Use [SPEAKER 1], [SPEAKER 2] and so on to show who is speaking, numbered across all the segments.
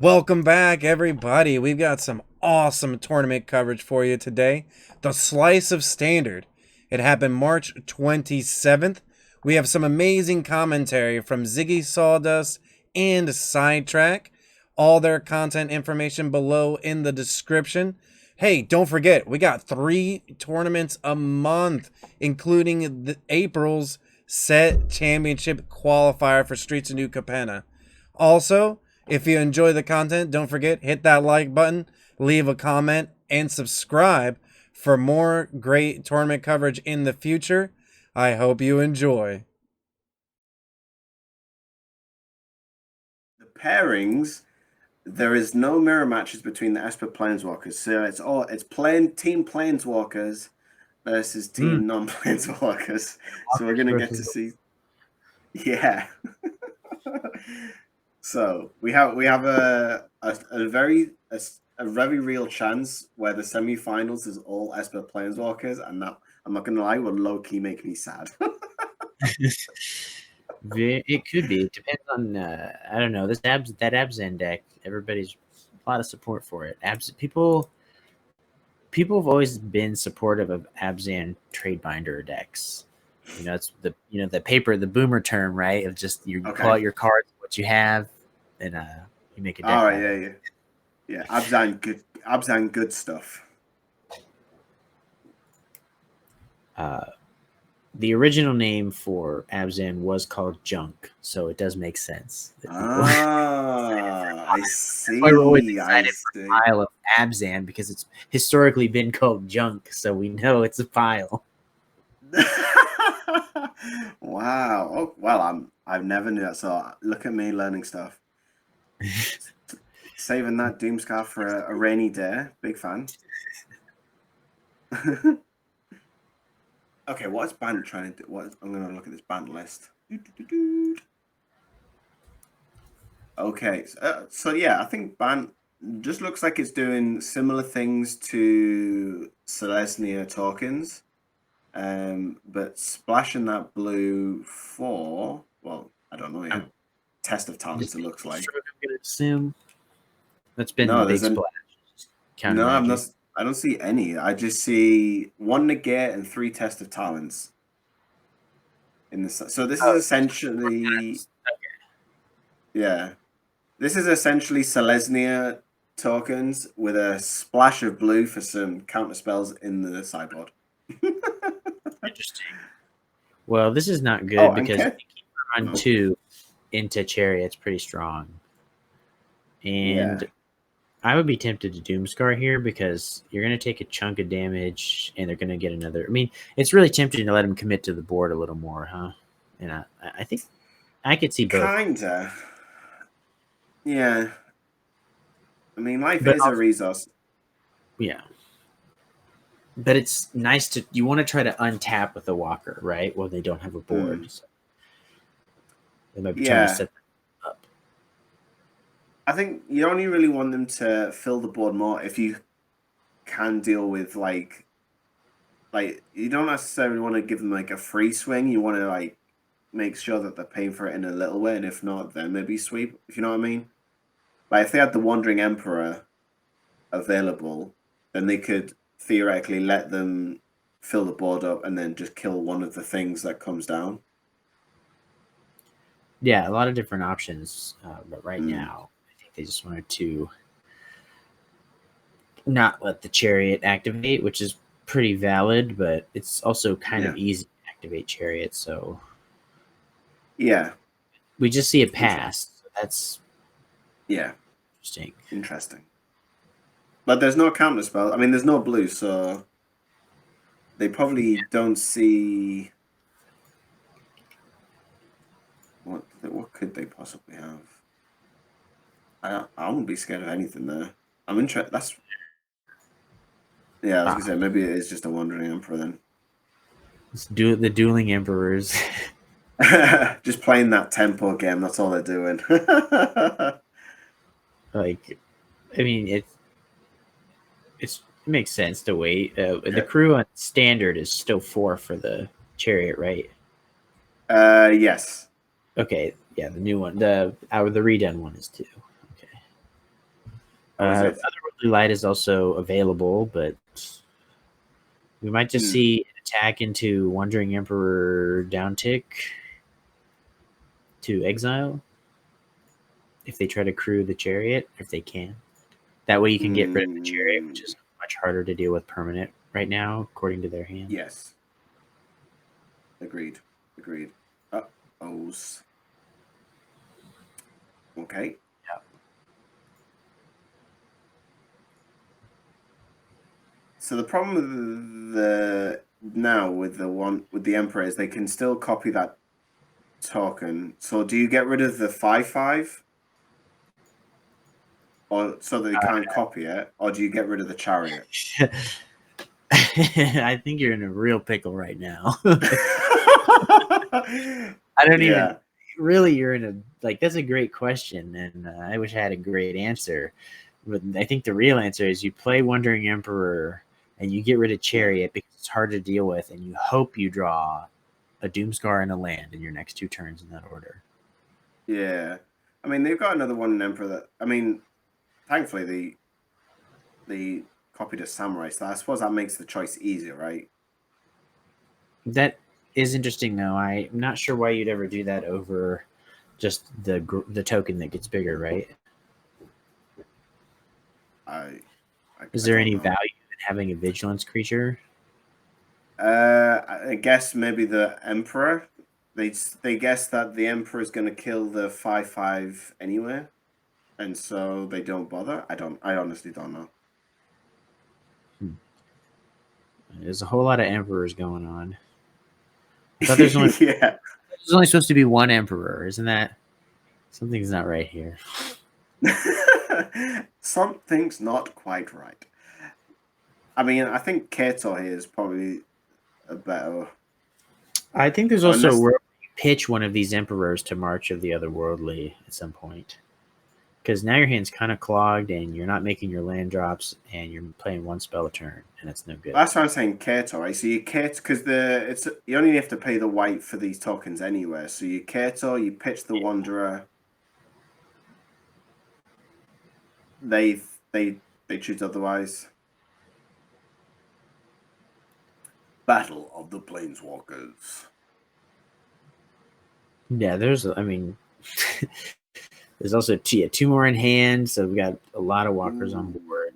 [SPEAKER 1] Welcome back, everybody. We've got some awesome tournament coverage for you today. The Slice of Standard. It happened March 27th. We have some amazing commentary from ZiggySawdustt and sidetraK. All their content information below in the description. Hey, don't forget, we got 3 tournaments a month, including April's Set Championship qualifier for Streets of New Capenna. Also, if you enjoy the content, don't forget, hit that like button, leave a comment, and subscribe for more great tournament coverage in the future. I hope you enjoy.
[SPEAKER 2] The pairings, there is no mirror matches between the Esper Planeswalkers. So it's team Planeswalkers versus team non-Planeswalkers. So we're gonna get to see. Yeah. So we have a very real chance where the semifinals is all Esper Planeswalkers, and that, I'm not gonna lie, will low key make me sad.
[SPEAKER 3] It could be. It depends on I don't know, that Abzan deck. Everybody's a lot of support for it. People have always been supportive of Abzan trade binder decks. You know, it's the boomer term, right? Of just you pull out your cards, what you have, and you make a deck.
[SPEAKER 2] Oh yeah. Abzan good stuff.
[SPEAKER 3] The original name for Abzan was called Junk, so it does make sense.
[SPEAKER 2] I see.
[SPEAKER 3] We're always excited for a pile of Abzan because it's historically been called Junk, so we know it's a pile.
[SPEAKER 2] Wow. Oh, well, I've never knew that. So look at me learning stuff. Saving that Doomscar for a rainy day. Big fan. Okay, what's Band trying to do? I'm going to look at this band list. Okay, so yeah, I think Band just looks like it's doing similar things to Selesnya tokens, but splashing that blue for, well, I don't know yet. Test of Talents, it looks like.
[SPEAKER 3] I'm going to assume that's been the big splash.
[SPEAKER 2] No, I don't see any. I just see 1 negate and 3 Test of Talents. So this is essentially, yeah, this is essentially Selesnya tokens with a splash of blue for some counter spells in the sideboard.
[SPEAKER 3] Interesting. Well, this is not good because you keep run 2 into Chariot's pretty strong, and I would be tempted to Doomscar here because you're going to take a chunk of damage and they're going to get another. I mean, it's really tempting to let them commit to the board a little more, huh? And I think I could see both.
[SPEAKER 2] Kinda. Yeah. I mean, life is a resource.
[SPEAKER 3] Yeah. But it's nice to, you want to try to untap with a walker, right? Well, they don't have a board. So they might be trying to set that up.
[SPEAKER 2] I think you only really want them to fill the board more if you can deal with like you don't necessarily want to give them like a free swing. You want to like make sure that they're paying for it in a little way, and if not, then maybe sweep. If you know what I mean. Like if they had the Wandering Emperor available, then they could theoretically let them fill the board up and then just kill one of the things that comes down.
[SPEAKER 3] Yeah, a lot of different options, but right now I think they just wanted to not let the Chariot activate, which is pretty valid, but it's also kind of easy to activate Chariot, so
[SPEAKER 2] yeah,
[SPEAKER 3] we just see it pass. So that's
[SPEAKER 2] interesting. But there's no counter spell. I mean, there's no blue, so they probably don't see. What could they possibly have? I wouldn't be scared of anything there. I'm interested. I was gonna say maybe it is just a Wandering Emperor then.
[SPEAKER 3] Let's do the Dueling Emperors.
[SPEAKER 2] Just playing that tempo game. That's all they're doing.
[SPEAKER 3] Like, I mean, it makes sense to wait. The crew on standard is still 4 for the Chariot, right?
[SPEAKER 2] Yes.
[SPEAKER 3] Okay, yeah, the new one, the redone one is 2. Okay. Otherworldly Light is also available, but we might just see an attack into Wandering Emperor downtick to exile if they try to crew the Chariot, if they can. That way you can get rid of the Chariot, which is much harder to deal with permanent right now, according to their hand.
[SPEAKER 2] Yes. Agreed. Uh-ohs. Okay.
[SPEAKER 3] Yeah.
[SPEAKER 2] So the problem with the Emperor is they can still copy that token. So do you get rid of the 5/5? Or so that they can't copy it, or do you get rid of the Chariot?
[SPEAKER 3] I think you're in a real pickle right now. I don't even really. You're in a that's a great question, and I wish I had a great answer. But I think the real answer is you play Wandering Emperor and you get rid of Chariot because it's hard to deal with, and you hope you draw a Doomscar and a land in your next 2 turns in that order.
[SPEAKER 2] Yeah, I mean they've got another one in Emperor that thankfully they copied a Samurai, so I suppose that makes the choice easier, right?
[SPEAKER 3] That is interesting, though. I'm not sure why you'd ever do that over just the token that gets bigger, right? Is there any value in having a Vigilance creature?
[SPEAKER 2] I guess maybe the Emperor. They guess that the Emperor is going to kill the 5/5 anyway, and so they don't bother. I honestly don't know.
[SPEAKER 3] There's a whole lot of Emperors going on. I thought there's only there's only supposed to be 1 Emperor. Isn't that something's not right here?
[SPEAKER 2] Something's not quite right. I mean, I think Kato here is probably a better.
[SPEAKER 3] I think there's also where you pitch one of these Emperors to March of the Otherworldly at some point. Because now your hand's kind of clogged and you're not making your land drops and you're playing 1 spell a turn and it's no good.
[SPEAKER 2] That's why I'm saying Kato, right? So you Kato, because you only have to pay the white for these tokens anyway. So you Kato, you pitch the Wanderer. They choose otherwise. Battle of the Planeswalkers.
[SPEAKER 3] Yeah, there's also 2 more in hand, so we've got a lot of walkers on board.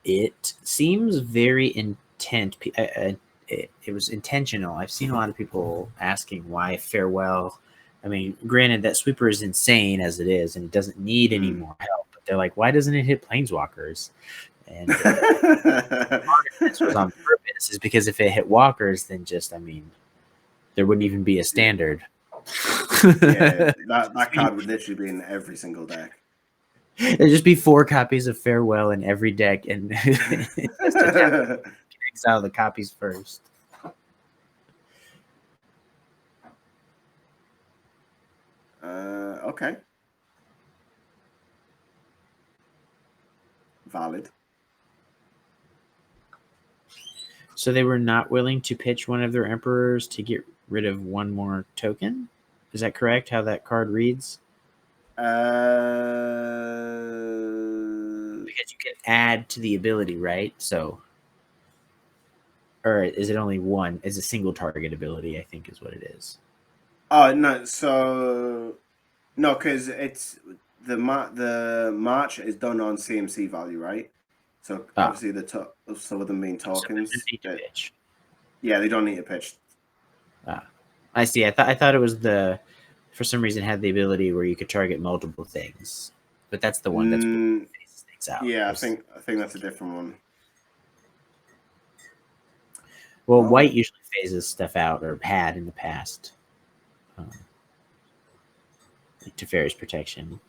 [SPEAKER 3] It seems very intent. It was intentional. I've seen a lot of people asking why Farewell. I mean, granted, that sweeper is insane as it is, and it doesn't need any more help. But they're like, why doesn't it hit Planeswalkers? And this was on purpose, is because if it hit walkers, then there wouldn't even be a standard.
[SPEAKER 2] Yeah, that card would literally be in every single deck.
[SPEAKER 3] There'd just be 4 copies of Farewell in every deck, and exile the copies first.
[SPEAKER 2] Okay. Valid.
[SPEAKER 3] So they were not willing to pitch one of their Emperors to get rid of 1 more token? Is that correct, how that card reads? Because you can add to the ability, right? So, or is it only 1? It's a single target ability, I think is what it is.
[SPEAKER 2] Oh, no. So, no, because it's the March is done on CMC value, right? So, obviously, some of them being tokens.
[SPEAKER 3] So they don't need to pitch.
[SPEAKER 2] Yeah, they don't need to pitch.
[SPEAKER 3] I see. I thought it was for some reason had the ability where you could target multiple things, but that's the one that's phases things out.
[SPEAKER 2] Yeah, I think that's a different one.
[SPEAKER 3] Well, white usually phases stuff out, or had in the past, like Teferi's Protection.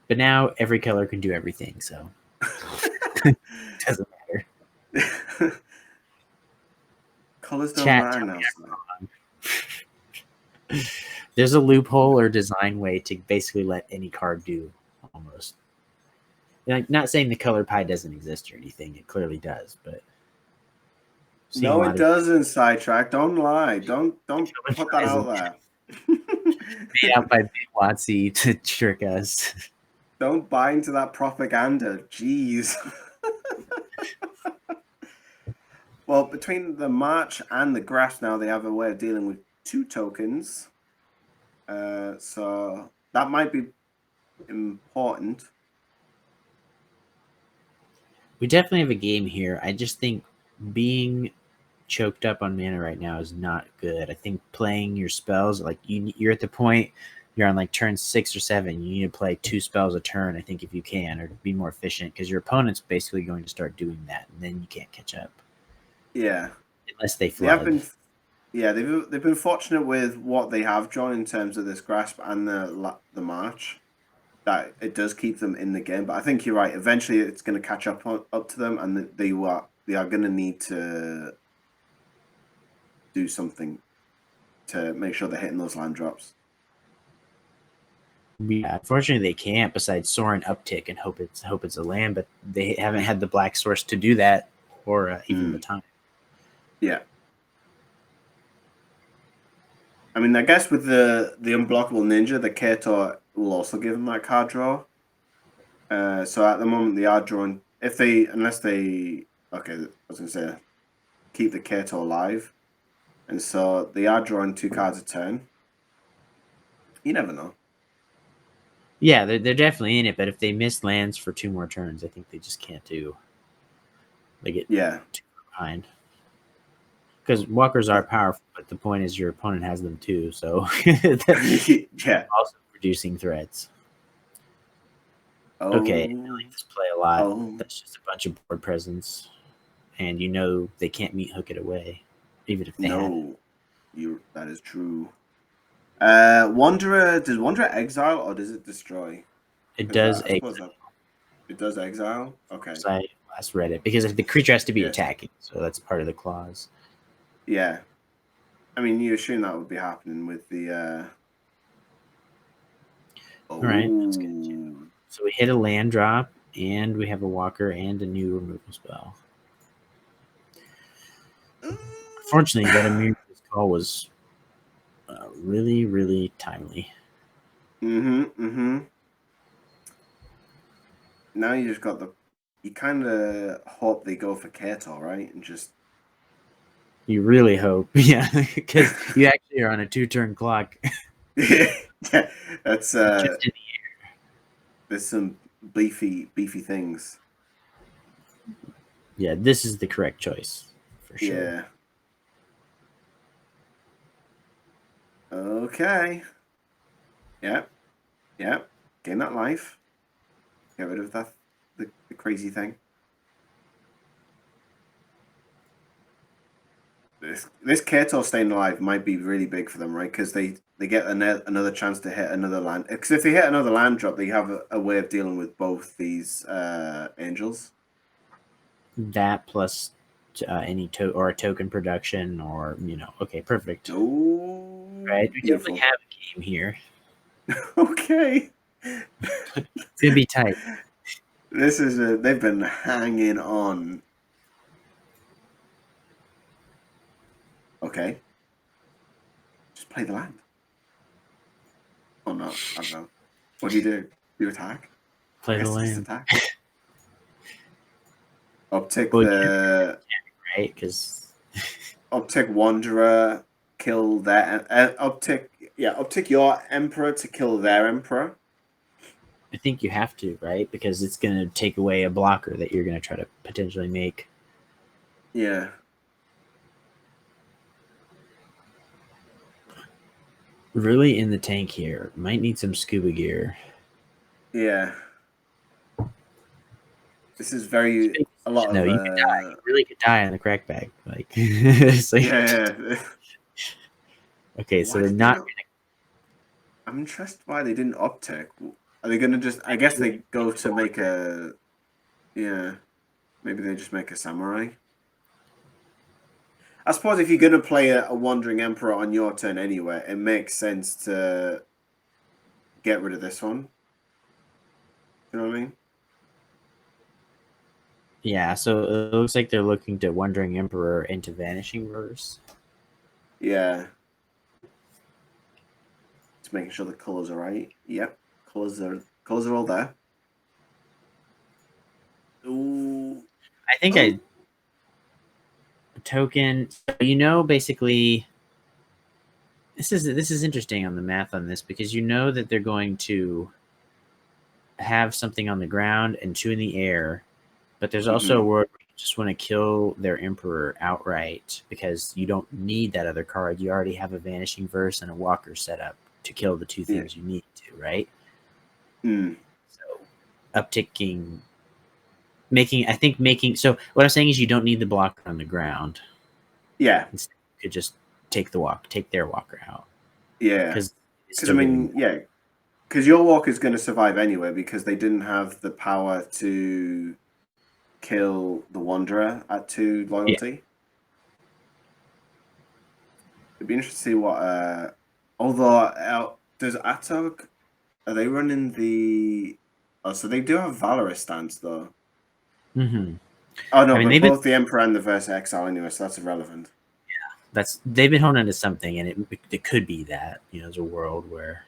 [SPEAKER 3] But now every color can do everything, so it doesn't matter.
[SPEAKER 2] Colors don't matter now.
[SPEAKER 3] There's a loophole or design way to basically let any card do almost. Not saying the color pie doesn't exist or anything. It clearly does, but
[SPEAKER 2] no, it doesn't. Sidetrack. Don't lie. Don't put that out there.
[SPEAKER 3] Made out by Big Watsy to trick us.
[SPEAKER 2] Don't buy into that propaganda. Jeez. Well, between the March and the Grasp now, they have a way of dealing with 2 tokens. So that might be important.
[SPEAKER 3] We definitely have a game here. I just think being choked up on mana right now is not good. I think playing your spells, like you're at the point you're on like turn 6 or 7. You need to play 2 spells a turn, I think, if you can, or to be more efficient, because your opponent's basically going to start doing that, and then you can't catch up.
[SPEAKER 2] Yeah,
[SPEAKER 3] unless they flood.
[SPEAKER 2] They've been fortunate with what they have drawn in terms of this Grasp and the March. That it does keep them in the game, but I think you're right. Eventually, it's going to catch up to them, and they are going to need to do something to make sure they're hitting those land drops.
[SPEAKER 3] Yeah, unfortunately they can't. Besides Sorin Uptick and hope it's a land, but they haven't had the black source to do that, or even the time.
[SPEAKER 2] Yeah. I mean, I guess with the unblockable ninja, the Kator will also give them that card draw. So at the moment they are drawing. Unless they okay, I was gonna say keep the Kator alive, and so they are drawing 2 cards a turn. You never know.
[SPEAKER 3] Yeah, they're definitely in it, but if they miss lands for 2 more turns, I think they just can't do. They get too behind. Because walkers are powerful, but the point is your opponent has them too, so
[SPEAKER 2] yeah.
[SPEAKER 3] Also producing threats. Okay, I like this play a lot. That's just a bunch of board presence, and they can't meet hook it away, even if they had it.
[SPEAKER 2] That is true. Wanderer, does Wanderer exile or does it destroy?
[SPEAKER 3] It does exile.
[SPEAKER 2] It does exile? Okay.
[SPEAKER 3] So I last read it, because the creature has to be attacking, so that's part of the clause.
[SPEAKER 2] Yeah. I mean, you assume that would be happening with the...
[SPEAKER 3] All right, that's good too. So we hit a land drop, and we have a walker and a new removal spell. Unfortunately, that Amir's call was really, really timely.
[SPEAKER 2] Now you just got you kind of hope they go for Kator, right? And just...
[SPEAKER 3] You really hope, yeah, because you actually are on a 2-turn clock.
[SPEAKER 2] Yeah, that's...
[SPEAKER 3] Just in the air.
[SPEAKER 2] There's some beefy things.
[SPEAKER 3] Yeah, this is the correct choice, for sure.
[SPEAKER 2] Yeah. Okay. Yep. Gain that life. Get rid of the crazy thing. This Kator staying alive might be really big for them, right? Because they get another chance to hit another land. Because if they hit another land drop, they have a way of dealing with both these angels.
[SPEAKER 3] That plus any or a token production, or okay, perfect.
[SPEAKER 2] Oh,
[SPEAKER 3] right, we definitely have a game here.
[SPEAKER 2] Okay.
[SPEAKER 3] It's gonna be tight.
[SPEAKER 2] This is they've been hanging on. Okay. Just play the land. Oh no, I don't know. What do? Do you attack?
[SPEAKER 3] Play the land.
[SPEAKER 2] Attack. Uptick the
[SPEAKER 3] right, because
[SPEAKER 2] Uptick Wanderer, kill their uptick your Emperor to kill their Emperor.
[SPEAKER 3] I think you have to, right? Because it's going to take away a blocker that you're going to try to potentially make.
[SPEAKER 2] Yeah.
[SPEAKER 3] Really in the tank here. Might need some scuba gear.
[SPEAKER 2] Yeah. This is a lot
[SPEAKER 3] no,
[SPEAKER 2] of...
[SPEAKER 3] you could die. You really could die on the crack bag. Like, so
[SPEAKER 2] yeah.
[SPEAKER 3] Okay, so they're not going to...
[SPEAKER 2] I'm interested why they didn't uptick. Are they going to just... I guess they go to make a... Yeah. Maybe they just make a samurai. I suppose if you're going to play a Wandering Emperor on your turn anyway, it makes sense to get rid of this one. You know what I mean?
[SPEAKER 3] Yeah, so it looks like they're looking to Wandering Emperor into Vanishing Verse.
[SPEAKER 2] Yeah. Just making sure the colors are right. Yep. Colors are all there. Ooh.
[SPEAKER 3] I think I token. Basically, this is interesting on the math on this, because that they're going to have something on the ground and 2 in the air, but there's also a world where you just want to kill their Emperor outright because you don't need that other card. You already have a Vanishing Verse and a Walker set up to kill the 2 things you need to, right? So upticking, making. So what I'm saying is you don't need the blocker on the ground.
[SPEAKER 2] Yeah.
[SPEAKER 3] Instead, you could just take their Walker out.
[SPEAKER 2] Yeah. Because I mean, because your Walker's going to survive anyway because they didn't have the power to kill the Wanderer at 2 loyalty. Yeah. It'd be interesting to see what. Although, does Atog, are they running the? Oh, so they do have Valorous stance though.
[SPEAKER 3] Mm-hmm.
[SPEAKER 2] Oh no, but both the Emperor and the Verse Exile anyway, so that's irrelevant.
[SPEAKER 3] Yeah, they've been holding on to something, and it could be that there's a world where.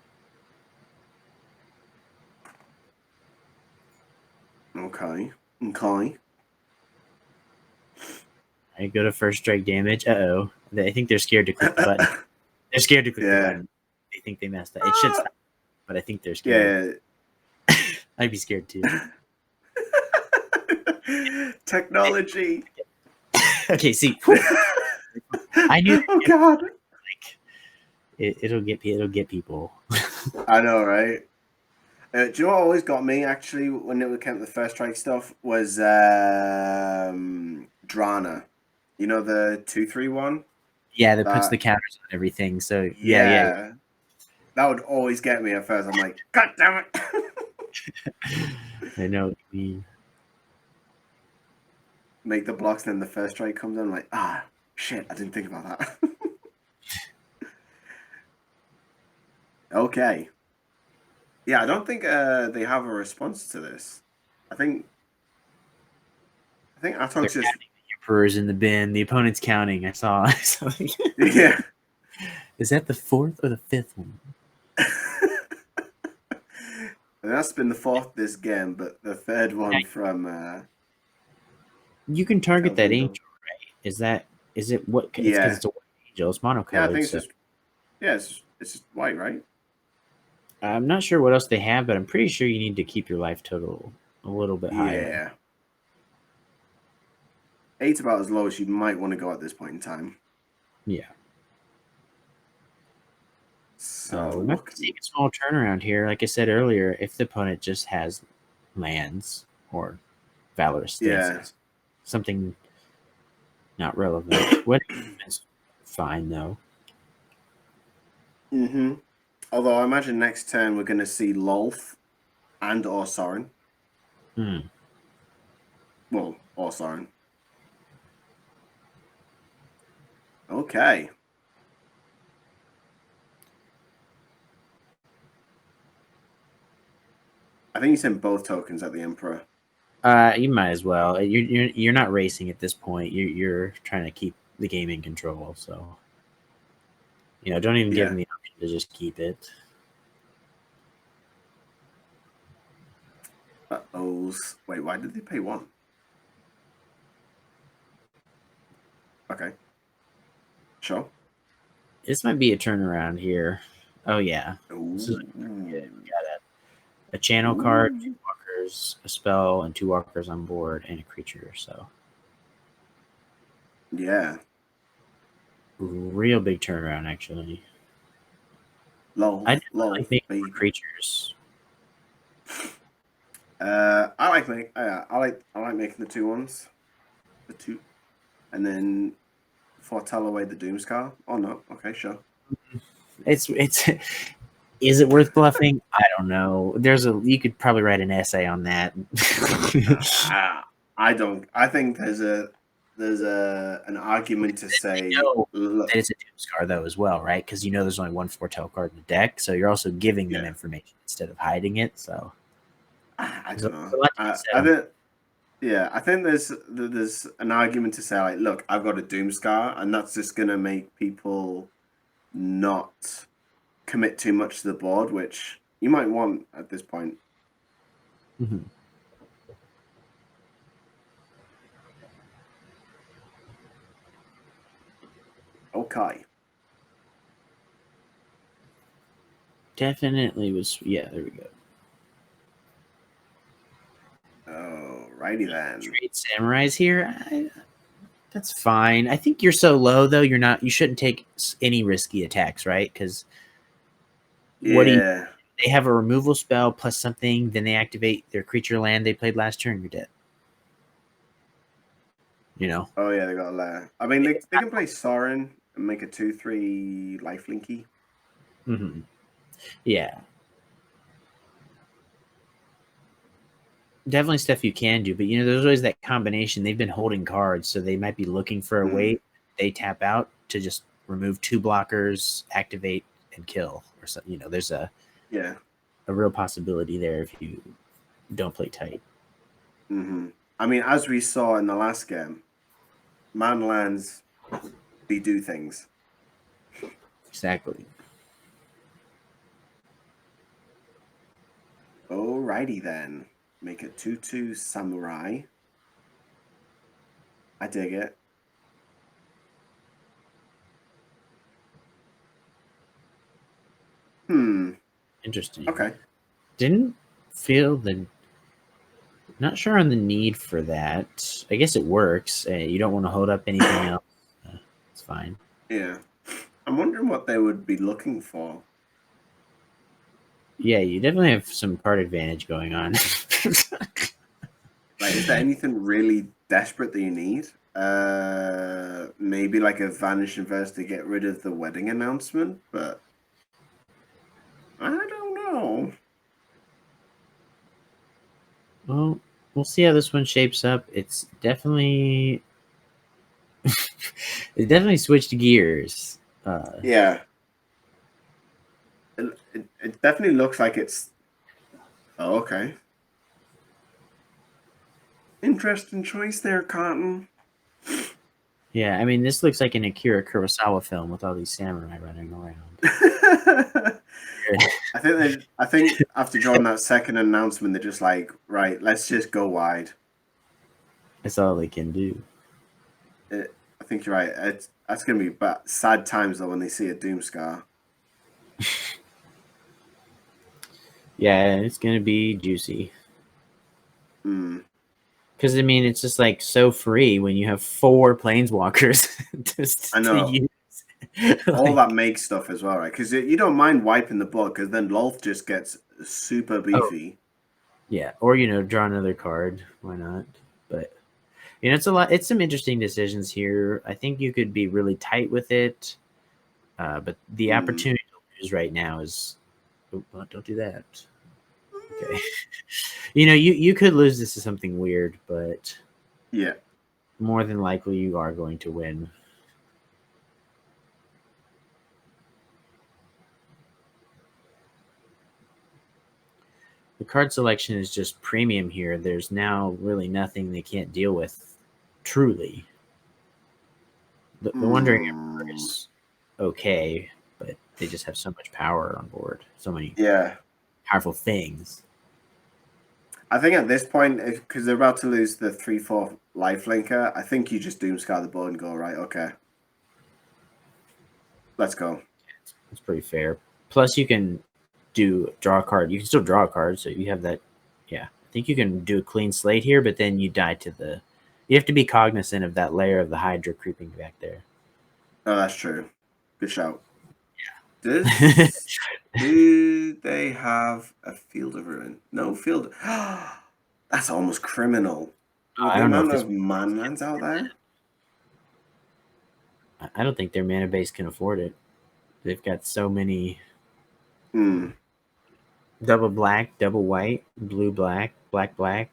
[SPEAKER 2] Okay.
[SPEAKER 3] I go to first strike damage. I think they're scared to click the button. They're scared to click the button. They think they messed up. It should stop, but I think they're scared. Yeah. I'd be scared too.
[SPEAKER 2] Technology.
[SPEAKER 3] Okay, see. I knew.
[SPEAKER 2] Oh God.
[SPEAKER 3] It'll get people.
[SPEAKER 2] I know, right? Do you know what always got me actually when it came to the first strike stuff was Drana. You know the 2/3/1?
[SPEAKER 3] Yeah, that puts the counters on everything. So yeah.
[SPEAKER 2] That would always get me at first. I'm like, God damn it.
[SPEAKER 3] I know what you mean.
[SPEAKER 2] Make the blocks, then the first strike comes in. I'm like, shit, I didn't think about that. Okay. Yeah, I don't think they have a response to this. I think Atog's just
[SPEAKER 3] Emperor's in the bin. The opponent's counting. I saw.
[SPEAKER 2] Yeah.
[SPEAKER 3] Is that the 4th or the 5th one?
[SPEAKER 2] And that's been the 4th this game, but the 3rd one from.
[SPEAKER 3] You can target that angel, right? Is it what?
[SPEAKER 2] Yeah.
[SPEAKER 3] It's because it's a white angel. It's monocolored.
[SPEAKER 2] Yeah, I think it's just white, right?
[SPEAKER 3] I'm not sure what else they have, but I'm pretty sure you need to keep your life total a little bit higher.
[SPEAKER 2] Yeah. 8's about as low as you might want to go at this point in time.
[SPEAKER 3] Yeah.
[SPEAKER 2] So
[SPEAKER 3] we might take a small turnaround here. Like I said earlier, if the opponent just has lands or Valorous stances, something not relevant. What is fine though.
[SPEAKER 2] Although I imagine next turn we're going to see Lolth and or Sorin. Well, or Sorin. Okay. I think you sent both tokens at the Emperor.
[SPEAKER 3] You might as well. You're not racing at this point. You're trying to keep the game in control. So, don't even give them the option to just keep it.
[SPEAKER 2] Wait, why did they pay 1? Okay. Sure.
[SPEAKER 3] This might be a turnaround here. Oh yeah. This is good. We got a channel card, 2 walkers, a spell, and 2 walkers on board, and a creature. So.
[SPEAKER 2] Yeah.
[SPEAKER 3] Real big turnaround, actually.
[SPEAKER 2] I
[SPEAKER 3] like making creatures.
[SPEAKER 2] I like making the 2 ones, the 2, and then foretell away the Doomscar. Oh no, okay, sure.
[SPEAKER 3] It's is it worth bluffing? I don't know. You could probably write an essay on that.
[SPEAKER 2] I don't. I think there's an argument to say
[SPEAKER 3] that it's a Doomscar though as well, right? Because there's only 1 foretell card in the deck, so you're also giving them information instead of hiding it. So.
[SPEAKER 2] I don't know. I think there's an argument to say like, look, I've got a Doomscar, and that's just gonna make people not commit too much to the board, which you might want at this point. Okay.
[SPEAKER 3] Definitely was. Yeah, there we go.
[SPEAKER 2] Alrighty then.
[SPEAKER 3] Trade samurais here. That's fine. I think you're so low though. You're not. You shouldn't take any risky attacks, right? Because what do you? They have a removal spell plus something. Then they activate their creature land they played last turn. You're dead. You know.
[SPEAKER 2] Oh yeah, they got a lair. I mean, they can play Sorin and make a 2/3 lifelinky.
[SPEAKER 3] Mm-hmm. Yeah. Definitely stuff you can do, but you know, there's always that combination. They've been holding cards, so they might be looking for a way they tap out to just remove 2 blockers, activate, and kill, or something. You know, there's a real possibility there if you don't play tight.
[SPEAKER 2] Mm-hmm. I mean, as we saw in the last game, man lands, they do things.
[SPEAKER 3] Exactly.
[SPEAKER 2] Alrighty then. Make it 2/2 samurai. I dig it.
[SPEAKER 3] Interesting.
[SPEAKER 2] Okay.
[SPEAKER 3] Didn't feel the. Not sure on the need for that. I guess it works. You don't want to hold up anything else. It's fine.
[SPEAKER 2] Yeah. I'm wondering what they would be looking for.
[SPEAKER 3] Yeah, you definitely have some card advantage going on.
[SPEAKER 2] Like, is there anything really desperate that you need? Maybe like a Vanish Inverse to get rid of the wedding announcement, but I don't know.
[SPEAKER 3] Well, we'll see how this one shapes up. It's definitely it definitely switched gears.
[SPEAKER 2] Yeah. It definitely looks like it's... Oh, okay. Interesting choice there, Cotton.
[SPEAKER 3] Yeah, I mean, this looks like an Akira Kurosawa film with all these samurai running around.
[SPEAKER 2] I think after drawing that second announcement, they're just like, right, let's just go wide.
[SPEAKER 3] That's all they can do.
[SPEAKER 2] I think you're right. That's going to be sad times, though, when they see a Doomscar.
[SPEAKER 3] Yeah, it's going to be juicy. Because, I mean, it's just like so free when you have 4 planeswalkers
[SPEAKER 2] to
[SPEAKER 3] use.
[SPEAKER 2] All that makes stuff as well, right? Because you don't mind wiping the board, because then Lolth just gets super beefy.
[SPEAKER 3] Yeah, or, you know, draw another card. Why not? But, you know, it's a lot. It's some interesting decisions here. I think you could be really tight with it. But the opportunity to lose right now is... Oh, don't do that. Okay. You know, you could lose this to something weird, but
[SPEAKER 2] yeah,
[SPEAKER 3] more than likely you are going to win. The card selection is just premium here. There's now really nothing they can't deal with, truly. The Wandering Emperor is okay, but they just have so much power on board. So many powerful things.
[SPEAKER 2] I think at this point, because they're about to lose the 3/4 lifelinker, I think you just Doomscar the board and go, right, okay. Let's go.
[SPEAKER 3] That's pretty fair. Plus, you can draw a card. You can still draw a card, so you have that. Yeah, I think you can do a clean slate here, but then you die to the... You have to be cognizant of that layer of the Hydra creeping back there.
[SPEAKER 2] Oh, that's true. Good shout.
[SPEAKER 3] Yeah.
[SPEAKER 2] Do they have a Field of Ruin? No Field. That's almost criminal.
[SPEAKER 3] I don't know if
[SPEAKER 2] there's manlands out there.
[SPEAKER 3] I don't think their mana base can afford it. They've got so many. Double black, double white, blue black, black black.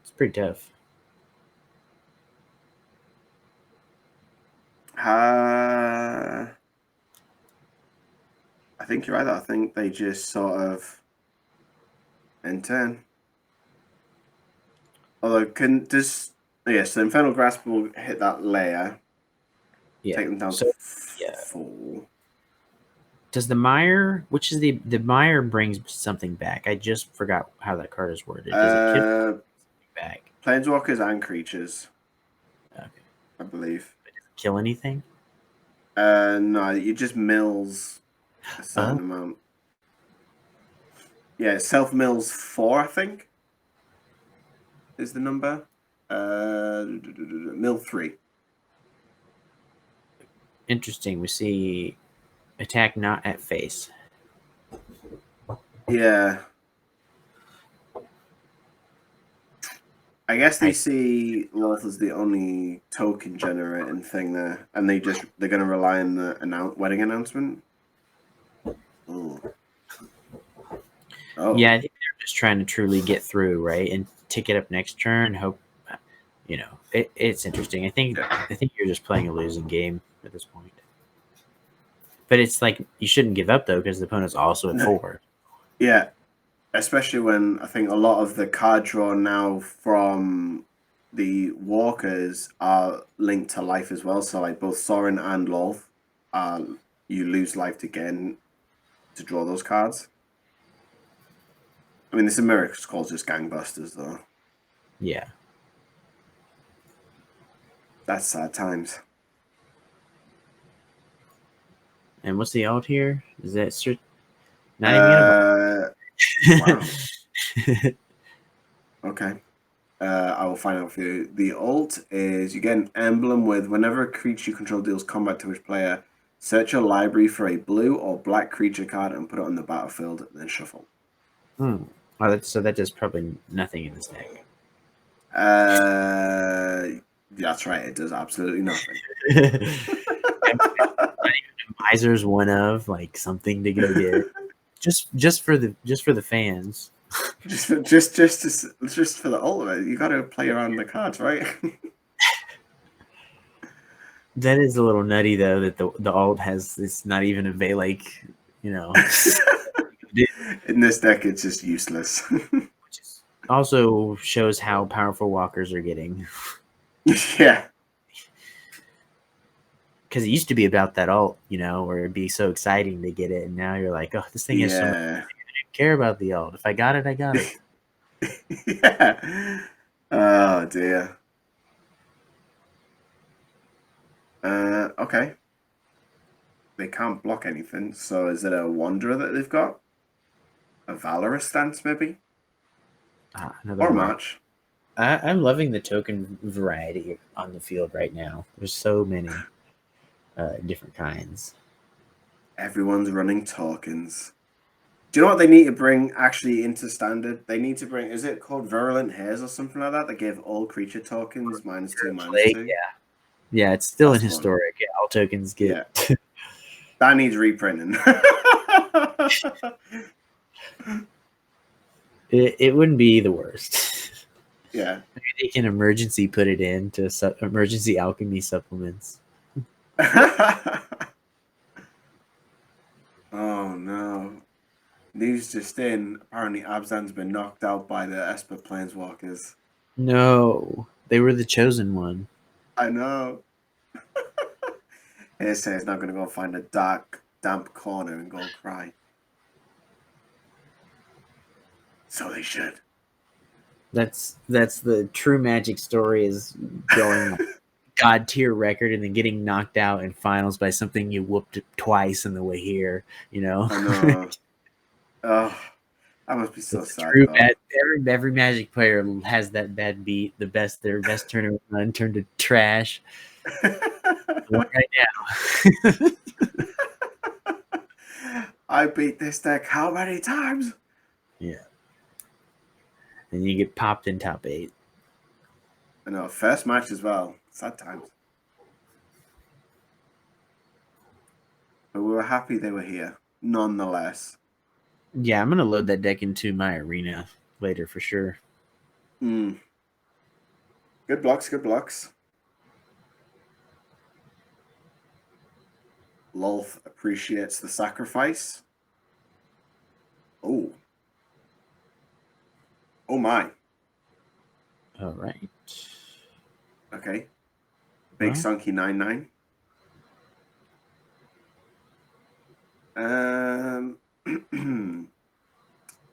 [SPEAKER 3] It's pretty tough.
[SPEAKER 2] I think you're right. I think they just sort of end turn. Although, so Infernal Grasp will hit that layer.
[SPEAKER 3] Yeah.
[SPEAKER 2] Take them down to 4.
[SPEAKER 3] Does the Mire, which is the Mire brings something back? I just forgot how that card is worded. Does it kill back?
[SPEAKER 2] Planeswalkers and creatures.
[SPEAKER 3] Okay.
[SPEAKER 2] I believe.
[SPEAKER 3] But does it kill anything?
[SPEAKER 2] No, you just mills a certain amount. Yeah, self mills 4, I think, is the number. Mill 3.
[SPEAKER 3] Interesting. We see attack not at face.
[SPEAKER 2] Yeah. I guess they see Lolth as the only token generating thing there, and they're going to rely on the wedding announcement. Ooh. Oh.
[SPEAKER 3] Yeah, I think they're just trying to truly get through, right, and tick it up next turn. Hope, it's interesting. I think you're just playing a losing game at this point. But it's like you shouldn't give up though, because the opponent's also at 4.
[SPEAKER 2] Yeah, especially when I think a lot of the card draw now from the walkers are linked to life as well. So like both Sorin and Lolth, you lose life to draw those cards. I mean, this America's called just gangbusters though.
[SPEAKER 3] Yeah,
[SPEAKER 2] that's sad times.
[SPEAKER 3] And what's the alt here? Is that not even
[SPEAKER 2] wow. Okay. I will find out for you. The ult is you get an emblem with whenever a creature you control deals combat to which player, search your library for a blue or black creature card and put it on the battlefield and then shuffle.
[SPEAKER 3] Oh, so that does probably nothing in this deck.
[SPEAKER 2] That's right. It does absolutely nothing.
[SPEAKER 3] Miser's one of like something to go get. just for the fans.
[SPEAKER 2] just for the ultimate, you got to play around the cards, right?
[SPEAKER 3] That is a little nutty though. That the alt it's not even a Valak,
[SPEAKER 2] In this deck, it's just useless.
[SPEAKER 3] Which also shows how powerful walkers are getting.
[SPEAKER 2] Yeah.
[SPEAKER 3] Because it used to be about that alt, where it'd be so exciting to get it, and now you're like, oh, this thing is so much. I didn't care about the alt. If I got it, I got it.
[SPEAKER 2] Yeah. Oh dear. Okay. They can't block anything, so is it a Wanderer that they've got? A Valorous stance, maybe? Or March.
[SPEAKER 3] I'm loving the token variety on the field right now. There's so many different kinds.
[SPEAKER 2] Everyone's running tokens. Do you know what they need to bring actually into standard? They need to bring, is it called Virulent Hairs or something like that? They give all creature tokens -2/-2.
[SPEAKER 3] Yeah. Yeah, it's still in historic. Yeah, all tokens get.
[SPEAKER 2] Yeah. That needs reprinting.
[SPEAKER 3] It wouldn't be the worst.
[SPEAKER 2] Yeah.
[SPEAKER 3] Maybe they can emergency put it into emergency alchemy supplements.
[SPEAKER 2] Oh no. News just in. Apparently Abzan's been knocked out by the Esper Planeswalkers.
[SPEAKER 3] No. They were the chosen one.
[SPEAKER 2] I know. He says he's not going to go find a dark, damp corner and go cry. So they should.
[SPEAKER 3] That's the true Magic story, is going God tier record and then getting knocked out in finals by something you whooped twice on the way here.
[SPEAKER 2] I know. Oh, that must be so sad.
[SPEAKER 3] Every Magic player has that bad beat. Their best tournament run turned to trash. Right now.
[SPEAKER 2] I beat this deck how many times?
[SPEAKER 3] Yeah. And you get popped in top 8.
[SPEAKER 2] I know, first match as well. Sad times. But we were happy they were here, nonetheless.
[SPEAKER 3] Yeah, I'm going to load that deck into my arena later for sure.
[SPEAKER 2] Good blocks, good blocks. Lolth appreciates the sacrifice. Oh. Oh my.
[SPEAKER 3] All right.
[SPEAKER 2] Okay. Big Sunky 9/9.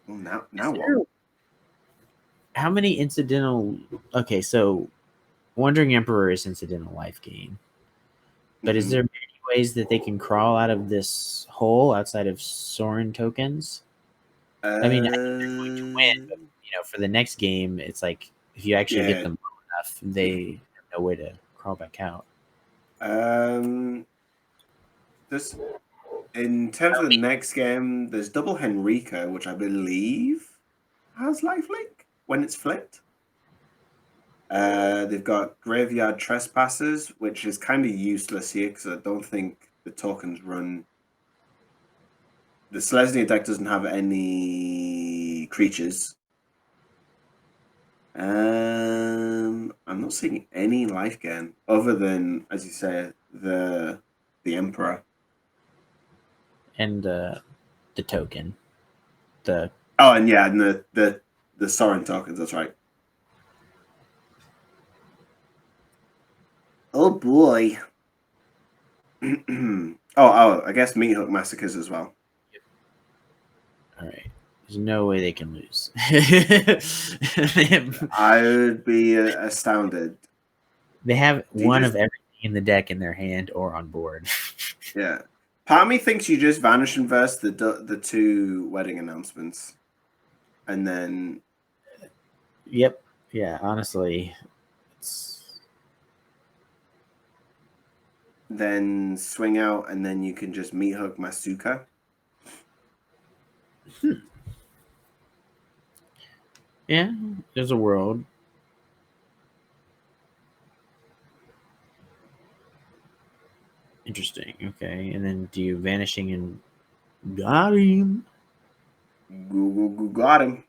[SPEAKER 2] Well, now what?
[SPEAKER 3] How many incidental? Okay, so Wandering Emperor is incidental life gain, but is there any ways that they can crawl out of this hole outside of Sorin tokens? I mean, I think they're going to win, but for the next game, it's like if you actually get them low enough, they have no way to crawl back out.
[SPEAKER 2] This, in terms of the next game, there's double Henrika, which I believe has lifelink when it's flipped. They've got Graveyard Trespassers, which is kind of useless here because I don't think the tokens run. The Selesnya deck doesn't have any creatures. I'm not seeing any life gain other than, as you say, the Emperor
[SPEAKER 3] and the token.
[SPEAKER 2] And the Sorin tokens. That's right. Oh boy. I guess Meathook Massacres as well.
[SPEAKER 3] Yep. All right. There's no way they can lose.
[SPEAKER 2] I would be astounded.
[SPEAKER 3] They have one of everything in the deck in their hand or on board.
[SPEAKER 2] Yeah. Part of me thinks you just vanish and verse the two wedding announcements. And then...
[SPEAKER 3] Yep. Yeah, honestly.
[SPEAKER 2] Then swing out, and then you can just Meathook Masuka.
[SPEAKER 3] Yeah, there's a world. Interesting. Okay, and then do you Vanishing and got him?
[SPEAKER 2] Got him.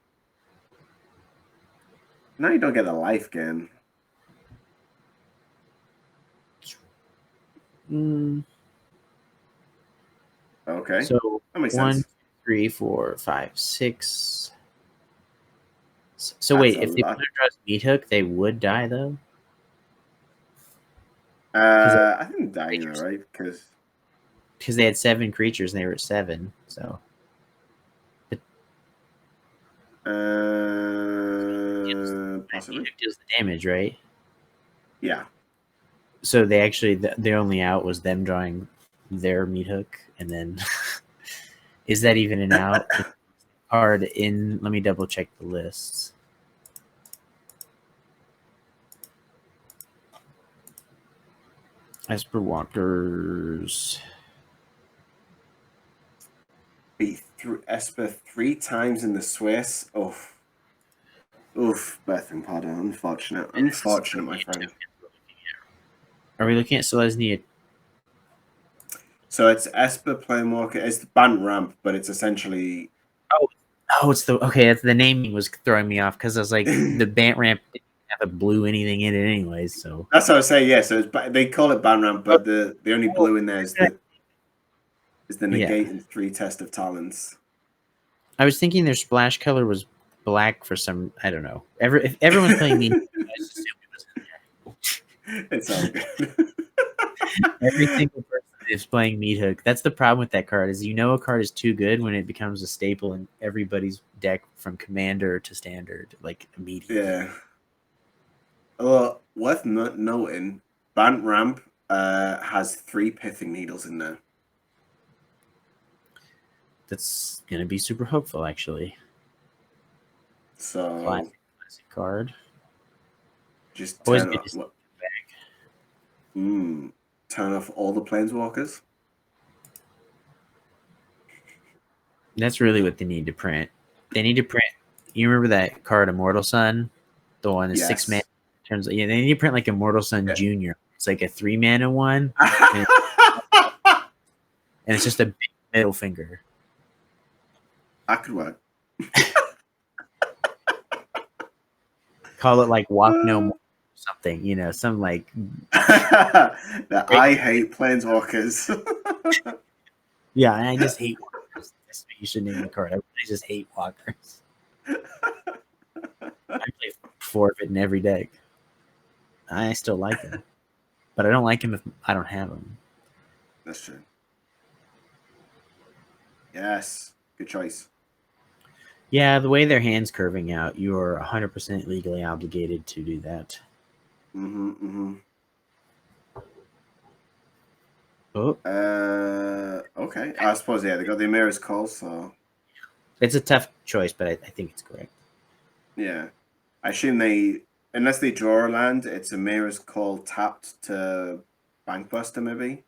[SPEAKER 2] Now you don't get a life gain. Okay.
[SPEAKER 3] So
[SPEAKER 2] that makes
[SPEAKER 3] 1,
[SPEAKER 2] sense.
[SPEAKER 3] 2, 3, 4, 5, 6. So wait, if they put across Meathook, they would die though.
[SPEAKER 2] I think dying, right? Because
[SPEAKER 3] they had 7 creatures and they were at 7. So.
[SPEAKER 2] Possibly.
[SPEAKER 3] Meathook deals the damage, right?
[SPEAKER 2] Yeah.
[SPEAKER 3] So they actually, their only out was them drawing their Meathook, and then is that even an out? Card in. Let me double check the lists. Esper Walkers.
[SPEAKER 2] Beat through Esper 3 times in the Swiss. Oof, Bething Potter. Unfortunate, my friend.
[SPEAKER 3] Are we looking at Selesnya?
[SPEAKER 2] So it's Esper Planewalker. It's the Bant Ramp, but it's essentially.
[SPEAKER 3] Oh, it's the naming was throwing me off because I was like the Bant Ramp didn't have a blue anything in it anyways. So
[SPEAKER 2] that's what I was saying. Yeah, so they call it Bant Ramp, but the only blue in there is the negate and 3 Test of Talents.
[SPEAKER 3] I was thinking their splash color was black for some. I don't know. If everyone's playing me, I just assumed it was in there.
[SPEAKER 2] It's all good.
[SPEAKER 3] Every single person is playing Meathook. That's the problem with that card is a card is too good when it becomes a staple in everybody's deck from Commander to Standard, like immediately.
[SPEAKER 2] Yeah. Well, worth noting, Bant Ramp has 3 Pithing Needles in there.
[SPEAKER 3] That's going to be super hopeful, actually.
[SPEAKER 2] So
[SPEAKER 3] classic card.
[SPEAKER 2] Just
[SPEAKER 3] always
[SPEAKER 2] turn
[SPEAKER 3] good
[SPEAKER 2] off,
[SPEAKER 3] to see it back.
[SPEAKER 2] Turn off all the Planeswalkers.
[SPEAKER 3] That's really what they need to print. They need to print. You remember that card, Immortal Sun, the one that's 6 mana. They need to print like Immortal Sun Junior. It's like a 3 mana one, and it's just a big middle finger.
[SPEAKER 2] That could work.
[SPEAKER 3] Call it like Walk No More or something, some like
[SPEAKER 2] I hate Planeswalkers.
[SPEAKER 3] Yeah, and I just hate walkers. That's what you should name the card. I just hate walkers. I play 4 of it in every deck. I still like him, but I don't like him if I don't have him.
[SPEAKER 2] That's true. Yes, good choice.
[SPEAKER 3] Yeah, the way their hand's curving out, you are 100% legally obligated to do that. Oh,
[SPEAKER 2] Okay. I suppose, yeah, they got the Emira's Call, so...
[SPEAKER 3] it's a tough choice, but I think it's correct.
[SPEAKER 2] Yeah. I assume they... Unless they draw a land, it's Emira's Call tapped to Bankbuster, maybe?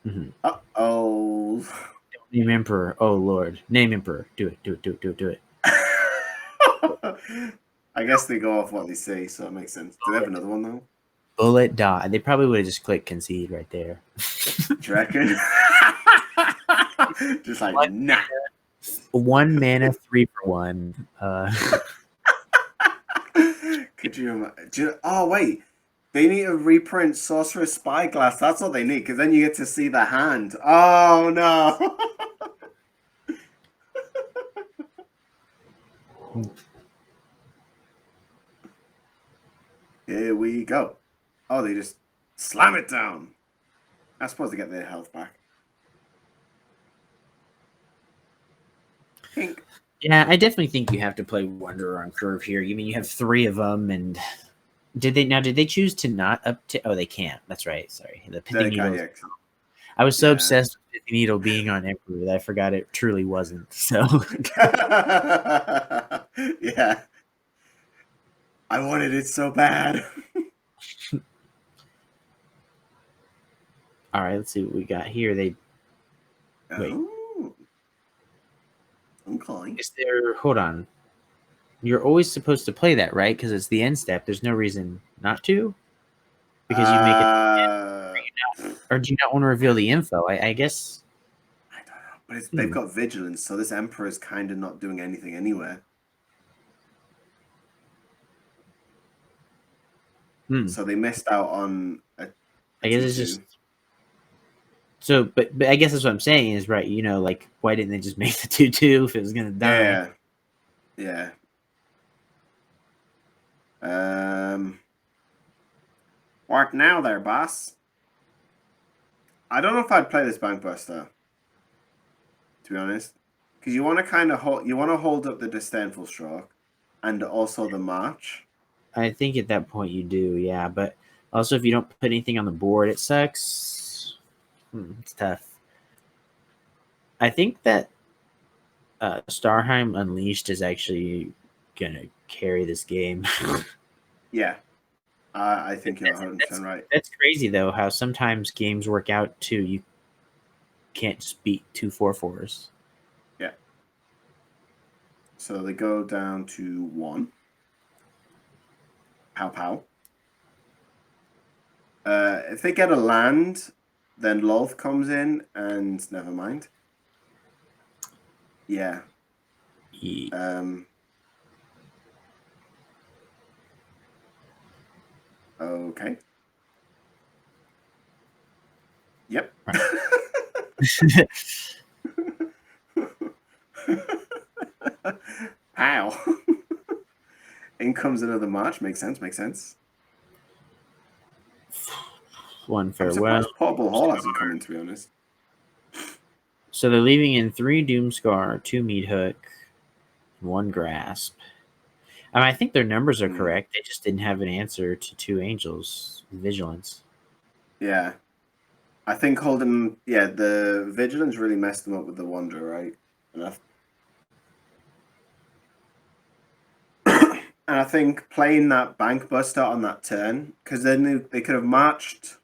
[SPEAKER 3] Mm-hmm.
[SPEAKER 2] Uh-oh.
[SPEAKER 3] Name Emperor. Oh, Lord. Name Emperor. Do it. Do it. Do it. Do it. Do it.
[SPEAKER 2] I guess they go off what they say, so it makes sense. Do they have another one, though?
[SPEAKER 3] Bullet die. They probably would have just clicked concede right there.
[SPEAKER 2] Do you reckon? Just like, nah.
[SPEAKER 3] 1 mana, 3 for 1.
[SPEAKER 2] Could you imagine? Oh, wait. They need to reprint Sorcerer's Spyglass. That's what they need, because then you get to see the hand. Oh, no. Here we go. Oh, they just slam it down. I suppose they get their health back. Pink.
[SPEAKER 3] Yeah, I definitely think you have to play Wanderer on curve here. You mean you have 3 of them, and did they choose to not up to? Oh, they can't. That's right. Sorry, the Pithing Needle. I was so obsessed with Pithing Needle being on Emperor that I forgot it truly wasn't. So
[SPEAKER 2] yeah, I wanted it so bad.
[SPEAKER 3] All right, let's see what we got here. They wait.
[SPEAKER 2] Okay.
[SPEAKER 3] Is there? Hold on. You're always supposed to play that, right? Because it's the end step. There's no reason not to. Because you make it. Or do you not want to reveal the info? I guess.
[SPEAKER 2] I don't know, but they've got vigilance, so this Emperor is kind of not doing anything anyway. So they missed out on.
[SPEAKER 3] I guess it's just. So, but I guess that's what I'm saying is right. You know, like why didn't they just make the 2/2 if it was gonna die?
[SPEAKER 2] Yeah. What now, there, boss? I don't know if I'd play this Bankbuster, to be honest, because you want to kind of hold up the Disdainful Stroke, and also the March.
[SPEAKER 3] I think at that point you do, yeah. But also, if you don't put anything on the board, it sucks. It's tough. I think that Starheim Unleashed is actually gonna carry this game.
[SPEAKER 2] Yeah, I think you're 100% right.
[SPEAKER 3] That's crazy though. How sometimes games work out too. You can't just beat 2 4/4s.
[SPEAKER 2] Yeah. So they go down to 1. Pow. If they get a land, then Lolth comes in, and never mind. Yeah. Okay. Yep. Pow. In comes another March. Makes sense.
[SPEAKER 3] One farewell.
[SPEAKER 2] Portable Hall hasn't come in, to be honest.
[SPEAKER 3] So they're leaving in 3 Doomscar, 2 Meathook, 1 Grasp. I think their numbers are correct. They just didn't have an answer to 2 Angels Vigilance.
[SPEAKER 2] Yeah. I think holding... Yeah, the Vigilance really messed them up with the Wanderer, right? And I think playing that Bankbuster on that turn, because then they could have marched...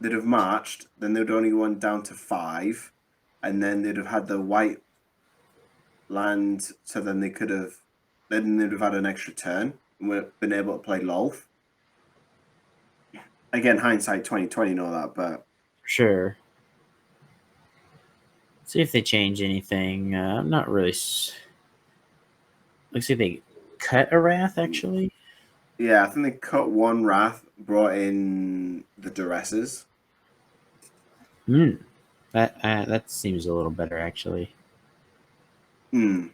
[SPEAKER 2] They'd have marched, then they'd only gone down to 5, and then they'd have had the white land, so then they could have... Then they'd have had an extra turn and been able to play Lolth. Again, hindsight 2020 and all that, but...
[SPEAKER 3] Sure. See if they change anything. I'm not really... Let's see if they cut a Wrath, actually.
[SPEAKER 2] Yeah, I think they cut 1 Wrath, brought in the Duresses.
[SPEAKER 3] That seems a little better, actually.
[SPEAKER 2] Did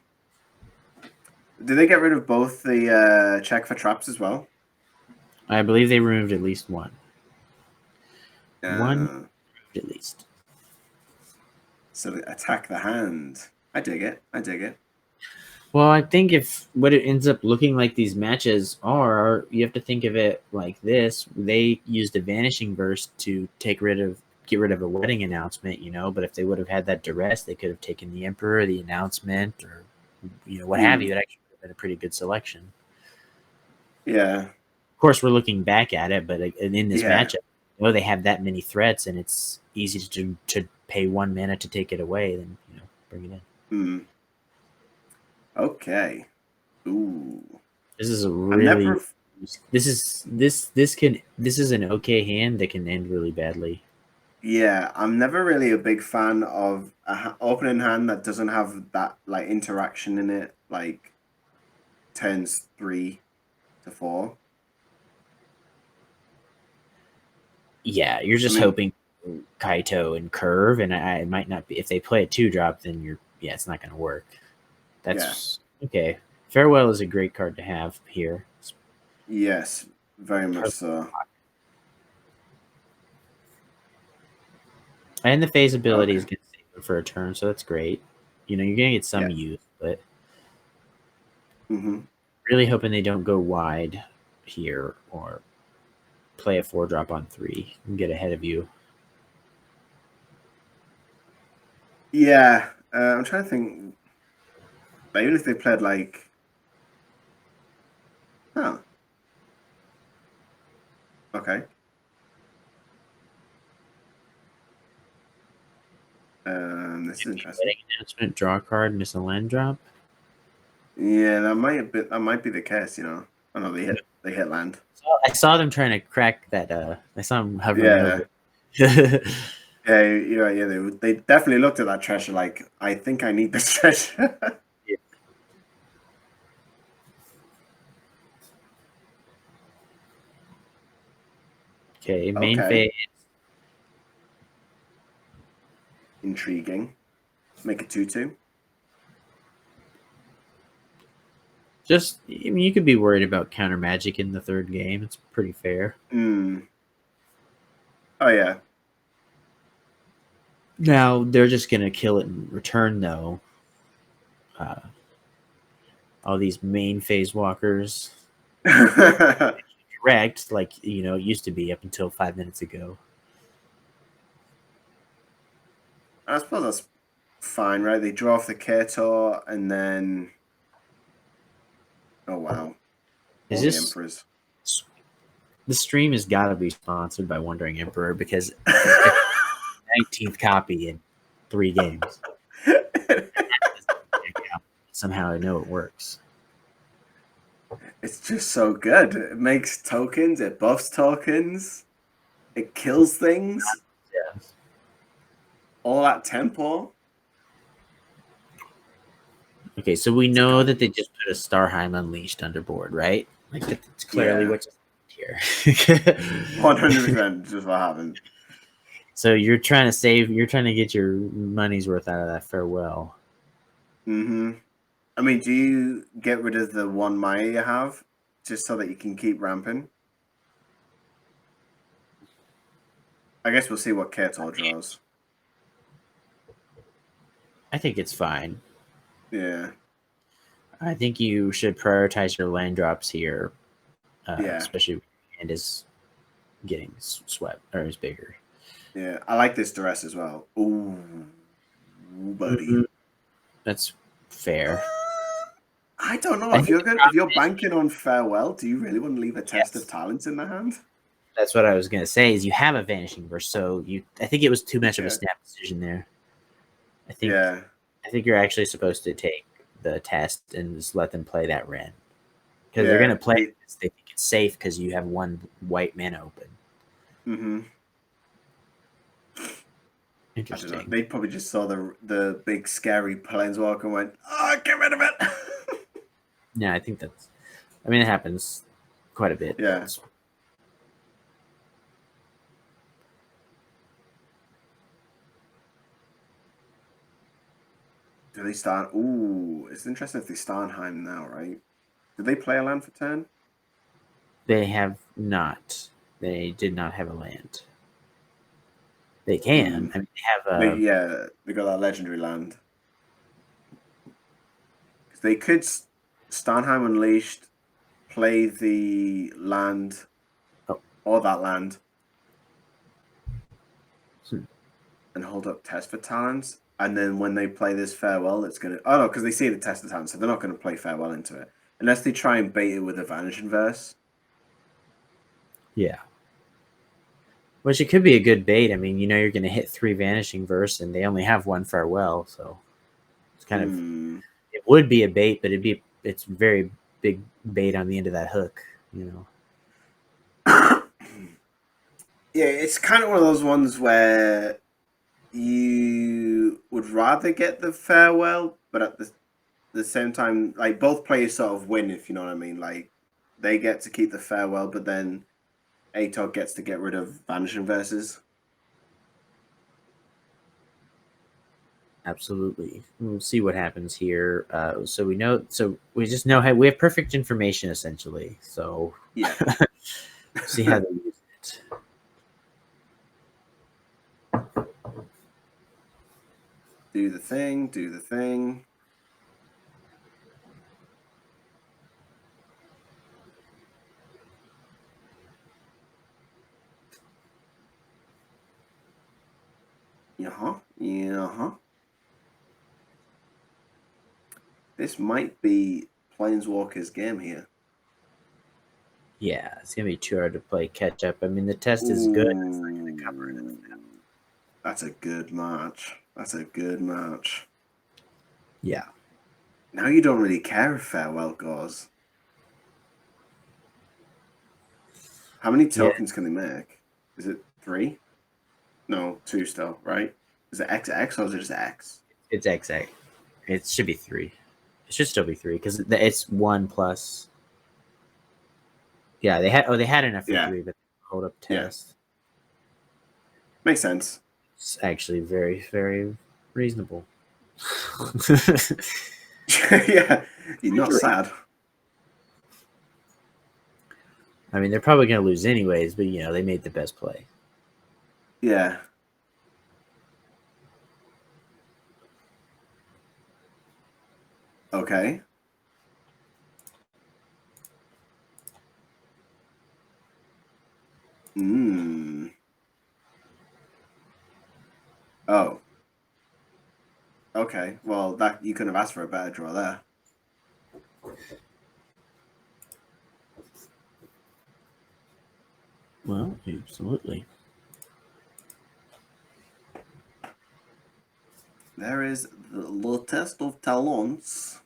[SPEAKER 2] they get rid of both the check for traps as well?
[SPEAKER 3] I believe they removed at least 1. 1 at least.
[SPEAKER 2] So they attack the hand. I dig it.
[SPEAKER 3] Well, I think if what it ends up looking like these matches are, you have to think of it like this. They used a vanishing verse to get rid of a wedding announcement, but if they would have had that duress, they could have taken the Emperor, the announcement, or what have you. It actually would have been a pretty good selection.
[SPEAKER 2] Yeah.
[SPEAKER 3] Of course, we're looking back at it, but in this
[SPEAKER 2] Yeah.
[SPEAKER 3] matchup, they have that many threats, and it's easy to pay 1 mana to take it away, then bring it in.
[SPEAKER 2] Okay. Ooh.
[SPEAKER 3] This is a really this is an okay hand that can end really badly.
[SPEAKER 2] Yeah, I'm never really a big fan of an opening hand that doesn't have that like interaction in it, like turns 3 to 4.
[SPEAKER 3] Yeah, you're just hoping Kaito and Curve, and it might not be. If they play a 2-drop, then it's not going to work. That's okay. Farewell is a great card to have here.
[SPEAKER 2] Yes, very much so.
[SPEAKER 3] And the phase ability is going to save them for a turn, so that's great. You're going to get some use, but really hoping they don't go wide here or play a 4-drop on 3 and get ahead of you.
[SPEAKER 2] Yeah, I'm trying to think. Like, even if they played like, okay. This is interesting.
[SPEAKER 3] Announcement, draw a card, miss a land drop.
[SPEAKER 2] Yeah, that might be the case. I know they hit land.
[SPEAKER 3] I saw them trying to crack that. I saw them hovering over.
[SPEAKER 2] Yeah. They definitely looked at that treasure like, I think I need this treasure.
[SPEAKER 3] Okay, main phase.
[SPEAKER 2] Intriguing. Make it 2/2.
[SPEAKER 3] Just, you could be worried about counter magic in the 3rd game. It's pretty fair.
[SPEAKER 2] Oh yeah.
[SPEAKER 3] Now they're just gonna kill it in return, though. All these main phase walkers. Correct, like it used to be up until 5 minutes ago.
[SPEAKER 2] I suppose that's fine, right? They draw off the Kato and then. Oh wow!
[SPEAKER 3] Is this Emperors? The stream has got to be sponsored by Wandering Emperor because 19th copy in 3 games. Somehow I know it works.
[SPEAKER 2] It's just so good. It makes tokens. It buffs tokens. It kills things.
[SPEAKER 3] Yeah.
[SPEAKER 2] All that tempo.
[SPEAKER 3] Okay, so we know that they just put a Starheim Unleashed underboard, right? Like that's clearly what's here.
[SPEAKER 2] 100% just what happened.
[SPEAKER 3] So you're trying to get your money's worth out of that farewell.
[SPEAKER 2] I mean, do you get rid of the 1 Maya you have just so that you can keep ramping? I guess we'll see what Kato draws.
[SPEAKER 3] I think it's fine.
[SPEAKER 2] Yeah.
[SPEAKER 3] I think you should prioritize your land drops here. Especially when your hand is getting swept or is bigger.
[SPEAKER 2] Yeah, I like this duress as well. Ooh, buddy.
[SPEAKER 3] That's fair.
[SPEAKER 2] I don't know if you're banking on farewell. Do you really want to leave a test of talents in the hand?
[SPEAKER 3] That's what I was gonna say. Is you have a vanishing verse, so I think it was too much of a snap decision there. I think you're actually supposed to take the test and just let them play that Ren because they're gonna play this. They think it's safe because you have 1 white mana open. Interesting.
[SPEAKER 2] I don't know. They probably just saw the big scary planeswalker and went, "Oh, get rid of it."
[SPEAKER 3] Yeah, I think it happens quite a bit.
[SPEAKER 2] Yeah. Do they start? Ooh, it's interesting if they Starnheim now, right? Did they play a land for turn?
[SPEAKER 3] They have not. They did not have a land. They can. They have
[SPEAKER 2] they got that legendary land. they could Starnheim Unleashed, play the land, or that land, and hold up Test for Talents. And then when they play this Farewell, it's going to... Oh, no, because they see the Test of Talents, so they're not going to play Farewell into it. Unless they try and bait it with a Vanishing Verse.
[SPEAKER 3] Yeah. Which it could be a good bait. I mean, you're going to hit 3 Vanishing Verse, and they only have 1 Farewell, so it's kind of... It would be a bait, but it's very big bait on the end of that hook,
[SPEAKER 2] Yeah, it's kind of one of those ones where you would rather get the Farewell, but at the same time, like, both players sort of win, if you know what I mean. Like, they get to keep the Farewell, but then Atog gets to get rid of Vanishing Verses.
[SPEAKER 3] Absolutely. We'll see what happens here. So we just know we have perfect information, essentially. So
[SPEAKER 2] yeah,
[SPEAKER 3] see how they use it.
[SPEAKER 2] Do the thing. Do the thing. Yeah. This might be Planeswalker's game here.
[SPEAKER 3] Yeah, it's gonna be too hard to play catch up. I mean, the test is good. It's not gonna cover it.
[SPEAKER 2] That's a good match.
[SPEAKER 3] Yeah.
[SPEAKER 2] Now you don't really care if Farewell goes. How many tokens can they make? Is it 3? No, 2 still, right? Is it XX or is it just X?
[SPEAKER 3] It's XX. It should be 3. It should still be 3 because it's 1 plus. Yeah, they had enough for 3, but hold up test.
[SPEAKER 2] Yeah. Makes sense.
[SPEAKER 3] It's actually very, very reasonable.
[SPEAKER 2] Yeah, you're not sad.
[SPEAKER 3] I mean, they're probably going to lose anyways, but they made the best play.
[SPEAKER 2] Yeah. Okay. Oh. Okay. Well, that you couldn't have asked for a better draw there.
[SPEAKER 3] Well, absolutely.
[SPEAKER 2] There is the Test of Talents.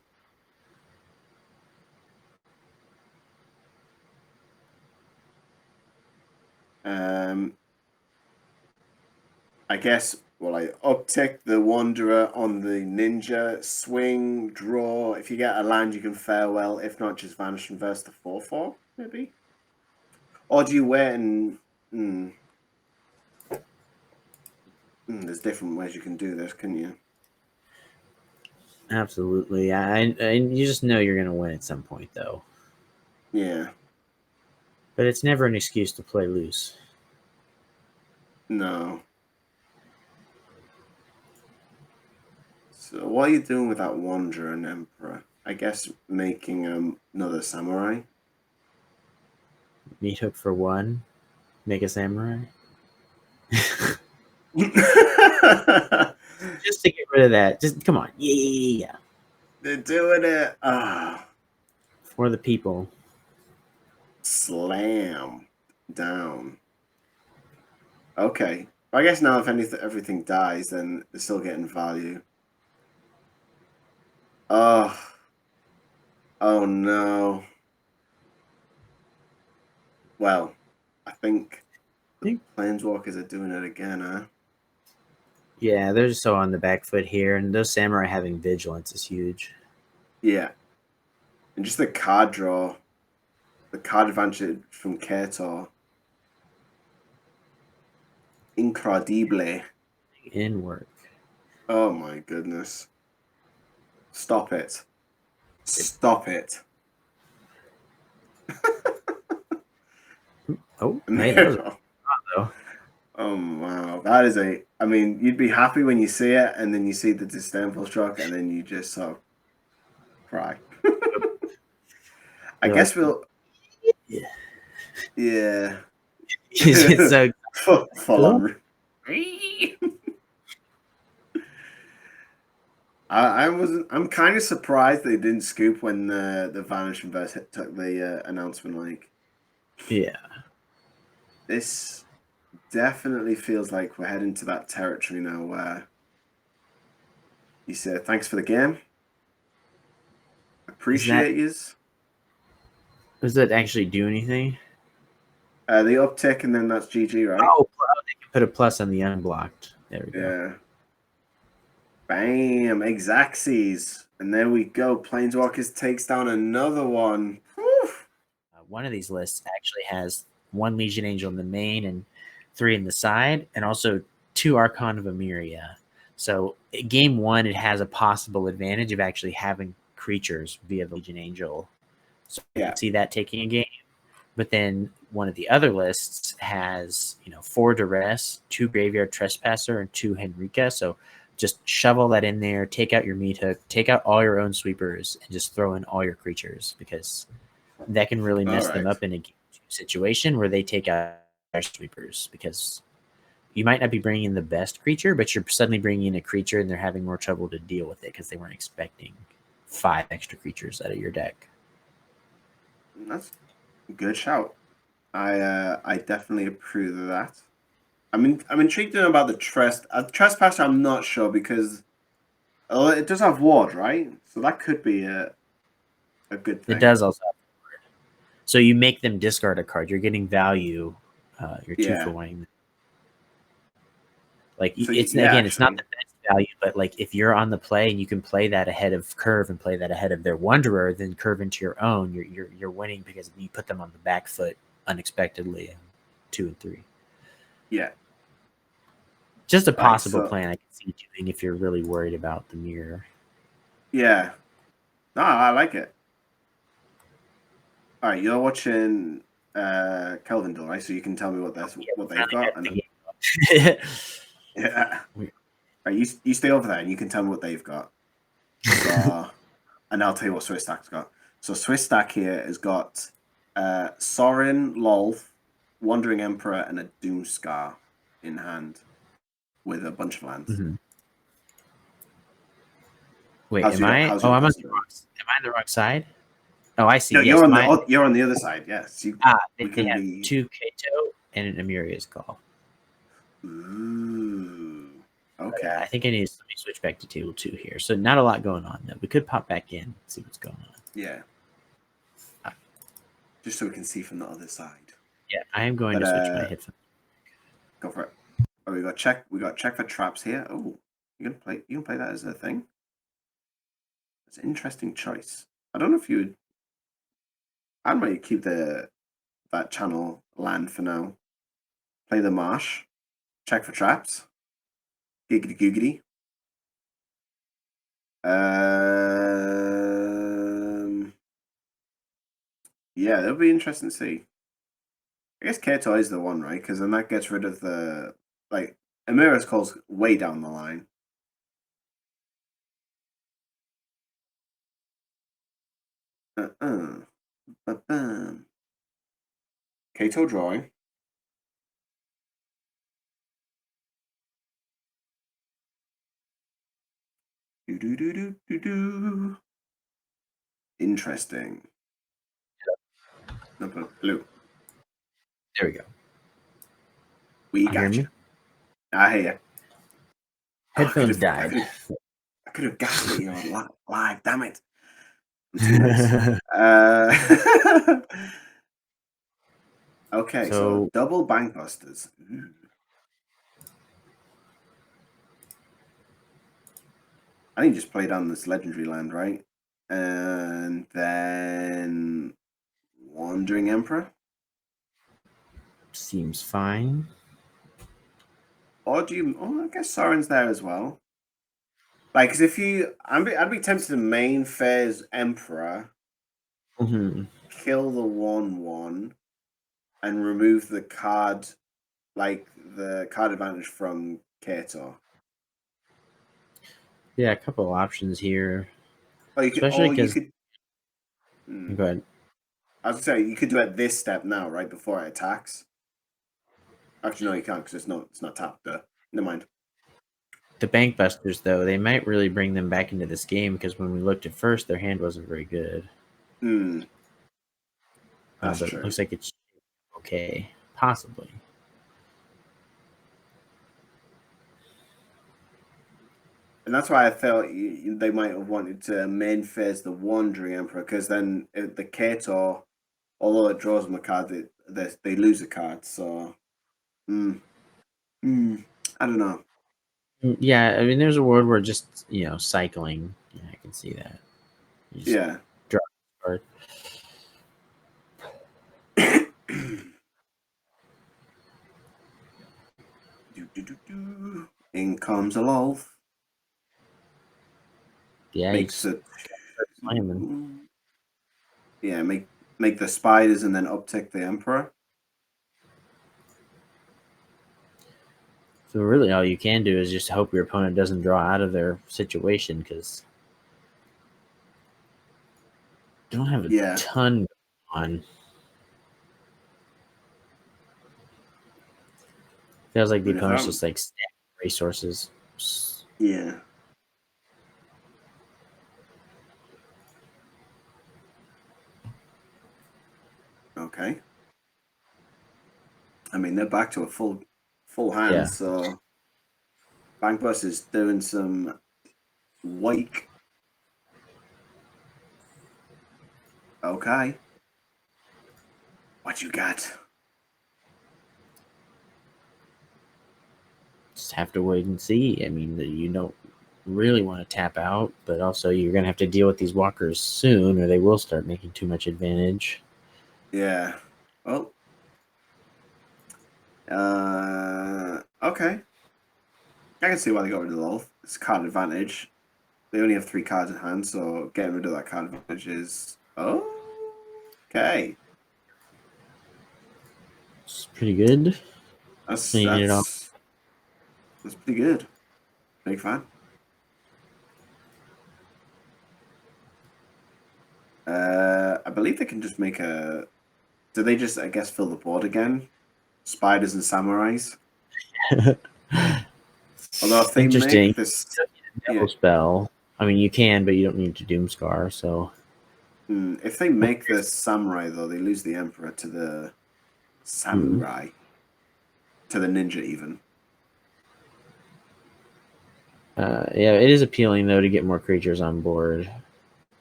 [SPEAKER 2] I guess, well, I uptick the Wanderer on the Ninja, swing, draw. If you get a land, you can Farewell. If not, just Vanish and Verse the 4/4, maybe? Or do you wait and... there's different ways you can do this, can you?
[SPEAKER 3] Absolutely. And you just know you're going to win at some point, though.
[SPEAKER 2] Yeah.
[SPEAKER 3] But it's never an excuse to play loose.
[SPEAKER 2] No. So what are you doing with that Wanderer and Emperor? I guess making another Samurai.
[SPEAKER 3] Meat hook for 1. Make a Samurai. Just to get rid of that. Just come on. Yeah.
[SPEAKER 2] They're doing it.
[SPEAKER 3] For the people.
[SPEAKER 2] Slam down. Okay. I guess now if everything dies, then they're still getting value. Oh no. Well, I think the Planeswalkers are doing it again, huh?
[SPEAKER 3] Yeah, they're just so on the back foot here, and those Samurai having Vigilance is huge.
[SPEAKER 2] Yeah. And just the card draw. The card advantage from Ketor. Incredible.
[SPEAKER 3] In work.
[SPEAKER 2] Oh my goodness. Stop it. Stop it.
[SPEAKER 3] Oh, hey, that was though.
[SPEAKER 2] Oh wow. That is I mean, you'd be happy when you see it, and then you see the disdainful struck, and then you just sort of cry. I guess we'll.
[SPEAKER 3] Yeah.
[SPEAKER 2] Yeah.
[SPEAKER 3] It's so
[SPEAKER 2] full on. I'm kind of surprised they didn't scoop when the Vanishing Verse took the announcement. Like,
[SPEAKER 3] yeah.
[SPEAKER 2] This definitely feels like we're heading to that territory now where you say thanks for the game. Appreciate yous.
[SPEAKER 3] Does that actually do anything?
[SPEAKER 2] The uptick and then that's GG, right?
[SPEAKER 3] Oh, they can put a plus on the unblocked. There we go.
[SPEAKER 2] Yeah. Bam, Exacxies. And there we go. Planeswalkers takes down another one.
[SPEAKER 3] One of these lists actually has 1 Legion Angel in the main and 3 in the side, and also 2 Archon of Emeria. So game 1, it has a possible advantage of actually having creatures via the Legion Angel. So you can see that taking a game. But then one of the other lists has, 4 Duress, 2 Graveyard Trespasser, and 2 Henrika. So just shovel that in there, take out your meat hook, take out all your own sweepers, and just throw in all your creatures, because that can really mess them up in a game 2 situation where they take out their sweepers, because you might not be bringing in the best creature, but you're suddenly bringing in a creature and they're having more trouble to deal with it because they weren't expecting 5 extra creatures out of your deck.
[SPEAKER 2] That's a good shout. I definitely approve of that. I'm intrigued to know about the Trespasser. I'm not sure because it does have ward, right? So that could be a good thing.
[SPEAKER 3] It does also have ward. So you make them discard a card. You're getting value. You're 2 for winning. Like, so, it's again, it's not the best value, but like if you're on the play and you can play that ahead of Curve and play that ahead of their Wanderer, then curve into your own. You're winning because you put them on the back foot unexpectedly. 2 and 3.
[SPEAKER 2] Yeah.
[SPEAKER 3] Just a possible plan I can see doing if you're really worried about the mirror.
[SPEAKER 2] Yeah. No, I like it. All right, you're watching Kelvandil, right? So you can tell me what they've got. Yeah. Right, you stay over there and you can tell me what they've got. So, and I'll tell you what Swistak's got. So Swistak here has got Sorin, Lolth, Wandering Emperor, and a Doomscar in hand with a bunch of lands.
[SPEAKER 3] Mm-hmm. Wait, am I on the wrong side? Oh, I see.
[SPEAKER 2] No,
[SPEAKER 3] yes,
[SPEAKER 2] you're on the other side. Yes.
[SPEAKER 3] They have 2 Kato and an Emeria's Call.
[SPEAKER 2] Ooh. Okay.
[SPEAKER 3] I think let me switch back to table 2 here. So not a lot going on though. We could pop back in and see what's going on.
[SPEAKER 2] Yeah. Just so we can see from the other side.
[SPEAKER 3] Yeah, I am going to switch my headphones.
[SPEAKER 2] Go for it. Oh, we got check for traps here. Oh, you can play that as a thing. It's an interesting choice. I don't know if you would. I might keep that channel land for now. Play the marsh. Check for traps. Giggity googity. Yeah, that'll be interesting to see. I guess Kato is the one, right? Because then that gets rid of the Amira's Call's way down the line. Kato drawing. Do. Interesting. No, blue.
[SPEAKER 3] There we go.
[SPEAKER 2] We got you. I hear you.
[SPEAKER 3] Headphones died.
[SPEAKER 2] I could have gassed it, live. Damn it. Nice. Okay, so double Bankbusters. Ooh. I think just play down this legendary land, right? And then Wandering Emperor.
[SPEAKER 3] Seems fine.
[SPEAKER 2] Or do you? Oh, I guess Soren's there as well. Like, because I'd be tempted to main phase Emperor, kill the 1/1, and remove the card, the card advantage from Kato.
[SPEAKER 3] Yeah, a couple of options here.
[SPEAKER 2] Or you could,
[SPEAKER 3] Especially
[SPEAKER 2] or you
[SPEAKER 3] because.
[SPEAKER 2] could.
[SPEAKER 3] Go ahead.
[SPEAKER 2] I was gonna say you could do it this step now, right before it attacks. Actually, no, you can't because it's not tapped. Never mind.
[SPEAKER 3] The Bank Busters, though, they might really bring them back into this game because when we looked at first, their hand wasn't very good.
[SPEAKER 2] That's
[SPEAKER 3] But
[SPEAKER 2] true.
[SPEAKER 3] it looks like it's okay, possibly.
[SPEAKER 2] And that's why I felt they might have wanted to main phase the Wandering Emperor, because then the Kator, although it draws them a card, they lose a card. So, I don't know.
[SPEAKER 3] Yeah, I mean, there's a world where just cycling. Yeah, I can see that.
[SPEAKER 2] Yeah.
[SPEAKER 3] Draw a card.
[SPEAKER 2] In comes a Lolth.
[SPEAKER 3] Yeah,
[SPEAKER 2] Makes it. Yeah, make the spiders and then uptick the Emperor.
[SPEAKER 3] So really, all you can do is just hope your opponent doesn't draw out of their situation because they don't have a ton on. Feels like the opponent's just like stacking resources.
[SPEAKER 2] Yeah. Okay. I mean, they're back to a full hand, so Bank Bus is doing some wake. Okay. What you got?
[SPEAKER 3] Just have to wait and see. I mean, you don't really want to tap out, but also you're going to have to deal with these walkers soon or they will start making too much advantage.
[SPEAKER 2] Yeah. Well. Okay. I can see why they got rid of the Lolth. It's card advantage. They only have 3 cards in hand, so getting rid of that card advantage is okay.
[SPEAKER 3] It's pretty good.
[SPEAKER 2] That's
[SPEAKER 3] pretty
[SPEAKER 2] good. Big fan. I believe they can just make a. Do they just, I guess, fill the board again? Spiders and samurais. Although if they make this
[SPEAKER 3] devil spell, I mean, you can, but you don't need to Doomscar. So
[SPEAKER 2] if they make the samurai, though, they lose the emperor to the samurai, to the ninja, even.
[SPEAKER 3] Yeah, it is appealing though to get more creatures on board.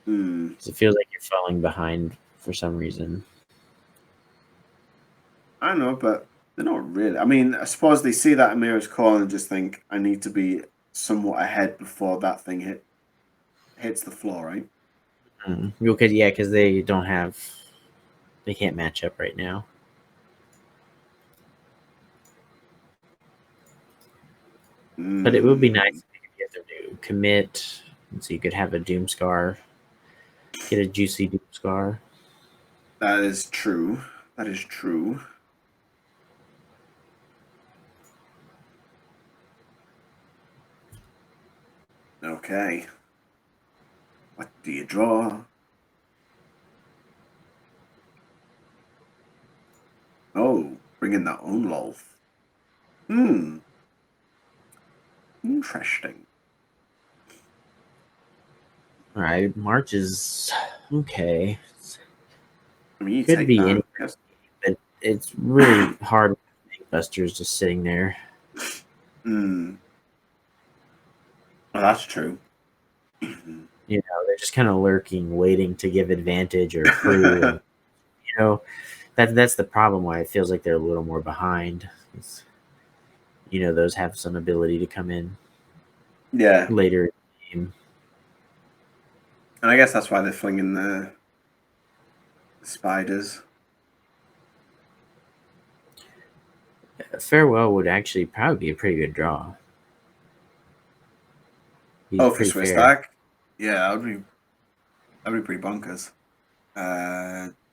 [SPEAKER 3] It feels like you're falling behind for some reason.
[SPEAKER 2] I don't know, but they're not really. I mean, I suppose they see that Amira's call and just think, I need to be somewhat ahead before that thing hits the floor, right?
[SPEAKER 3] Because they can't match up right now. But it would be nice if you could get them to commit, so you could have a Doomscar, get a juicy Doomscar.
[SPEAKER 2] That is true. That is true. Okay. What do you draw? Oh, bring in their own Lolth. Interesting.
[SPEAKER 3] All right, March is okay.
[SPEAKER 2] I mean, you
[SPEAKER 3] could
[SPEAKER 2] take
[SPEAKER 3] be
[SPEAKER 2] that.
[SPEAKER 3] anything, but it's really hard with Busters just sitting there.
[SPEAKER 2] Well, that's true.
[SPEAKER 3] They're just kind of lurking, waiting to give advantage or clue. And, that's the problem. Why it feels like they're a little more behind. Those have some ability to come in. Later in the game.
[SPEAKER 2] And I guess that's why they're flinging the spiders.
[SPEAKER 3] Farewell would actually probably be a pretty good draw.
[SPEAKER 2] For Swistak? Yeah, that'd be pretty bonkers.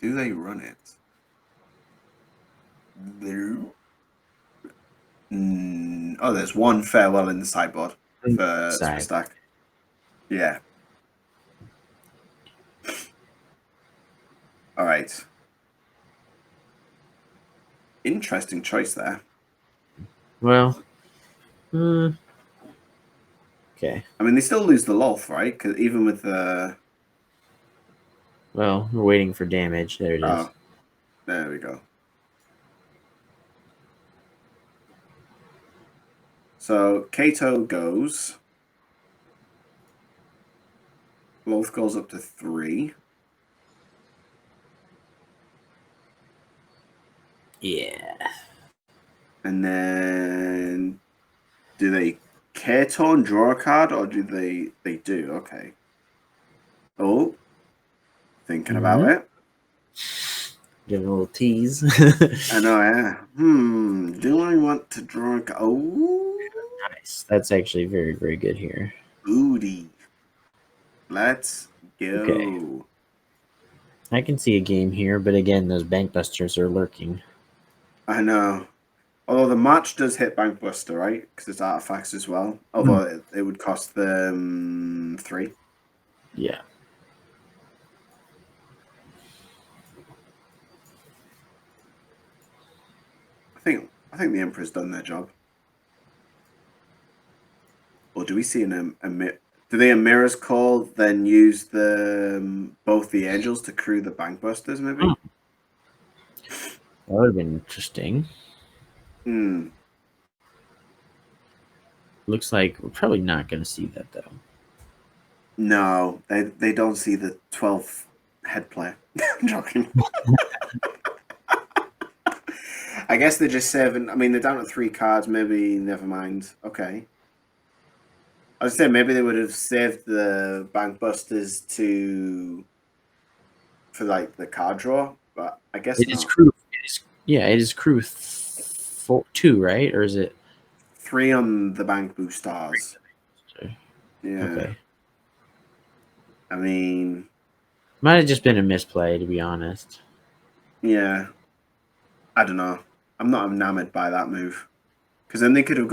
[SPEAKER 2] Do they run it? There's one farewell in the sideboard for Swistak. Yeah. All right. Interesting choice there.
[SPEAKER 3] Well, okay.
[SPEAKER 2] I mean, they still lose the Lolth, right? Because even with the...
[SPEAKER 3] Well, we're waiting for damage. There it is.
[SPEAKER 2] Oh, there we go. So Kato goes. Lolth goes up to 3.
[SPEAKER 3] Yeah.
[SPEAKER 2] And then do they Kato and draw a card, or do they do? Okay. Oh, thinking about it.
[SPEAKER 3] Give it a little tease.
[SPEAKER 2] I know, yeah. Do I want to draw a card? Oh,
[SPEAKER 3] Nice. That's actually very, very good here.
[SPEAKER 2] booty. Let's go.
[SPEAKER 3] Okay. I can see a game here, but again, those bankbusters are lurking.
[SPEAKER 2] I know. Although the match does hit Bankbuster, right? Because it's artifacts as well. Although it would cost them 3.
[SPEAKER 3] Yeah.
[SPEAKER 2] I think the Emperor's done their job. Or do we see do they a Mirror's Call then use the both the angels to crew the Bankbusters? Maybe.
[SPEAKER 3] That would have been interesting. Looks like we're probably not going to see that though.
[SPEAKER 2] No, they don't see the 12th head player. I'm joking. I guess they're just saving. I mean, they're down to 3 cards. Maybe never mind. Okay. I was saying maybe they would have saved the Bankbusters for like the card draw, but I guess
[SPEAKER 3] it
[SPEAKER 2] not.
[SPEAKER 3] is crew. It is crew 2, right? Or is it
[SPEAKER 2] 3 on the Bank Boosters? Yeah.
[SPEAKER 3] Okay.
[SPEAKER 2] I mean,
[SPEAKER 3] might have just been a misplay, to be honest.
[SPEAKER 2] Yeah. I don't know. I'm not enamored by that move. Because then they could have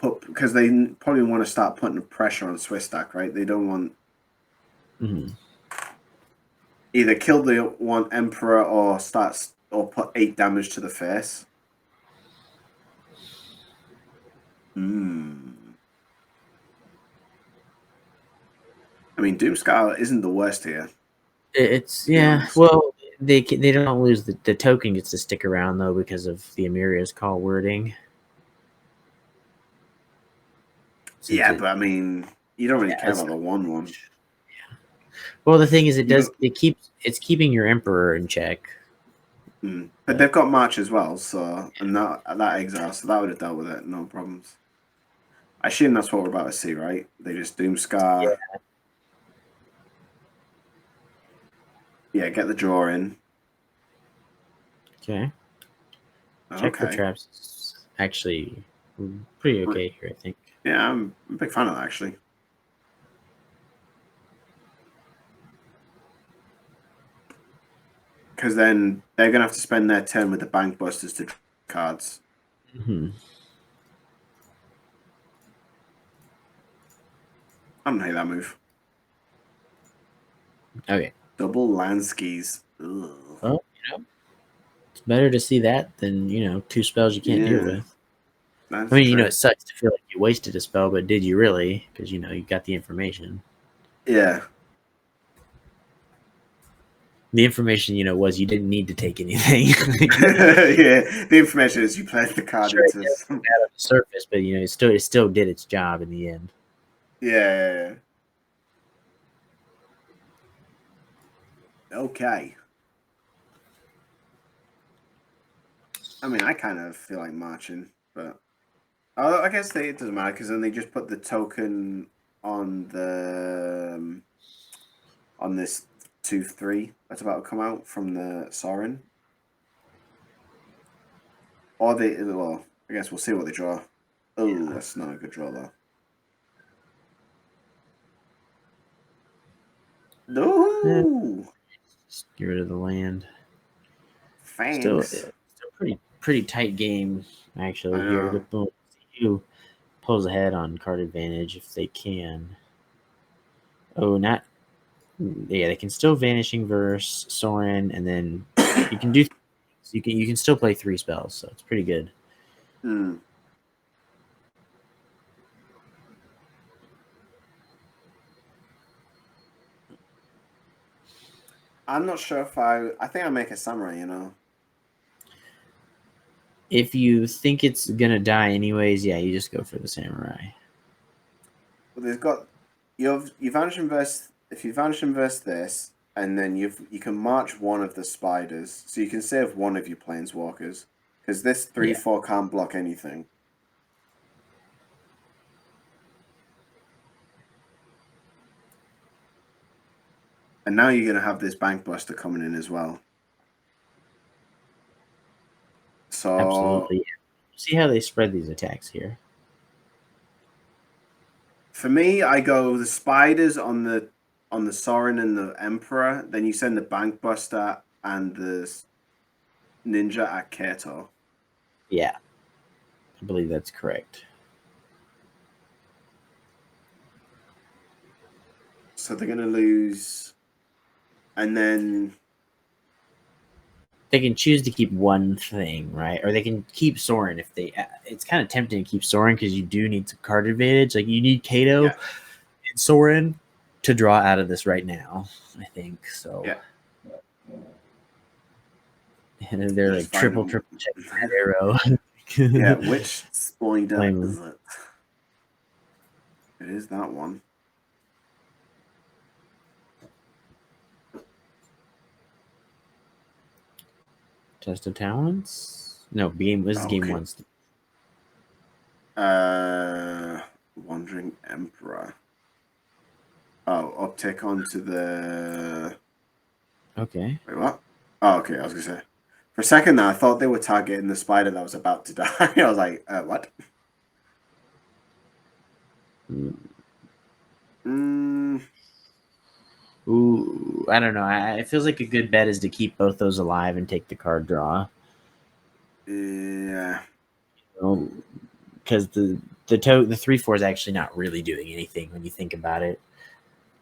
[SPEAKER 2] because they probably want to start putting pressure on Swistak, right? They don't want either kill the one Emperor or put 8 damage to the face. I mean, Doomscar isn't the worst here.
[SPEAKER 3] It's well, they don't lose the token gets to stick around though because of the Amelia's Call wording.
[SPEAKER 2] But I mean, you don't really care about the 1/1.
[SPEAKER 3] Yeah. Well, the thing is, it's keeping your Emperor in check.
[SPEAKER 2] But they've got March as well, so and that exile, so that would have dealt with it, no problems. I assume that's what we're about to see, right? They just Doomscar. Yeah, get the draw in.
[SPEAKER 3] Okay. Check for traps. Actually, pretty okay here, I think.
[SPEAKER 2] Yeah, I'm a big fan of that, actually. Because then they're going to have to spend their turn with the Bankbusters to draw cards. I don't hate that move.
[SPEAKER 3] Okay.
[SPEAKER 2] Double Landskis. Ugh.
[SPEAKER 3] Well, it's better to see that than, 2 spells you can't deal with.
[SPEAKER 2] That's
[SPEAKER 3] I mean,
[SPEAKER 2] true.
[SPEAKER 3] it sucks to feel like you wasted a spell, but did you really? Because, you got the information.
[SPEAKER 2] Yeah.
[SPEAKER 3] The information, was you didn't need to take anything.
[SPEAKER 2] Yeah, the information is you played the card into
[SPEAKER 3] the surface, but it still did its job in the end.
[SPEAKER 2] Yeah. Okay. I mean, I kind of feel like marching, but I guess it doesn't matter because then they just put the token on on this 2/3 that's about to come out from the Sorin. Or I guess we'll see what they draw. Oh, that's not a good draw though. No.
[SPEAKER 3] Just get rid of the land.
[SPEAKER 2] Thanks.
[SPEAKER 3] Still pretty tight game actually here. You pulls ahead on card advantage if they can. Oh, not Yeah, they can still Vanishing Verse, Sorin, and then you can do. You can still play 3 spells, so it's pretty good.
[SPEAKER 2] Hmm. I'm not sure if I think I make a samurai, you know.
[SPEAKER 3] If you think it's gonna die anyways, yeah, you just go for the samurai.
[SPEAKER 2] Well, they've got you vanish inverse. If you vanish inverse this, and then you can march one of the spiders, so you can save one of your planeswalkers, because this 3/4 can't block anything. And now you're gonna have this bank buster coming in as well. So
[SPEAKER 3] Absolutely. See how they spread these attacks here.
[SPEAKER 2] for me, I go the spiders on the Sorin and the Emperor. Then you send the bank buster and the ninja at Kato.
[SPEAKER 3] Yeah, I believe that's correct.
[SPEAKER 2] So they're gonna lose, and then
[SPEAKER 3] They can choose to keep one thing, right? Or they can keep Sorin if they. It's kind of tempting to keep Sorin because you do need some card advantage. Like you need Kato and Sorin to draw out of this right now. I think so.
[SPEAKER 2] Yeah.
[SPEAKER 3] And they're like triple check that arrow.
[SPEAKER 2] Yeah, which spider
[SPEAKER 3] Blame
[SPEAKER 2] is it? It is that one.
[SPEAKER 3] Test of Talents? No, game. This is game 1.
[SPEAKER 2] Wandering Emperor. Oh, uptick onto the.
[SPEAKER 3] Okay.
[SPEAKER 2] Wait, what? Oh, okay. I was gonna say. For a second there, I thought they were targeting the spider that was about to die. I was like, what?
[SPEAKER 3] Ooh, I don't know. It feels like a good bet is to keep both those alive and take the card draw.
[SPEAKER 2] Yeah.
[SPEAKER 3] Because the 3/4 is actually not really doing anything when you think about it.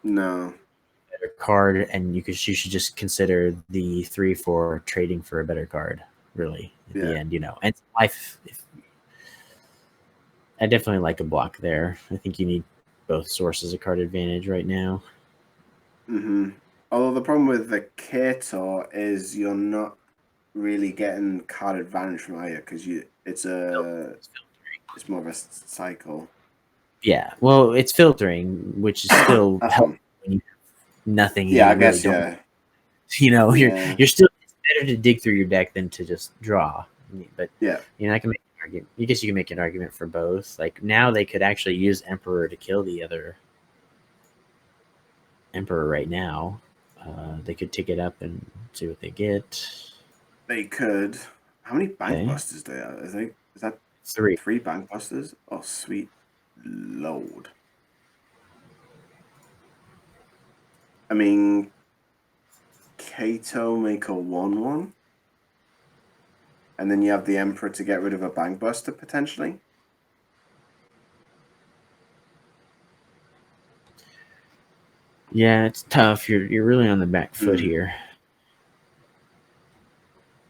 [SPEAKER 2] No.
[SPEAKER 3] Better card, and you should just consider the 3/4 trading for a better card. Really, at the end, And life. I definitely like a block there. I think you need both sources of card advantage right now.
[SPEAKER 2] Mm-hmm. Although the problem with the Kato is you're not really getting card advantage from Aya because it's more of a cycle.
[SPEAKER 3] Yeah, well, it's filtering, which is still helpful when you have nothing.
[SPEAKER 2] Yeah, I guess. Yeah.
[SPEAKER 3] You're still. It's better to dig through your deck than to just draw. But
[SPEAKER 2] yeah,
[SPEAKER 3] I can make an argument. I guess you can make an argument for both. Like now, they could actually use Emperor to kill the other Emperor right now. They could tick it up and see what they get.
[SPEAKER 2] They could. How many bank busters do they have? Is that
[SPEAKER 3] 3?
[SPEAKER 2] 3 bank busters? Oh, sweet Lord. I mean, Kato make a 1/1. And then you have the Emperor to get rid of a bank buster, potentially.
[SPEAKER 3] Yeah, it's tough. You're really on the back foot here.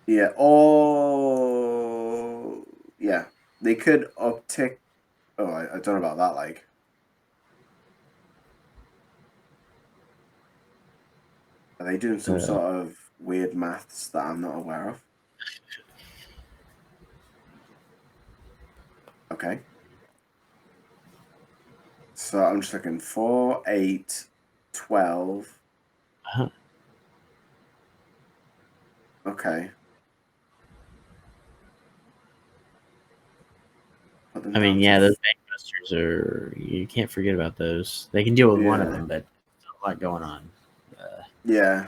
[SPEAKER 2] Yeah. Oh, yeah. They could uptick. Oh, I don't know about that. Like, are they doing some sort of weird maths that I'm not aware of? Okay. So I'm just looking 4, 8, 12. Okay.
[SPEAKER 3] I mean, yeah, those bankbusters you can't forget about those. They can deal with one of them, but there's a lot going on.
[SPEAKER 2] Yeah.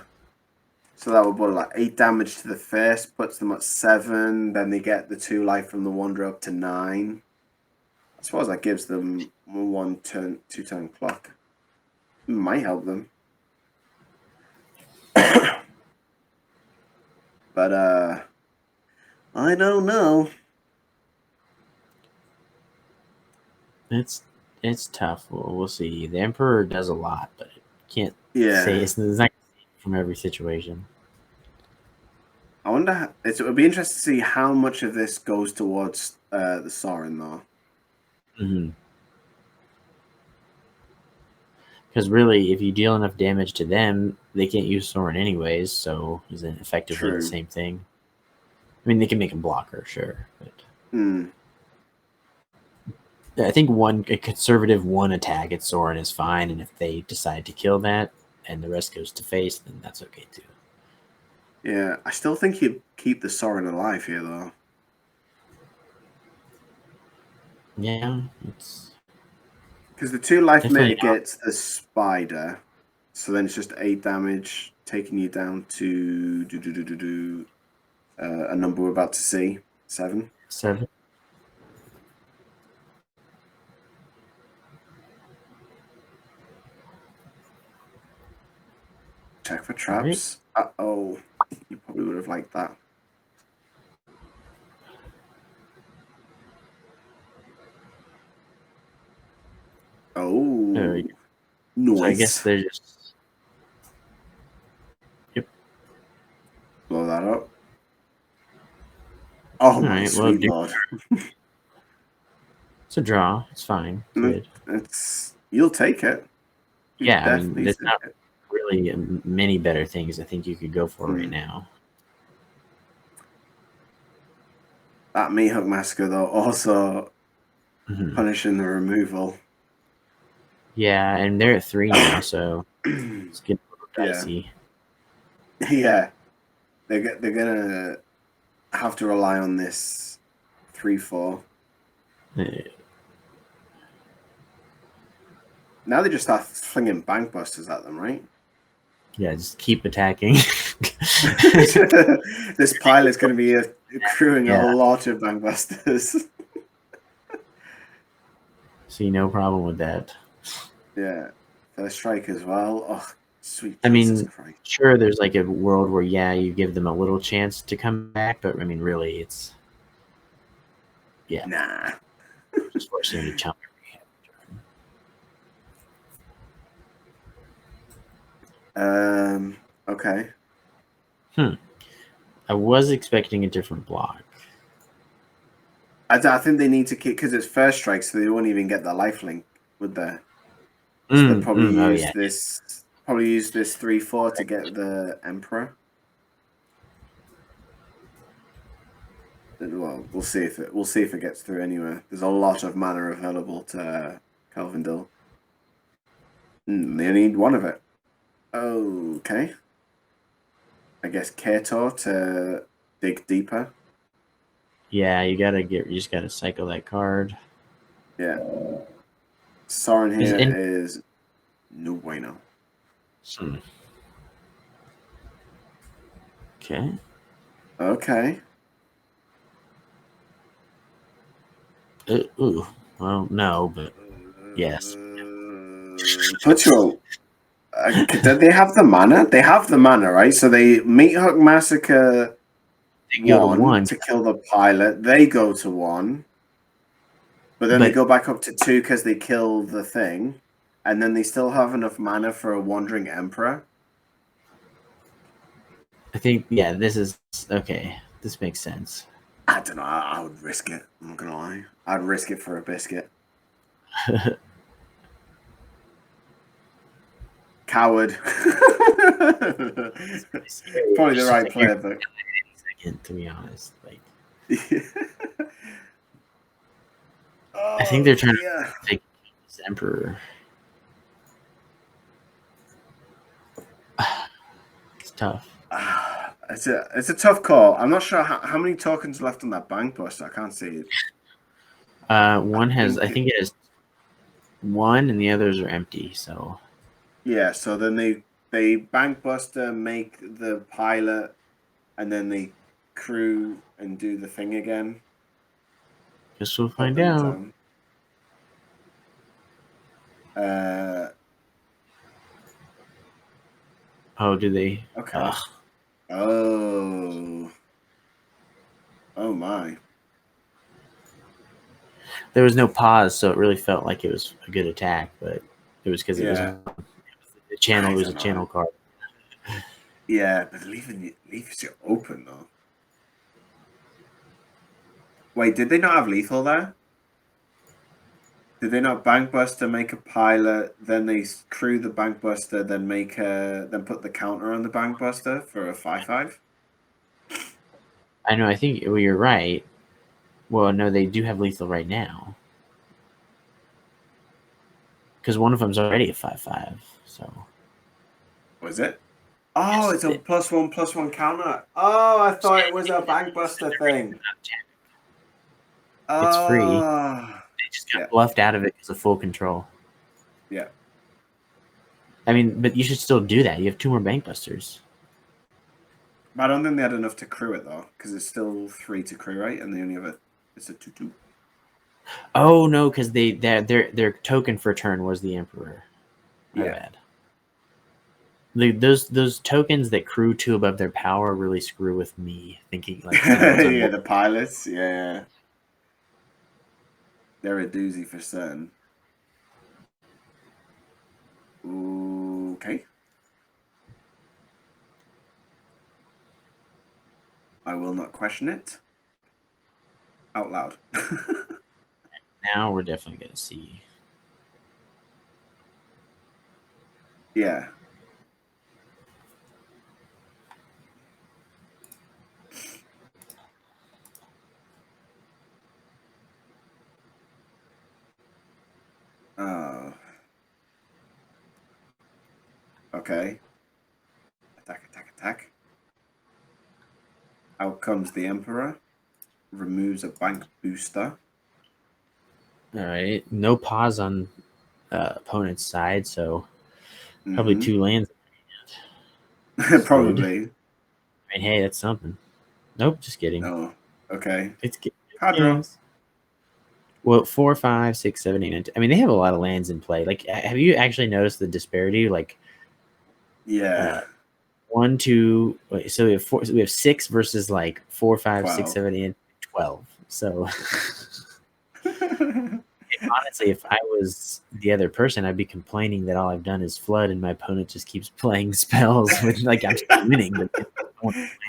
[SPEAKER 2] So that would put like 8 damage to the first, puts them at 7. Then they get the 2 life from the Wanderer up to 9. I suppose that gives them 2-turn clock. Might help them. But I don't know.
[SPEAKER 3] It's tough. We'll see. The Emperor does a lot, but it can't
[SPEAKER 2] Yeah.
[SPEAKER 3] It's not from every situation.
[SPEAKER 2] I wonder. It would be interesting to see how much of this goes towards the Sorin, though.
[SPEAKER 3] Mm-hmm. Because really, if you deal enough damage to them, they can't use Sorin anyways, so isn't it effectively the same thing? I mean, they can make him blocker, sure, but I think a conservative one attack at Sorin is fine, and if they decide to kill that and the rest goes to face, then that's okay too.
[SPEAKER 2] Yeah, I still think you'd keep the Sorin alive here, though.
[SPEAKER 3] Yeah, it's
[SPEAKER 2] because the 2 life mitigates the spider, so then it's just 8 damage, taking you down to a number we're about to see, 7.
[SPEAKER 3] 7.
[SPEAKER 2] Check for traps. Right. Uh-oh. You probably would have liked that. Oh. Nice.
[SPEAKER 3] So I guess they're just... Yep.
[SPEAKER 2] Blow that up. Oh, my sweet lord.
[SPEAKER 3] It's a draw. It's fine. It's
[SPEAKER 2] You'll take it.
[SPEAKER 3] Yeah, I mean, there's not really many better things I think you could go for right now.
[SPEAKER 2] That Meat Hook Massacre, though, also punishing the removal.
[SPEAKER 3] Yeah, and they're at 3 now, so it's getting a little dicey.
[SPEAKER 2] Yeah. They're going to have to rely on this 3/4. Now they just start flinging bank busters at them, right?
[SPEAKER 3] Yeah, just keep attacking.
[SPEAKER 2] This pilot's going to be accruing a lot of bank busters.
[SPEAKER 3] See, no problem with that.
[SPEAKER 2] Yeah. First strike as well. Oh, sweet.
[SPEAKER 3] I mean, sure, there's like a world where, you give them a little chance to come back, but I mean, really, it's... Yeah.
[SPEAKER 2] Nah.
[SPEAKER 3] Just forcing you to chump.
[SPEAKER 2] Okay.
[SPEAKER 3] I was expecting a different block.
[SPEAKER 2] I think they need to keep, because it's first strike, so they won't even get the lifelink, would they? So they'll probably use this. Probably use this 3/4 to get the Emperor. Well, we'll see if it gets through anyway. There's a lot of mana available to Kelvandil. They only need 1 of it. Okay. I guess Kator to dig deeper.
[SPEAKER 3] Yeah, you just gotta cycle that card.
[SPEAKER 2] Yeah. Sorin here is no bueno.
[SPEAKER 3] Okay.
[SPEAKER 2] Okay.
[SPEAKER 3] Ooh. Well, no, but yes.
[SPEAKER 2] Patrol. Did they have the mana? They have the mana, right? So they Meat Hook Massacre 1 to kill the pilot. They go to 1. But then they go back up to 2 because they kill the thing. And then they still have enough mana for a Wandering Emperor.
[SPEAKER 3] I think, this is... Okay, this makes sense.
[SPEAKER 2] I don't know. I would risk it. I'm not going to lie. I'd risk it for a biscuit. Coward. Probably the right player, but...
[SPEAKER 3] To be honest. Like,
[SPEAKER 2] oh,
[SPEAKER 3] I think they're trying to take this Emperor. It's tough.
[SPEAKER 2] It's a tough call. I'm not sure how many tokens left on that bank bust. I can't see it.
[SPEAKER 3] One has, I think it has 1, and the others are empty. So
[SPEAKER 2] yeah. So then they bank buster, make the pilot, and then they crew and do the thing again.
[SPEAKER 3] Guess we'll find out. Oh, do they?
[SPEAKER 2] Okay. Oh my.
[SPEAKER 3] There was no pause, so it really felt like it was a good attack, but it was because it was the channel was a channel card.
[SPEAKER 2] Yeah, but leave is open though. Wait, did they not have lethal there? Did they not Bankbuster, make a pilot, then they crew the Bankbuster, then put the counter on the Bankbuster for a 5/5?
[SPEAKER 3] I know. I think you're right. Well, no, they do have lethal right now because one of them's already a 5/5. So.
[SPEAKER 2] Was it? Oh, it's a +1/+1 counter. Oh, I thought it was a Bankbuster thing.
[SPEAKER 3] It's free.
[SPEAKER 2] Oh.
[SPEAKER 3] They just got bluffed out of it because of full control.
[SPEAKER 2] Yeah.
[SPEAKER 3] I mean, but you should still do that. You have 2 more Bankbusters.
[SPEAKER 2] But I don't think they had enough to crew it though, because it's still 3 to crew, right? And they only have it's a 2/2.
[SPEAKER 3] Oh no, because their token for turn was the Emperor. My bad. Those tokens that crew 2 above their power really screw with me. Thinking like
[SPEAKER 2] yeah, the pilots, yeah. They're a doozy for certain. Okay. I will not question it out loud.
[SPEAKER 3] Now we're definitely gonna see.
[SPEAKER 2] Yeah. Okay. Attack. Out comes the Emperor. Removes a bank booster.
[SPEAKER 3] All right, no pause on opponent's side, so probably 2 lands.
[SPEAKER 2] Probably.
[SPEAKER 3] Good. I mean, hey, that's something. Nope, just kidding.
[SPEAKER 2] Oh, okay.
[SPEAKER 3] It's
[SPEAKER 2] Card draw.
[SPEAKER 3] Well, 4, 5, 6, 7, 8, 9. I mean, they have a lot of lands in play. Like, have you actually noticed the disparity? Like,
[SPEAKER 2] yeah.
[SPEAKER 3] 1, 2. Wait, so we have 4. So we have 6 versus like 4, 5,
[SPEAKER 2] 12.
[SPEAKER 3] 6, 7, 8, 12. So, honestly, if I was the other person, I'd be complaining that all I've done is flood, and my opponent just keeps playing spells, which like I'm still winning. But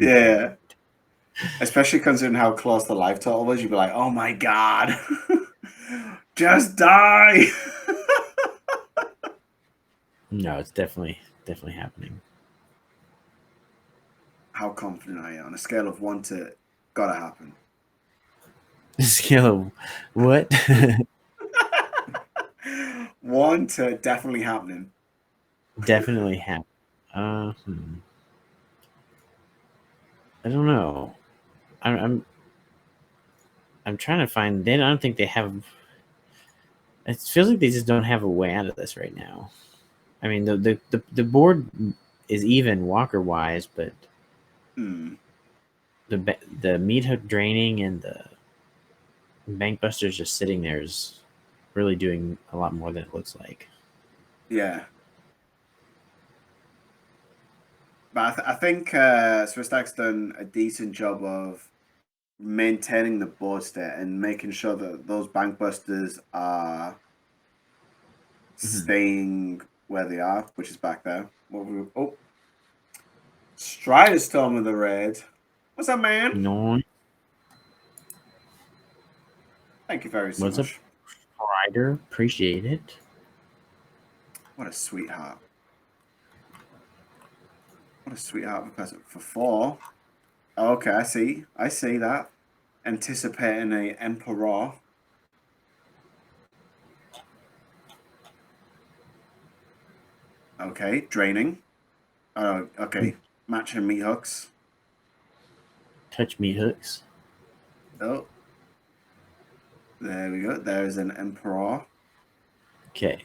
[SPEAKER 2] yeah. Especially considering how close the life total was, you'd be like, "Oh my god, just die!"
[SPEAKER 3] No, it's definitely happening.
[SPEAKER 2] How confident are you on a scale of 1 to gotta happen?
[SPEAKER 3] Scale of what?
[SPEAKER 2] 1 to definitely happening.
[SPEAKER 3] Definitely happen. I don't know. I'm trying to find. I don't think they have. It feels like they just don't have a way out of this right now. I mean, the board is even Walker wise, but the meat hook draining and the Bankbusters just sitting there is really doing a lot more than it looks like.
[SPEAKER 2] Yeah. But I think Swistak's done a decent job of maintaining the board state and making sure that those Bankbusters are staying where they are, which is back there. Strider Storm of the Raid. What's up, man?
[SPEAKER 3] No.
[SPEAKER 2] Thank you very much.
[SPEAKER 3] What's up, Strider? Appreciate it.
[SPEAKER 2] What a sweetheart. What a sweetheart of a person. For 4. Okay, I see that. Anticipating a Emperor. Okay, draining. Okay. Matching meat hooks.
[SPEAKER 3] Touch meat hooks.
[SPEAKER 2] Oh. There we go. There's an Emperor.
[SPEAKER 3] Okay.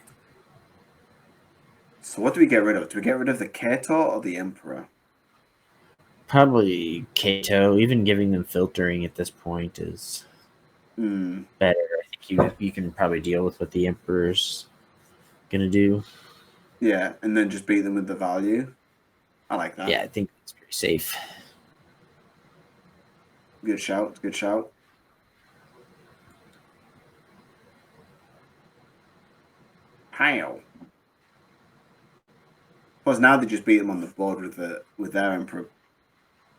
[SPEAKER 2] So what do we get rid of? Do we get rid of the Kato or the Emperor?
[SPEAKER 3] Probably Kato. Even giving them filtering at this point is better. I think you can probably deal with what the Emperor's gonna do.
[SPEAKER 2] Yeah, and then just beat them with the value. I like that.
[SPEAKER 3] Yeah, I think it's pretty safe.
[SPEAKER 2] Good shout. Good shout. How? Plus now they just beat them on the board with their Emperor.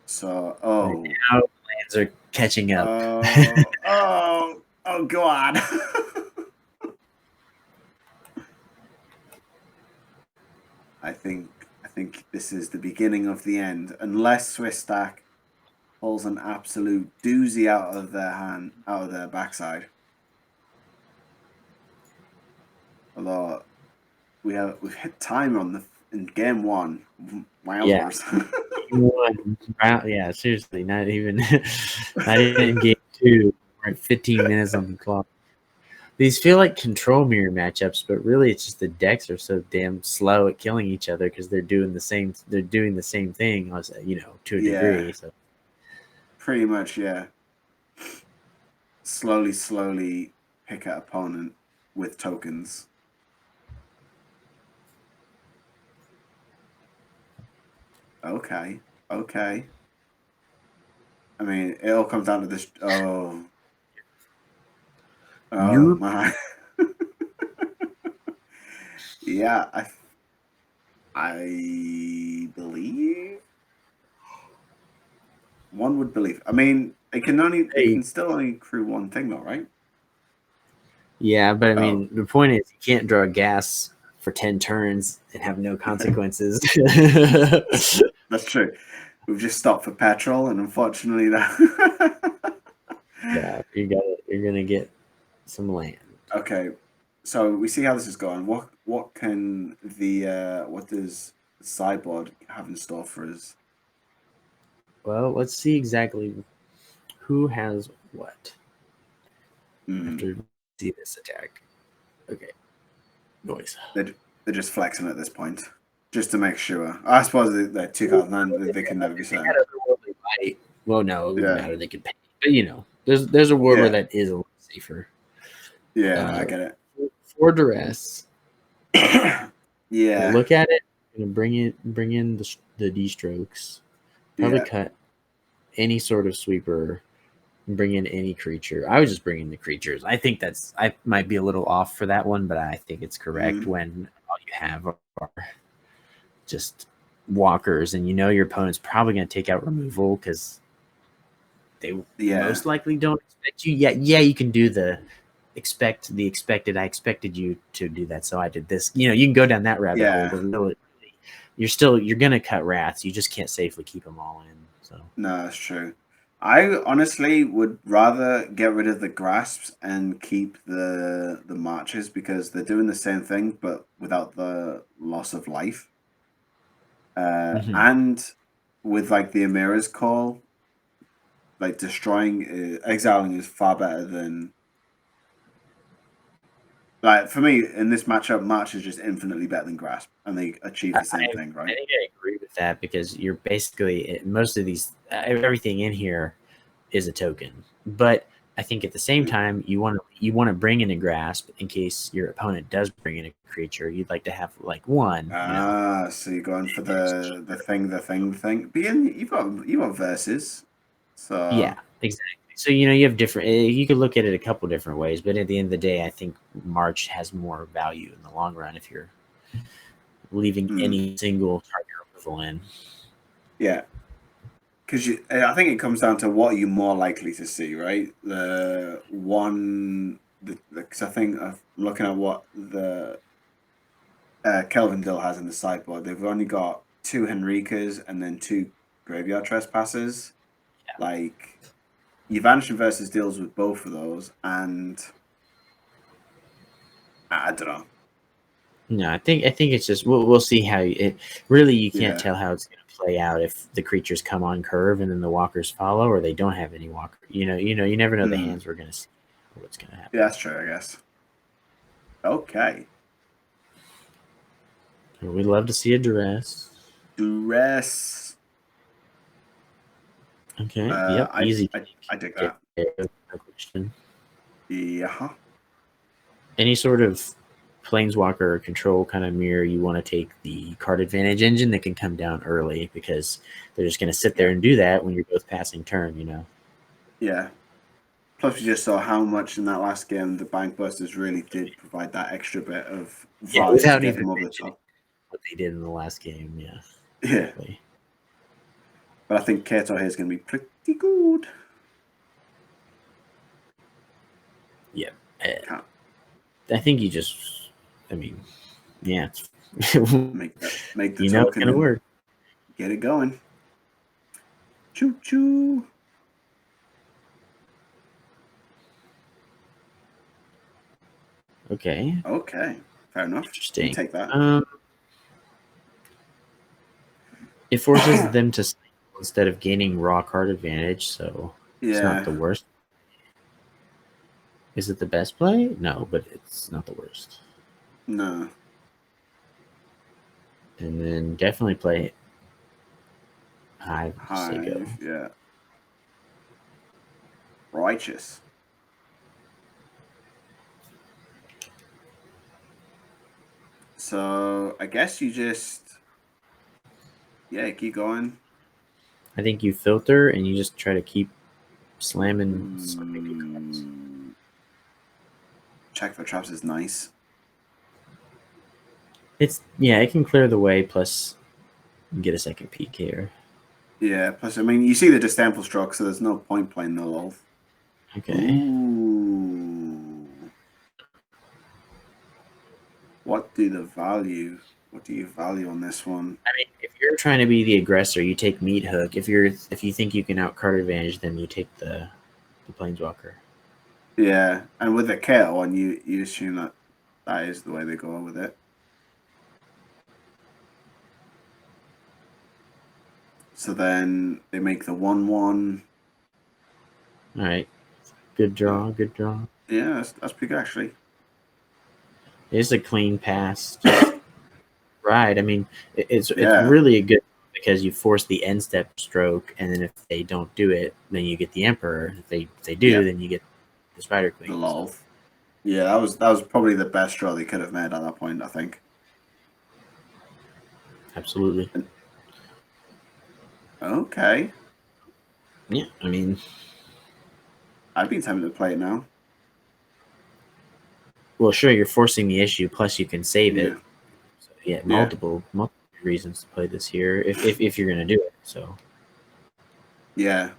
[SPEAKER 2] So
[SPEAKER 3] now lands are catching up.
[SPEAKER 2] Oh God. I think this is the beginning of the end, unless Swistak pulls an absolute doozy out of their backside. Although we've hit time in game one. Wowzers.
[SPEAKER 3] Yeah, seriously, not even in game 2. We're at 15 minutes on the clock. These feel like control mirror matchups, but really it's just the decks are so damn slow at killing each other because they're doing the same thing, to a degree. So
[SPEAKER 2] pretty much, yeah. Slowly pick at opponent with tokens. Okay. I mean, it all comes down to this. Oh my. Yeah, I believe one would believe. I mean, it can still only accrue one thing though, right?
[SPEAKER 3] Yeah, but I mean, the point is you can't draw gas for 10 turns and have no consequences.
[SPEAKER 2] That's true. We've just stopped for petrol, and unfortunately, that.
[SPEAKER 3] Yeah, you're gonna get some land.
[SPEAKER 2] Okay, so we see how this is going. What does the sideboard have in store for us?
[SPEAKER 3] Well, let's see exactly who has what. After we see this attack. Okay. Noise.
[SPEAKER 2] They're just flexing at this point, just to make sure. I suppose they're 2009. They can never be certain.
[SPEAKER 3] Well, no, it wouldn't matter. They could pay. But there's a world where that is a little safer.
[SPEAKER 2] Yeah, I get it.
[SPEAKER 3] For duress.
[SPEAKER 2] Yeah.
[SPEAKER 3] Look at it. Bring in the D strokes. Probably cut any sort of sweeper. Bring in any creature. I would just bring in the creatures. I think I might be a little off for that one, but I think it's correct when all you have are just walkers, and your opponent's probably going to take out removal because they most likely don't expect you. Yeah, you can do the expected. I expected you to do that, so I did this. You can go down that rabbit hole, but really, you're going to cut rats. You just can't safely keep them all in. So
[SPEAKER 2] no, that's true. I honestly would rather get rid of the grasps and keep the marches because they're doing the same thing but without the loss of life. And with like the Amira's call, like exiling is far better than. Like for me in this matchup, March is just infinitely better than Grasp, and they achieve the same thing, right?
[SPEAKER 3] I think I agree with that because you're basically most of these everything in here is a token, but I think at the same time you want to bring in a grasp in case your opponent does bring in a creature. You'd like to have like one.
[SPEAKER 2] So you're going for the thing. But you've got verses, so
[SPEAKER 3] yeah, exactly. So you have different. You could look at it a couple different ways, but at the end of the day, I think March has more value in the long run if you're leaving any single target removal in.
[SPEAKER 2] Yeah. Because I think it comes down to what are you more likely to see, right? Because I think looking at what the Kelvandil has in the sideboard, they've only got 2 Henricas and then 2 Graveyard Trespassers. Yeah. Like, your Vanishing Versus deals with both of those, and I don't know.
[SPEAKER 3] No, I think it's just we'll see how it really you can't tell how it's going to play out if the creatures come on curve and then the walkers follow or they don't have any walker. You never know the hands we're going to see or what's going to happen.
[SPEAKER 2] Yeah, that's true, I guess. Okay.
[SPEAKER 3] We'd love to see a duress. Okay. Yep. Easy.
[SPEAKER 2] I dig that. Yeah.
[SPEAKER 3] Any sort of planeswalker or control kind of mirror, you want to take the card advantage engine that can come down early because they're just going to sit there and do that when you're both passing turn,
[SPEAKER 2] Yeah. Plus, we just saw how much in that last game the Bank Busters really did provide that extra bit of value
[SPEAKER 3] without
[SPEAKER 2] to get
[SPEAKER 3] even
[SPEAKER 2] them over the top.
[SPEAKER 3] what they did in the last game. Yeah.
[SPEAKER 2] Yeah.
[SPEAKER 3] Exactly.
[SPEAKER 2] But I think Kato here is going to be pretty good.
[SPEAKER 3] Yeah. I think you just, I mean, yeah.
[SPEAKER 2] Make the
[SPEAKER 3] you know it's
[SPEAKER 2] token
[SPEAKER 3] going to work.
[SPEAKER 2] Get it going. Choo choo.
[SPEAKER 3] Okay.
[SPEAKER 2] Okay. Fair enough.
[SPEAKER 3] Interesting.
[SPEAKER 2] You take that.
[SPEAKER 3] It forces them to cycle instead of gaining raw card advantage, so it's not the worst. Is it the best play? No, but it's not the worst.
[SPEAKER 2] No.
[SPEAKER 3] And then definitely play Hive.
[SPEAKER 2] Yeah. Righteous. So I guess you just keep going.
[SPEAKER 3] I think you filter and you just try to keep slamming some big cards.
[SPEAKER 2] Check for traps is nice.
[SPEAKER 3] It can clear the way, plus get a second peek here.
[SPEAKER 2] Yeah, plus I mean you see the distemple stroke, so there's no point playing the lull.
[SPEAKER 3] Okay.
[SPEAKER 2] Ooh. What do you value on this one?
[SPEAKER 3] I mean, if you're trying to be the aggressor, you take Meat Hook. If you think you can out card advantage, then you take the Planeswalker.
[SPEAKER 2] Yeah, and with the Kato one, you assume that is the way they go with it. So then they make the 1/1.
[SPEAKER 3] All right, good draw. Good draw.
[SPEAKER 2] Yeah, that's pretty good actually.
[SPEAKER 3] It's a clean pass. Right. I mean, it's really a good because you force the end step stroke, and then if they don't do it, then you get the Emperor. If they do, then you get the Spider Queen.
[SPEAKER 2] The lull. Yeah, that was probably the best draw they could have made at that point, I think.
[SPEAKER 3] Absolutely.
[SPEAKER 2] Okay.
[SPEAKER 3] Yeah, I mean,
[SPEAKER 2] I've been tempted to play it now.
[SPEAKER 3] Well, sure, you're forcing the issue, plus you can save it. So, multiple reasons to play this here if you're going to do it. So.
[SPEAKER 2] Yeah.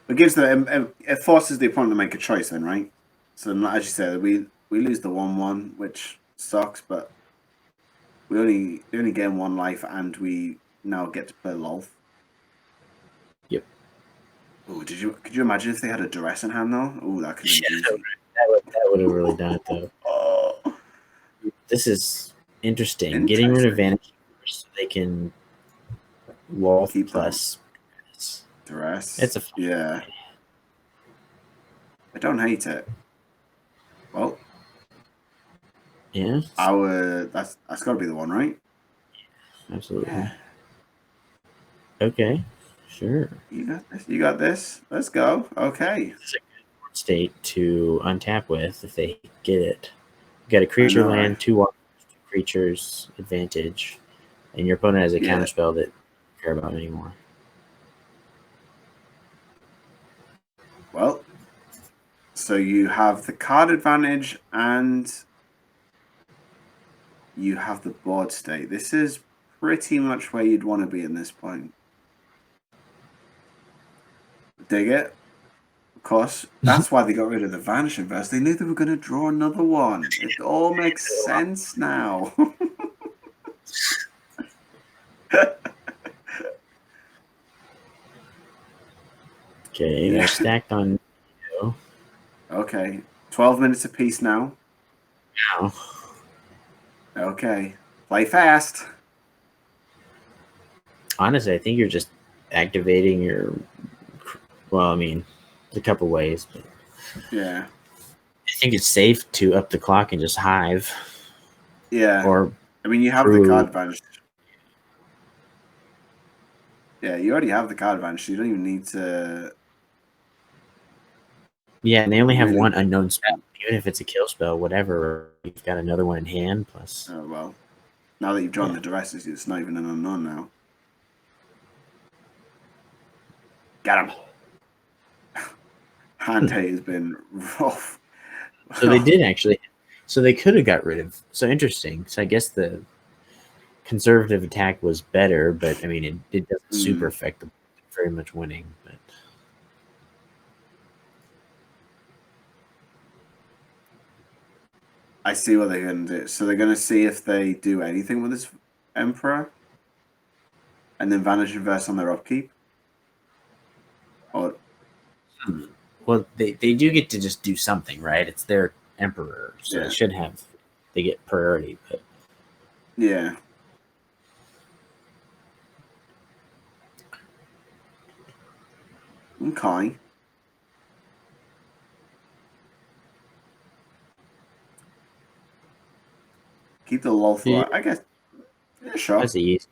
[SPEAKER 2] It gives it forces the opponent to make a choice then, right? So as you said, we lose the 1/1, which sucks, but we only gain 1 life, and we now get to play LOL.
[SPEAKER 3] Yep.
[SPEAKER 2] Oh, could you imagine if they had a duress in hand though? Oh, that could be easy.
[SPEAKER 3] That would have really done it though.
[SPEAKER 2] Oh.
[SPEAKER 3] This is interesting. Getting rid of Vanish so they can wall
[SPEAKER 2] keep
[SPEAKER 3] plus
[SPEAKER 2] duress.
[SPEAKER 3] It's a
[SPEAKER 2] yeah. I don't hate it. Well,
[SPEAKER 3] yeah.
[SPEAKER 2] That's got to be the one, right?
[SPEAKER 3] Absolutely. Yeah. Okay. Sure.
[SPEAKER 2] You got this. Let's go. Okay.
[SPEAKER 3] It's a good state to untap with if they get it. You got a creature land, right? 2 creatures advantage, and your opponent has a counterspell that you don't care about anymore.
[SPEAKER 2] Well, so you have the card advantage and you have the board state. This is pretty much where you'd want to be at this point. Dig it? Of course. That's why they got rid of the Vanish Invest. They knew they were going to draw another one. It all makes sense now.
[SPEAKER 3] Okay, they're stacked on.
[SPEAKER 2] Okay, 12 minutes apiece now.
[SPEAKER 3] Wow.
[SPEAKER 2] Okay, play fast.
[SPEAKER 3] Honestly, I think you're just activating your. Well, I mean, a couple ways. But
[SPEAKER 2] yeah.
[SPEAKER 3] I think it's safe to up the clock and just hive.
[SPEAKER 2] Yeah.
[SPEAKER 3] Or
[SPEAKER 2] I mean, you have the card advantage. Yeah, you already have the card advantage. So you don't even need to.
[SPEAKER 3] Yeah, and they only have one unknown spell. Even if it's a kill spell, whatever, you've got another one in hand. Plus.
[SPEAKER 2] Oh well. Now that you've drawn the duresses, it's not even an unknown now. Got him. Hand hate has been rough.
[SPEAKER 3] So they did actually. So they could have got rid of. So interesting. So I guess the conservative attack was better, but I mean, it doesn't super affect the very much winning. But
[SPEAKER 2] I see what they're going to do. So they're going to see if they do anything with this Emperor, and then Vanish Reverse on their upkeep. Or
[SPEAKER 3] well, they do get to just do something, right? It's their Emperor, so they get priority. But
[SPEAKER 2] yeah. Okay. Keep the lull for I guess. Yeah, sure.
[SPEAKER 3] That's easy.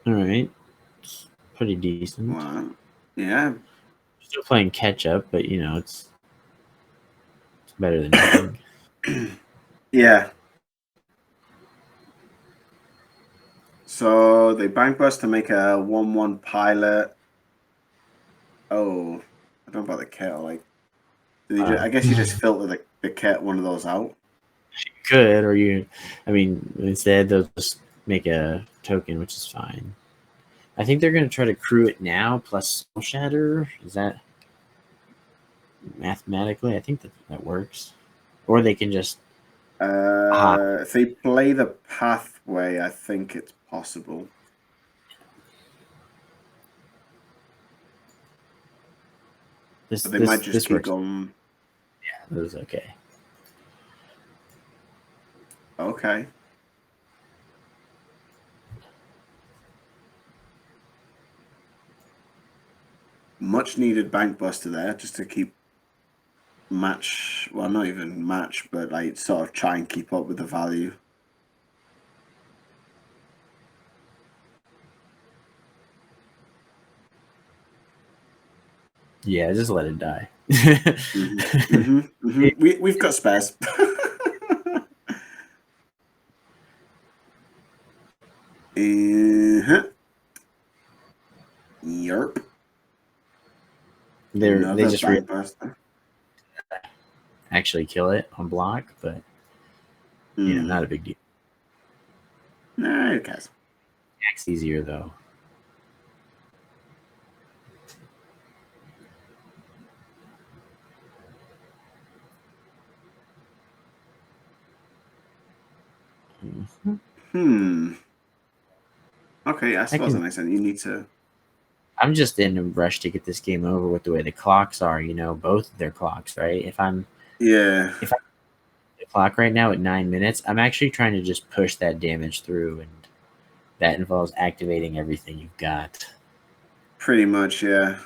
[SPEAKER 3] All right, it's pretty decent.
[SPEAKER 2] Well, yeah.
[SPEAKER 3] Still playing catch up, but you know it's better than nothing.
[SPEAKER 2] Yeah. So they bank bust to make a 1/1 pilot. Oh, I don't know about the kettle. Like, I guess you just filter the cat one of those out.
[SPEAKER 3] Good, or I mean, instead they'll just make a token, which is fine. I think they're going to try to crew it now plus Soul Shatter. Is that mathematically? I think that works. Or they can just.
[SPEAKER 2] If they play the pathway, I think it's possible. But they might just keep going.
[SPEAKER 3] Yeah, that was okay.
[SPEAKER 2] Okay. Much needed bank buster there just to keep match. Well, not even match, but like sort of try and keep up with the value.
[SPEAKER 3] Yeah, just let it die.
[SPEAKER 2] We've got spares. Yerp.
[SPEAKER 3] They just actually kill it on block, but you know, not a big deal.
[SPEAKER 2] No, who cares?
[SPEAKER 3] It's easier though.
[SPEAKER 2] Okay, I suppose that makes sense. You need to.
[SPEAKER 3] I'm just in a rush to get this game over with the way the clocks are. You know, both of their clocks, right? If I'm the clock right now at 9 minutes, I'm actually trying to just push that damage through, and that involves activating everything you've got.
[SPEAKER 2] Pretty much, yeah.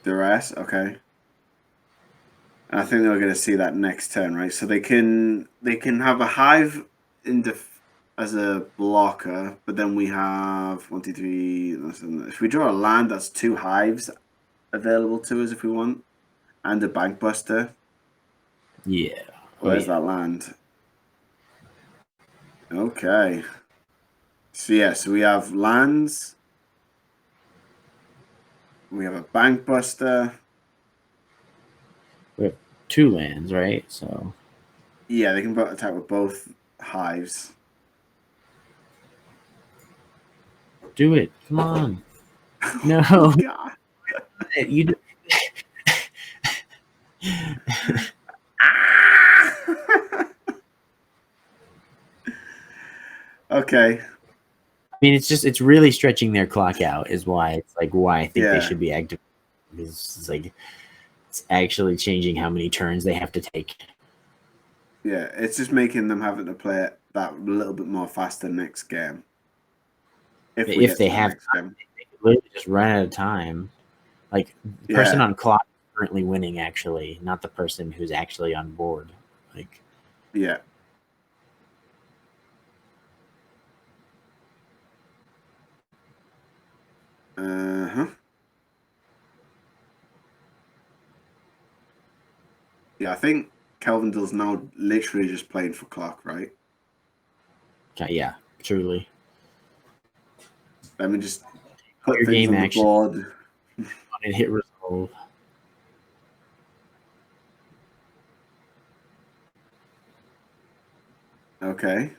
[SPEAKER 2] Duress, okay. And I think they're going to see that next turn, right? So they can have a hive as a blocker, but then we have 1, 2, 3. If we draw a land, that's 2 hives available to us if we want, and a bank buster.
[SPEAKER 3] Yeah.
[SPEAKER 2] Where's that land? Okay. So yeah, so we have lands. We have a bank buster.
[SPEAKER 3] We have 2 lands, right? So
[SPEAKER 2] yeah, they can attack with both hives.
[SPEAKER 3] Do it! Come on! No,
[SPEAKER 2] oh, God.
[SPEAKER 3] You do.
[SPEAKER 2] Okay.
[SPEAKER 3] I mean, it's really stretching their clock out. Is why I think they should be active. It's like it's actually changing how many turns they have to take.
[SPEAKER 2] Yeah, it's just making them having to play it that little bit more faster next game.
[SPEAKER 3] If they have time, they could literally just run out of time. Like the person on clock is currently winning, actually, not the person who's actually on board. Like,
[SPEAKER 2] yeah. Yeah, I think Kelvandil's now literally just playing for clock, right?
[SPEAKER 3] Yeah, truly.
[SPEAKER 2] Let me just put things on the board.
[SPEAKER 3] and hit resolve.
[SPEAKER 2] Okay.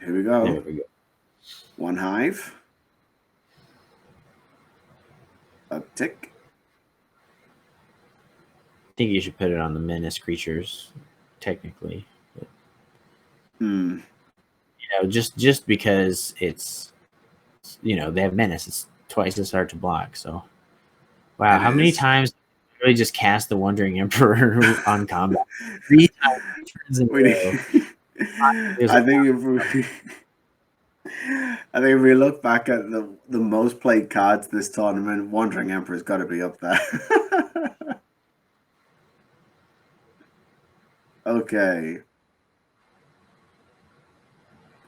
[SPEAKER 2] Here we go.
[SPEAKER 3] There we go.
[SPEAKER 2] One hive. Uptick.
[SPEAKER 3] I think you should put it on the menace creatures, technically. But, just because it's, they have menace. It's twice as hard to block. So, wow, how many times did you really just cast the Wandering Emperor on combat? 3 times in a row.
[SPEAKER 2] I think if we look back at the most played cards this tournament, Wandering Emperor's got to be up there. Okay.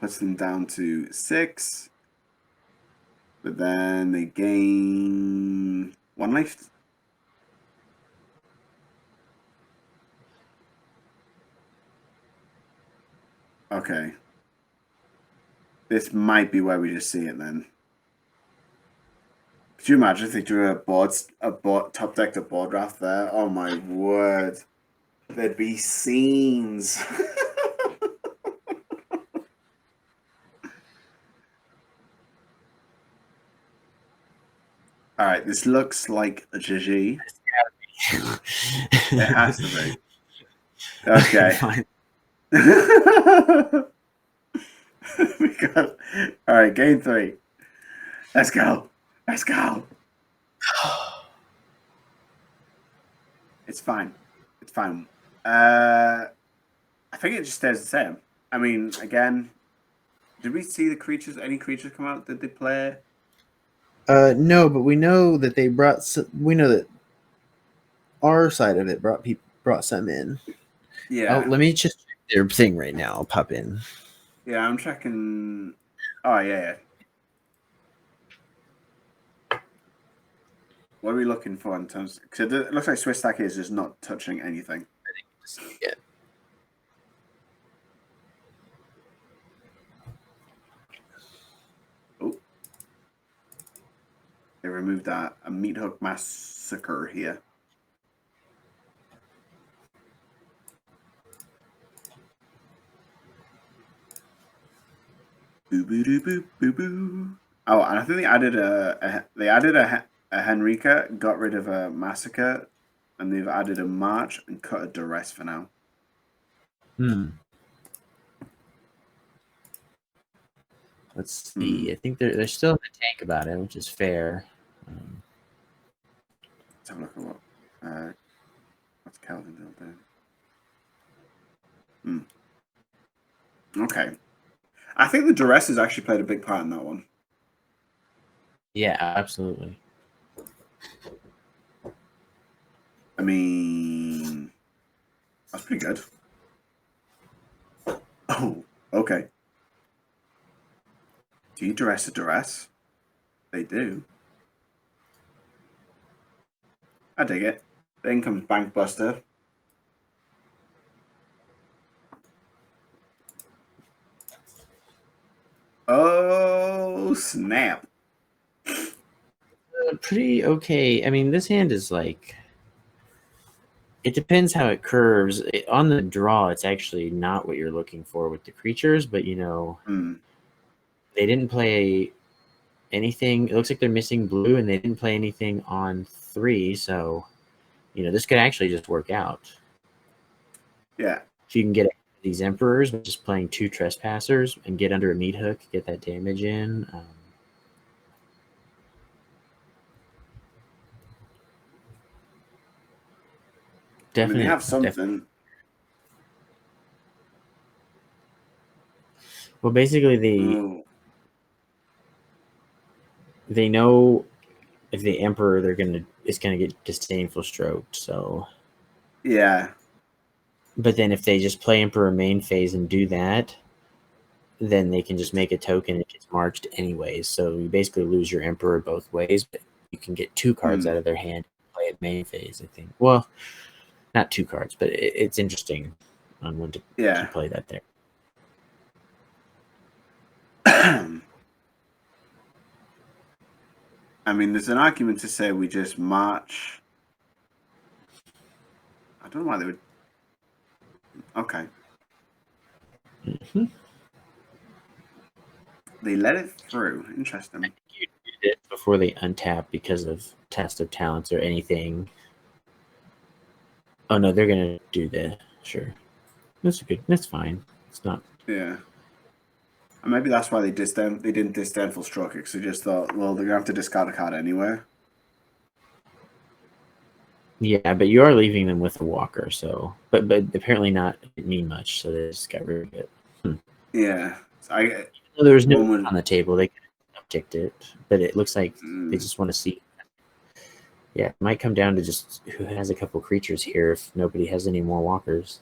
[SPEAKER 2] Puts them down to 6. But then they gain 1 life. Okay. This might be where we just see it then. Could you imagine if they drew a top deck to board draft there? Oh my word. There'd be scenes. All right, this looks like a GG. It has to be. Okay. All right, game 3. Let's go. Let's go. It's fine. It's fine. I think it just stays the same. I mean, again, did we see the creatures? Any creatures come out? Did they play?
[SPEAKER 3] No, but we know that they brought. We know that our side of it brought some in.
[SPEAKER 2] Yeah.
[SPEAKER 3] Oh, let me just check their thing right now. I'll pop in.
[SPEAKER 2] Yeah, I'm checking. Oh yeah. What are we looking for in terms? Because it looks like Swistak is just not touching anything.
[SPEAKER 3] Yeah.
[SPEAKER 2] Oh, they removed a meat hook massacre here. Boo boo doo boo boo boo. Oh, and I think they added a Henrika, got rid of a massacre, and they've added a march and cut a duress for now.
[SPEAKER 3] Let's see. I think they're still in the tank about it, which is fair.
[SPEAKER 2] Let's have a look at what's Kelvandil doing. Okay. I think the duress has actually played a big part in that one.
[SPEAKER 3] Yeah, absolutely.
[SPEAKER 2] I mean, that's pretty good. Oh, okay. Do you duress a duress? They do. I dig it. Then comes Bankbuster. Oh, snap.
[SPEAKER 3] Pretty okay. I mean, this hand is like... It depends how it curves. On the draw, it's actually not what you're looking for with the creatures, but, they didn't play anything. It looks like they're missing blue, and they didn't play anything on 3, so, this could actually just work out.
[SPEAKER 2] Yeah.
[SPEAKER 3] If you can get these Emperors, just playing 2 Trespassers and get under a meat hook, get that damage in. Definitely.
[SPEAKER 2] I mean, they have something.
[SPEAKER 3] Well, basically, they know if the Emperor, it's gonna get disdainful stroked. So
[SPEAKER 2] yeah.
[SPEAKER 3] But then if they just play Emperor main phase and do that, then they can just make a token that gets marched anyways. So you basically lose your Emperor both ways, but you can get 2 cards out of their hand and play it main phase, I think. Well, not 2 cards, but it's interesting on when to play that there.
[SPEAKER 2] I mean, there's an argument to say we just march. I don't know why they would. Okay.
[SPEAKER 3] Mm-hmm.
[SPEAKER 2] They let it through. Interesting.
[SPEAKER 3] I think you did it before they untap because of test of talents or anything. Oh no, they're gonna do that. Sure, that's good. That's fine. It's not.
[SPEAKER 2] Yeah. And maybe that's why they didn't disdain full stroke because they just thought, well, they're gonna have to discard a card anyway.
[SPEAKER 3] Yeah, but you are leaving them with a walker, so but apparently not mean much, so they just got rid of it.
[SPEAKER 2] Yeah. So
[SPEAKER 3] there was no on the table. They could have upticked it, but it looks like they
[SPEAKER 2] Mm.
[SPEAKER 3] just want to see. Yeah, it might come down to just who has a couple creatures here if nobody has any more walkers.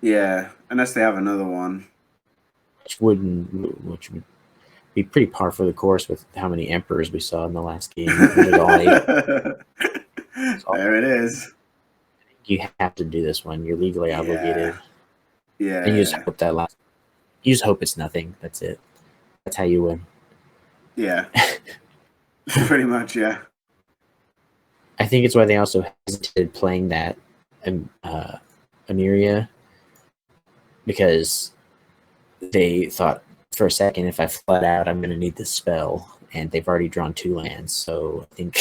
[SPEAKER 2] Yeah, unless they have another one.
[SPEAKER 3] Which would be pretty par for the course with how many emperors we saw in the last game.
[SPEAKER 2] There it is.
[SPEAKER 3] You have to do this one. You're legally obligated.
[SPEAKER 2] Yeah.
[SPEAKER 3] And you just hope you just hope it's nothing. That's it. That's how you win.
[SPEAKER 2] Yeah. Pretty much, yeah.
[SPEAKER 3] I think it's why they also hesitated playing that Emiria, because they thought for a second, if I flat out, I'm going to need this spell, and they've already drawn 2 lands. So I think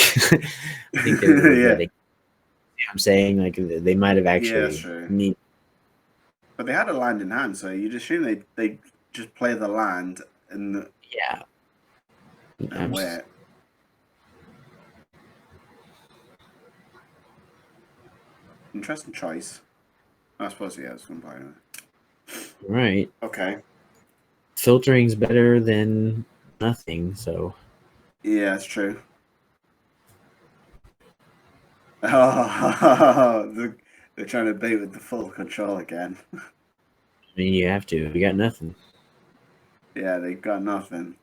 [SPEAKER 3] they were
[SPEAKER 2] Yeah.
[SPEAKER 3] you know I'm saying, like, they might have actually need.
[SPEAKER 2] But they had a land in hand, so you'd assume they just play the land and
[SPEAKER 3] Yeah.
[SPEAKER 2] And wait. Interesting choice. I suppose yeah, it's going to buy it.
[SPEAKER 3] Right.
[SPEAKER 2] Okay.
[SPEAKER 3] Filtering's better than nothing, so.
[SPEAKER 2] Yeah, it's true. Oh, they're trying to bait with the full control again.
[SPEAKER 3] I mean, you have to. You got nothing.
[SPEAKER 2] Yeah, they got nothing.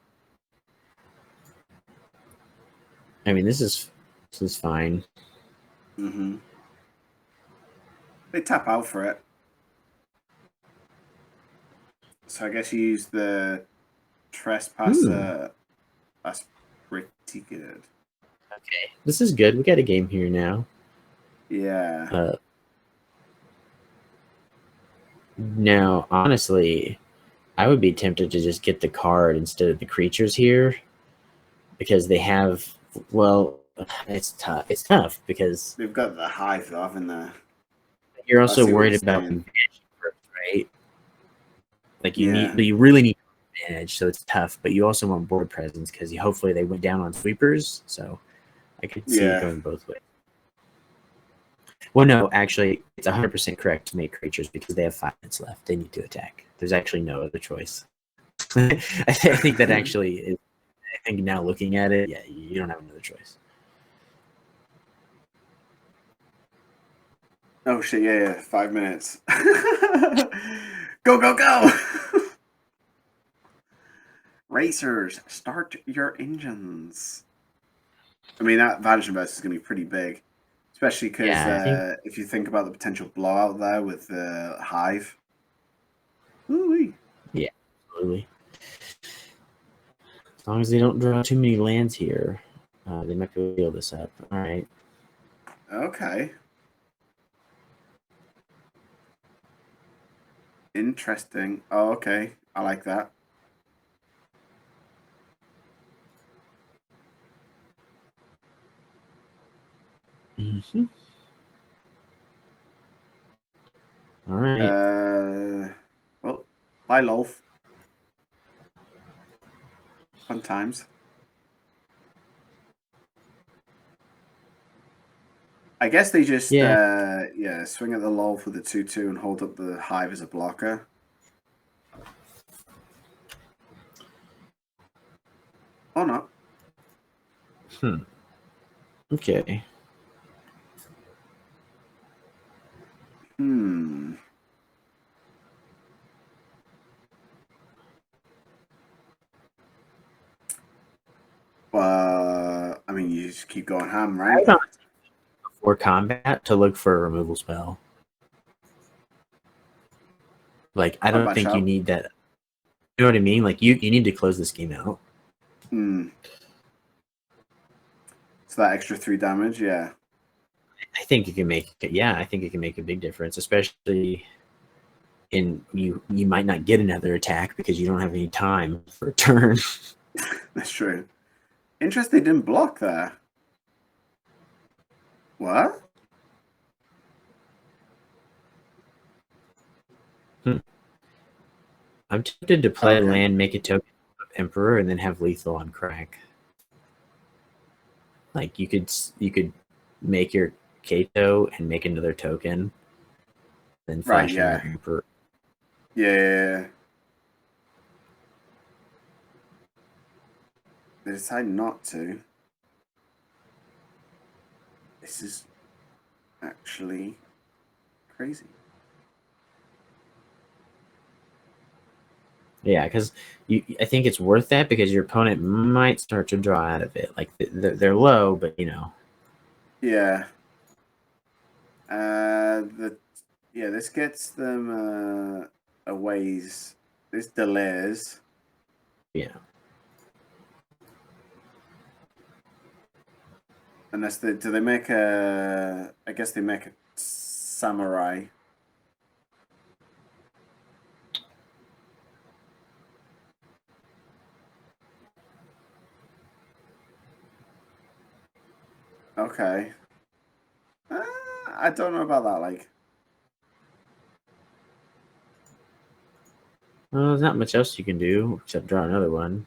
[SPEAKER 3] I mean, this is fine.
[SPEAKER 2] Mm-hmm. They tap out for it. So I guess you use the Trespasser. That's pretty good.
[SPEAKER 3] Okay. This is good. We got a game here now.
[SPEAKER 2] Yeah.
[SPEAKER 3] Now, honestly, I would be tempted to just get the card instead of the creatures here, because they have, well, it's tough. It's tough because
[SPEAKER 2] they've got the hive, though, haven't they?
[SPEAKER 3] You're also worried about advantage first, right? Like you really need advantage, so it's tough. But you also want board presence because hopefully they went down on sweepers. So I could see it going both ways. Well, no, actually, it's 100% correct to make creatures because they have 5 minutes left. They need to attack. There's actually no other choice. I think that actually is. I think now looking at it, yeah, you don't have another choice.
[SPEAKER 2] Oh shit! Yeah, 5 minutes. Go, go, go! Racers, start your engines. I mean, that Vanishing Burst is going to be pretty big. Especially because if you think about the potential blowout there with the Hive. Ooh-wee.
[SPEAKER 3] Yeah, absolutely. As long as they don't draw too many lands here, they might be able to deal this up. All right.
[SPEAKER 2] Okay. Interesting. Oh, okay. I like that.
[SPEAKER 3] Mm-hmm. All right.
[SPEAKER 2] Well, bye, Lolf. Fun times. I guess they just swing at the Lolf with a 2/2 and hold up the Hive as a blocker. Or not.
[SPEAKER 3] Okay.
[SPEAKER 2] I mean, you just keep going ham, right?
[SPEAKER 3] Before combat to look for a removal spell. Like, I don't think you need that. You know what I mean? Like, you need to close this game out.
[SPEAKER 2] So that extra 3 damage, yeah.
[SPEAKER 3] I think it can make I think it can make a big difference, especially in you might not get another attack because you don't have any time for a turn.
[SPEAKER 2] That's true. Interesting, they didn't block there. What?
[SPEAKER 3] I'm tempted to play land, make a token of Emperor, and then have lethal on crack. Like you could make your Kato and make another token, then flash in your Emperor.
[SPEAKER 2] Yeah. They decide not to. This is actually crazy.
[SPEAKER 3] Yeah, because I think it's worth that because your opponent might start to draw out of it. Like they're low, but you know.
[SPEAKER 2] Yeah. This gets them a ways. This delays.
[SPEAKER 3] Yeah.
[SPEAKER 2] Unless do they make a? I guess they make a samurai. Okay. I don't know about that. Like,
[SPEAKER 3] well, there's not much else you can do except draw another one.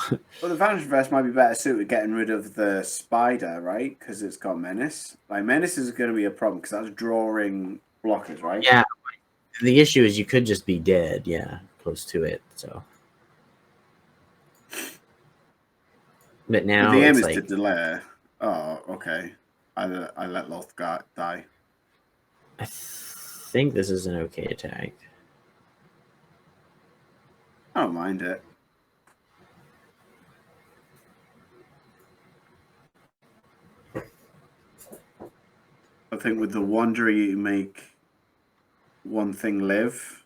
[SPEAKER 2] well, the Vantage Vest might be better suited getting rid of the spider, right? Because it's got menace. Like, menace is going to be a problem because that's drawing blockers, right?
[SPEAKER 3] Yeah. The issue is you could just be dead. Yeah, close to it. So. But now
[SPEAKER 2] the aim
[SPEAKER 3] it's
[SPEAKER 2] is
[SPEAKER 3] like,
[SPEAKER 2] to delay. Oh, okay. I let Loth die.
[SPEAKER 3] I think this is an okay attack.
[SPEAKER 2] I don't mind it. I think with the Wanderer, you make one thing live.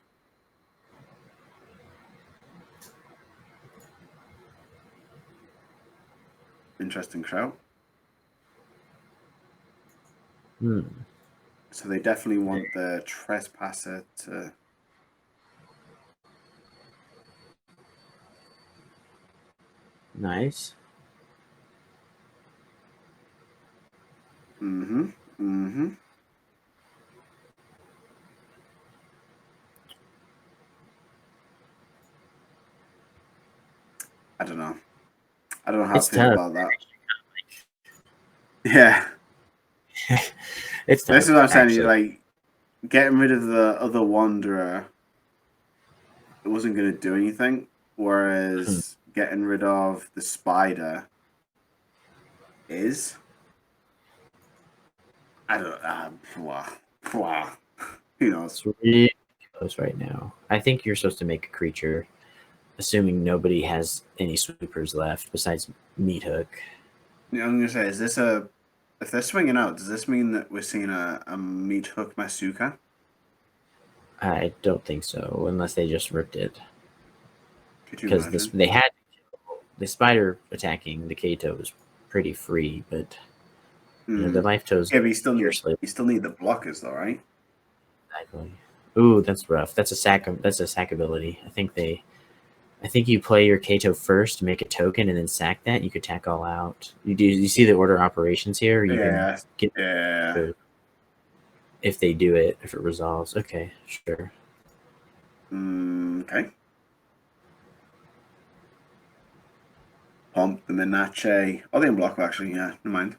[SPEAKER 2] Interesting shout. So they definitely want the Trespasser to...
[SPEAKER 3] Nice.
[SPEAKER 2] I don't know. I don't know how
[SPEAKER 3] It's
[SPEAKER 2] to feel
[SPEAKER 3] tough.
[SPEAKER 2] about that. Yeah.
[SPEAKER 3] It's tough.
[SPEAKER 2] This is what I'm saying.
[SPEAKER 3] Actually.
[SPEAKER 2] Like, getting rid of the other Wanderer, it wasn't going to do anything. Whereas getting rid of the spider is. I don't. Who knows?
[SPEAKER 3] It's really close right now. I think you're supposed to make a creature, assuming nobody has any sweepers left besides Meat Hook.
[SPEAKER 2] Yeah, I'm gonna say, is this a? If they're swinging out, does this mean that we're seeing a Meat Hook Masuka?
[SPEAKER 3] I don't think so, unless they just ripped it.
[SPEAKER 2] Because
[SPEAKER 3] they had the spider attacking the Kato was pretty free, but you know, the life toes.
[SPEAKER 2] Yeah, but you still need the blockers, though, right?
[SPEAKER 3] Exactly. Ooh, that's rough. That's a sack ability. I think you play your Kato first, make a token, and then sack that. You could attack all out. You see the order operations here? You can get if they do it, if it resolves. Okay, sure.
[SPEAKER 2] Okay. Pump the Minache. Oh, they unblock actually. Yeah, never mind.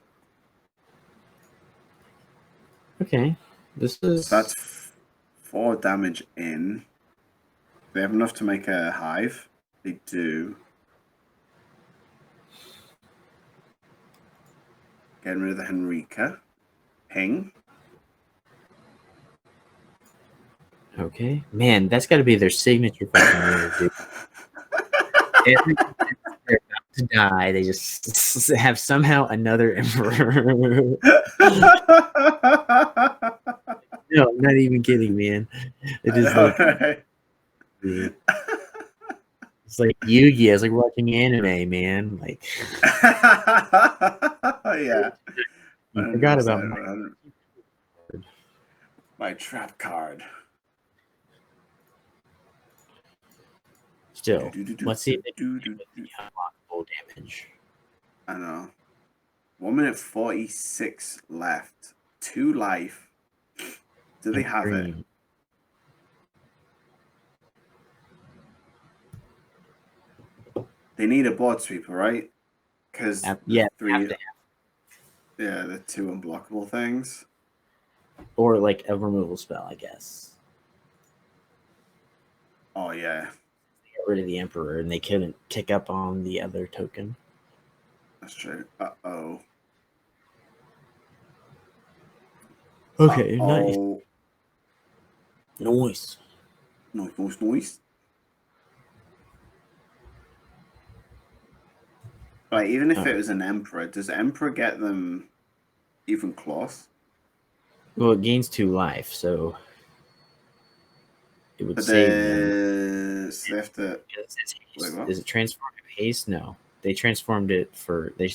[SPEAKER 3] Okay,
[SPEAKER 2] that's 4 damage in. They have enough to make a hive. They do. Getting rid of the Henrika. Ping.
[SPEAKER 3] Okay, man, that's got to be their signature fucking move, dude. Every time they're about to die, they just have somehow another emperor. No, I'm not even kidding, man. It is like it's like Yu-Gi-Oh! It's like watching anime, man. Like
[SPEAKER 2] Oh yeah.
[SPEAKER 3] You forgot about
[SPEAKER 2] my trap card.
[SPEAKER 3] Still, let's see if they can do the unlockable damage.
[SPEAKER 2] I know. 1 minute 46 left. 2 life. Do they have it? They need a board sweeper, right? Because
[SPEAKER 3] yeah,
[SPEAKER 2] the 2 unblockable things.
[SPEAKER 3] Or like a removal spell, I guess.
[SPEAKER 2] Oh yeah.
[SPEAKER 3] They got rid of the Emperor and they couldn't tick up on the other token.
[SPEAKER 2] That's true. Uh-oh.
[SPEAKER 3] Okay, nice. Noise.
[SPEAKER 2] Noise. Right, even if it was an Emperor, does Emperor get them even close?
[SPEAKER 3] Well, it gains 2 life, so it would save them.
[SPEAKER 2] So they have to...
[SPEAKER 3] Is it transformed to haste? No. They transformed it for...
[SPEAKER 2] I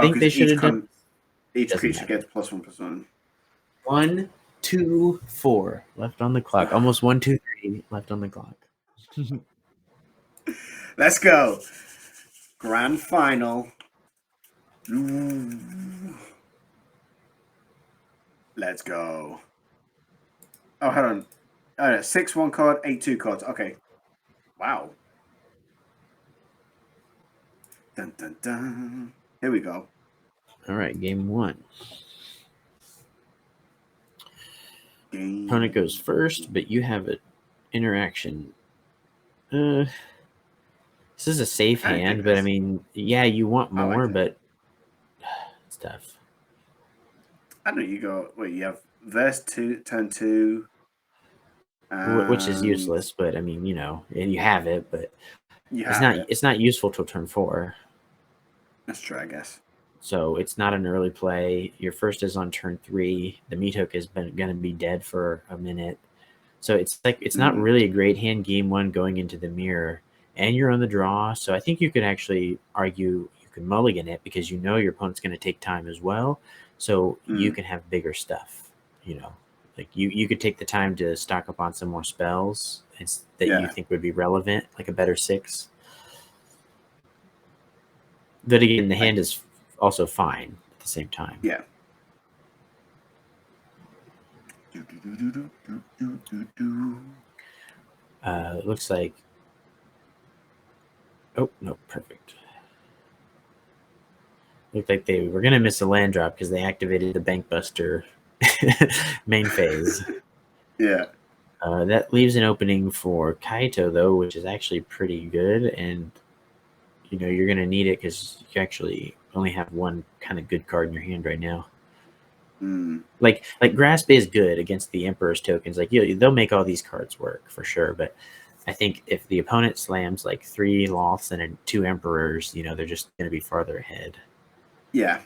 [SPEAKER 3] think they should have done...
[SPEAKER 2] Each creature gets +1/+1.
[SPEAKER 3] 1, 2, 4 left on the clock. Almost 1, 2, 3 left on the clock.
[SPEAKER 2] Let's go. Grand final. Ooh. Let's go. Oh, hold on. 6 1 card, 8 2 cards. Okay. Wow. Dun dun dun. Here we go.
[SPEAKER 3] All right, game 1. Opponent goes first, but you have an interaction. This is a safe hand, but I mean, yeah, you want more, but it's tough.
[SPEAKER 2] I don't know. You go. Wait, you have verse 2, turn 2,
[SPEAKER 3] which is useless. But I mean, and you have it, but it's not useful till turn 4.
[SPEAKER 2] That's true, I guess.
[SPEAKER 3] So it's not an early play. Your first is on turn 3. The Meathook is going to be dead for a minute. So it's not really a great hand game 1 going into the mirror. And you're on the draw. So I think you could actually argue you can mulligan it because your opponent's going to take time as well. So you can have bigger stuff. Like you could take the time to stock up on some more spells that you think would be relevant, like a better 6. But again, the hand is also fine at the same time.
[SPEAKER 2] Yeah.
[SPEAKER 3] It looks like... Oh, no, perfect. Looked like they were going to miss a land drop because they activated the Bankbuster main phase.
[SPEAKER 2] Yeah.
[SPEAKER 3] That leaves an opening for Kaito, though, which is actually pretty good. And, you're going to need it because you actually only have one kind of good card in your hand right now. Like Grasp is good against the Emperor's tokens. Like they'll make all these cards work for sure. But I think if the opponent slams like 3 Loths and 2 Emperors, they're just going to be farther ahead.
[SPEAKER 2] Yeah.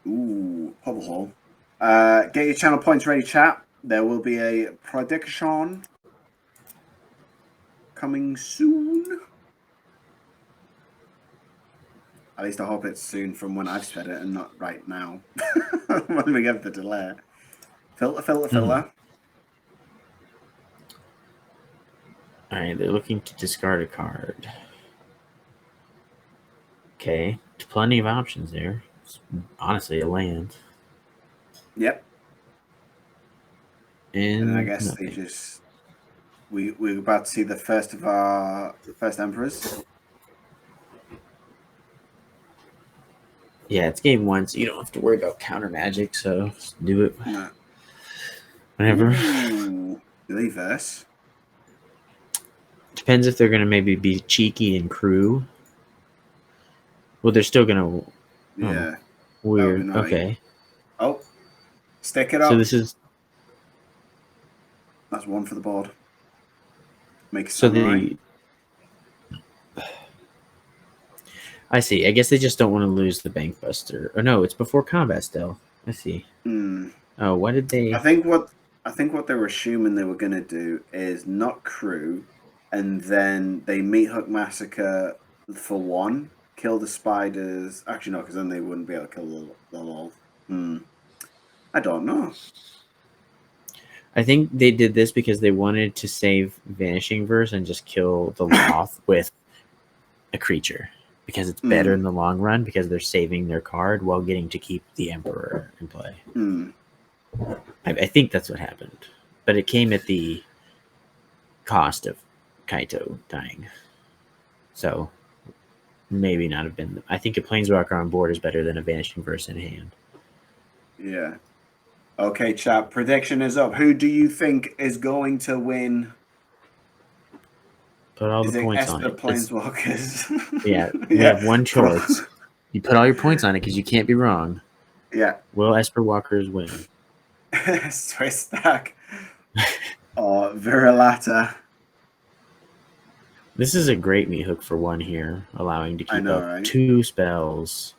[SPEAKER 2] Ooh, Hobble Hole. Get your channel points ready, chat. There will be a prediction coming soon. At least I hope it's soon from when I've said it and not right now. When we get the delay. Filter.
[SPEAKER 3] All right, they're looking to discard a card. Okay, plenty of options there. It's honestly, a land.
[SPEAKER 2] Yep. And I guess
[SPEAKER 3] nothing.
[SPEAKER 2] they just... We're about to see the first of our first Emperors.
[SPEAKER 3] Yeah, it's game 1, so you don't have to worry about counter magic, so just do it whenever.
[SPEAKER 2] Ooh, do they verse?
[SPEAKER 3] Depends if they're going to maybe be cheeky and crew. Well, they're still going to...
[SPEAKER 2] Yeah.
[SPEAKER 3] Weird. Okay.
[SPEAKER 2] Oh. Stick it up.
[SPEAKER 3] So this is...
[SPEAKER 2] That's 1 for the board. Make
[SPEAKER 3] so the... I see. I guess they just don't want to lose the Bankbuster. Oh no, it's before combat still. I see. Oh, why did they...
[SPEAKER 2] I think what they were assuming they were going to do is not crew, and then they Meathook Massacre for 1. Kill the spiders. Actually, no, because then they wouldn't be able to kill the lol. I don't know.
[SPEAKER 3] I think they did this because they wanted to save Vanishing Verse and just kill the Loth with a creature. Because it's better in the long run because they're saving their card while getting to keep the Emperor in play. I think that's what happened. But it came at the cost of Kaito dying. So maybe not have been. I think a Planeswalker on board is better than a Vanishing Verse in hand.
[SPEAKER 2] Yeah. Okay, chat. Prediction is up. Who do you think is going to win?
[SPEAKER 3] Put all the points on it.
[SPEAKER 2] Planeswalkers.
[SPEAKER 3] Yeah, you have one choice. You put all your points on it because you can't be wrong.
[SPEAKER 2] Yeah.
[SPEAKER 3] Will Esper Walkers win?
[SPEAKER 2] Swistak or Viralata.
[SPEAKER 3] This is a great meat hook for 1 here, allowing to keep up right? 2 spells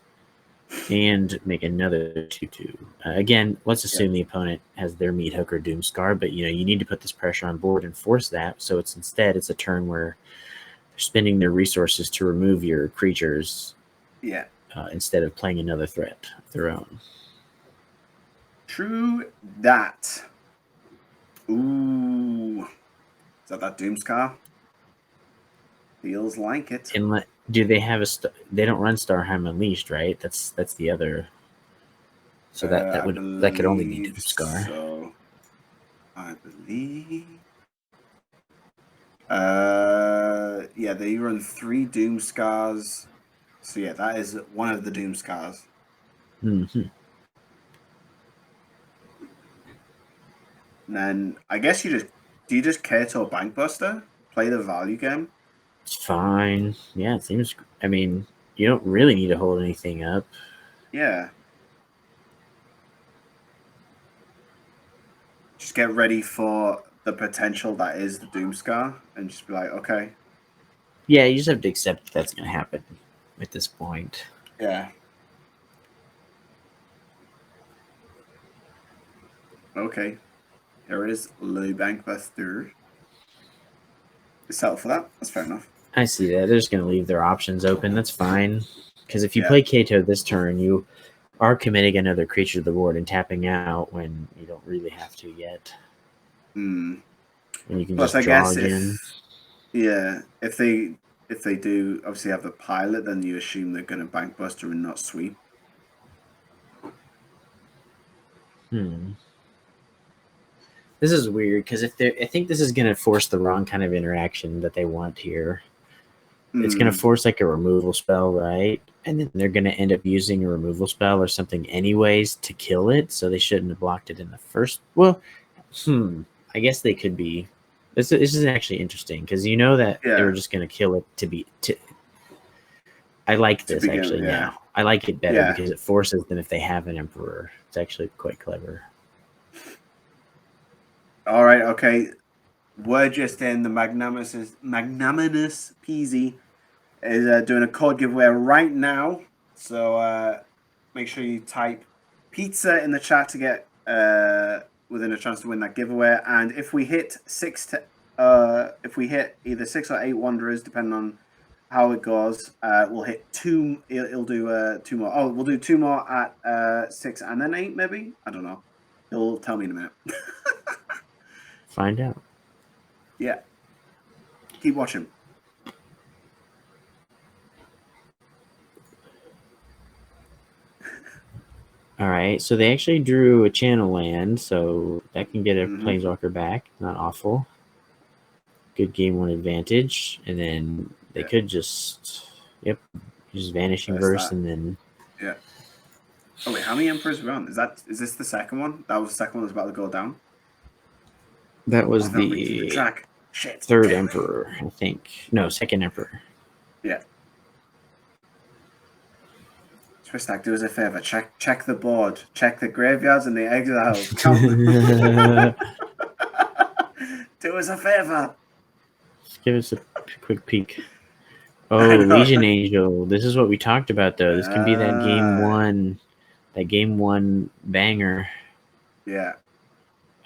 [SPEAKER 3] and make another 2/2. Again, let's assume the opponent has their meat hook or Doomscar, but you need to put this pressure on board and force that. So it's a turn where they're spending their resources to remove your creatures.
[SPEAKER 2] Yeah.
[SPEAKER 3] Instead of playing another threat of their own.
[SPEAKER 2] True that. Ooh. Is that Doomscar? Feels like it.
[SPEAKER 3] Do they have they don't run Starheim Unleashed, right? That's the other. So that could only be Doomscar.
[SPEAKER 2] So I believe. Yeah, they run 3 Doomscars. So yeah, that is one of the Doomscars.
[SPEAKER 3] Mm-hmm.
[SPEAKER 2] And then I guess do you just Kaito Bankbuster? Play the value game?
[SPEAKER 3] It's fine. Yeah, it seems. I mean, you don't really need to hold anything up.
[SPEAKER 2] Yeah. Just get ready for the potential that is the Doomscar and just be like, okay.
[SPEAKER 3] Yeah, you just have to accept that's going to happen at this point.
[SPEAKER 2] Yeah. Okay. Here it is, Le Bankbuster. Settle for that. That's fair enough.
[SPEAKER 3] I see that. They're just going to leave their options open. That's fine. Because if you play Kaito this turn, you are committing another creature to the board and tapping out when you don't really have to yet.
[SPEAKER 2] And
[SPEAKER 3] you can just draw again.
[SPEAKER 2] If they do obviously have the pilot, then you assume they're going to Bankbuster and not sweep.
[SPEAKER 3] This is weird because I think this is going to force the wrong kind of interaction that they want here. It's going to force like a removal spell, right? And then they're going to end up using a removal spell or something anyways to kill it. So they shouldn't have blocked it in the first. Well, I guess they could be. This is actually interesting because they were just going to kill it to. I like this actually now. I like it better because it forces them if they have an Emperor. It's actually quite clever.
[SPEAKER 2] All right, okay. We're just in the magnanimous Peasy is doing a code giveaway right now. So make sure you type pizza in the chat to get within a chance to win that giveaway. And if we hit either 6 or 8 wanderers, depending on how it goes, we'll hit 2. He'll do 2 more. Oh, we'll do 2 more at 6 and then 8, maybe. I don't know. He'll tell me in a minute.
[SPEAKER 3] Find out.
[SPEAKER 2] Yeah. Keep watching.
[SPEAKER 3] All right, so they actually drew a channel land, so that can get a Planeswalker back. Not awful. Good game 1 advantage, and then they could just Vanishing Verse, and then
[SPEAKER 2] Oh wait, how many Emperors were on? Is this the second one? That was the second one that was about to go down.
[SPEAKER 3] That was the
[SPEAKER 2] track. Shit.
[SPEAKER 3] 3rd Emperor, I think. No, 2nd Emperor.
[SPEAKER 2] Yeah. Swistak, do us a favor. Check the board. Check the graveyards and the exiles. Do us a favor.
[SPEAKER 3] Just give us a quick peek. Oh, Legion Angel. This is what we talked about, though. This can be that game one banger.
[SPEAKER 2] Yeah.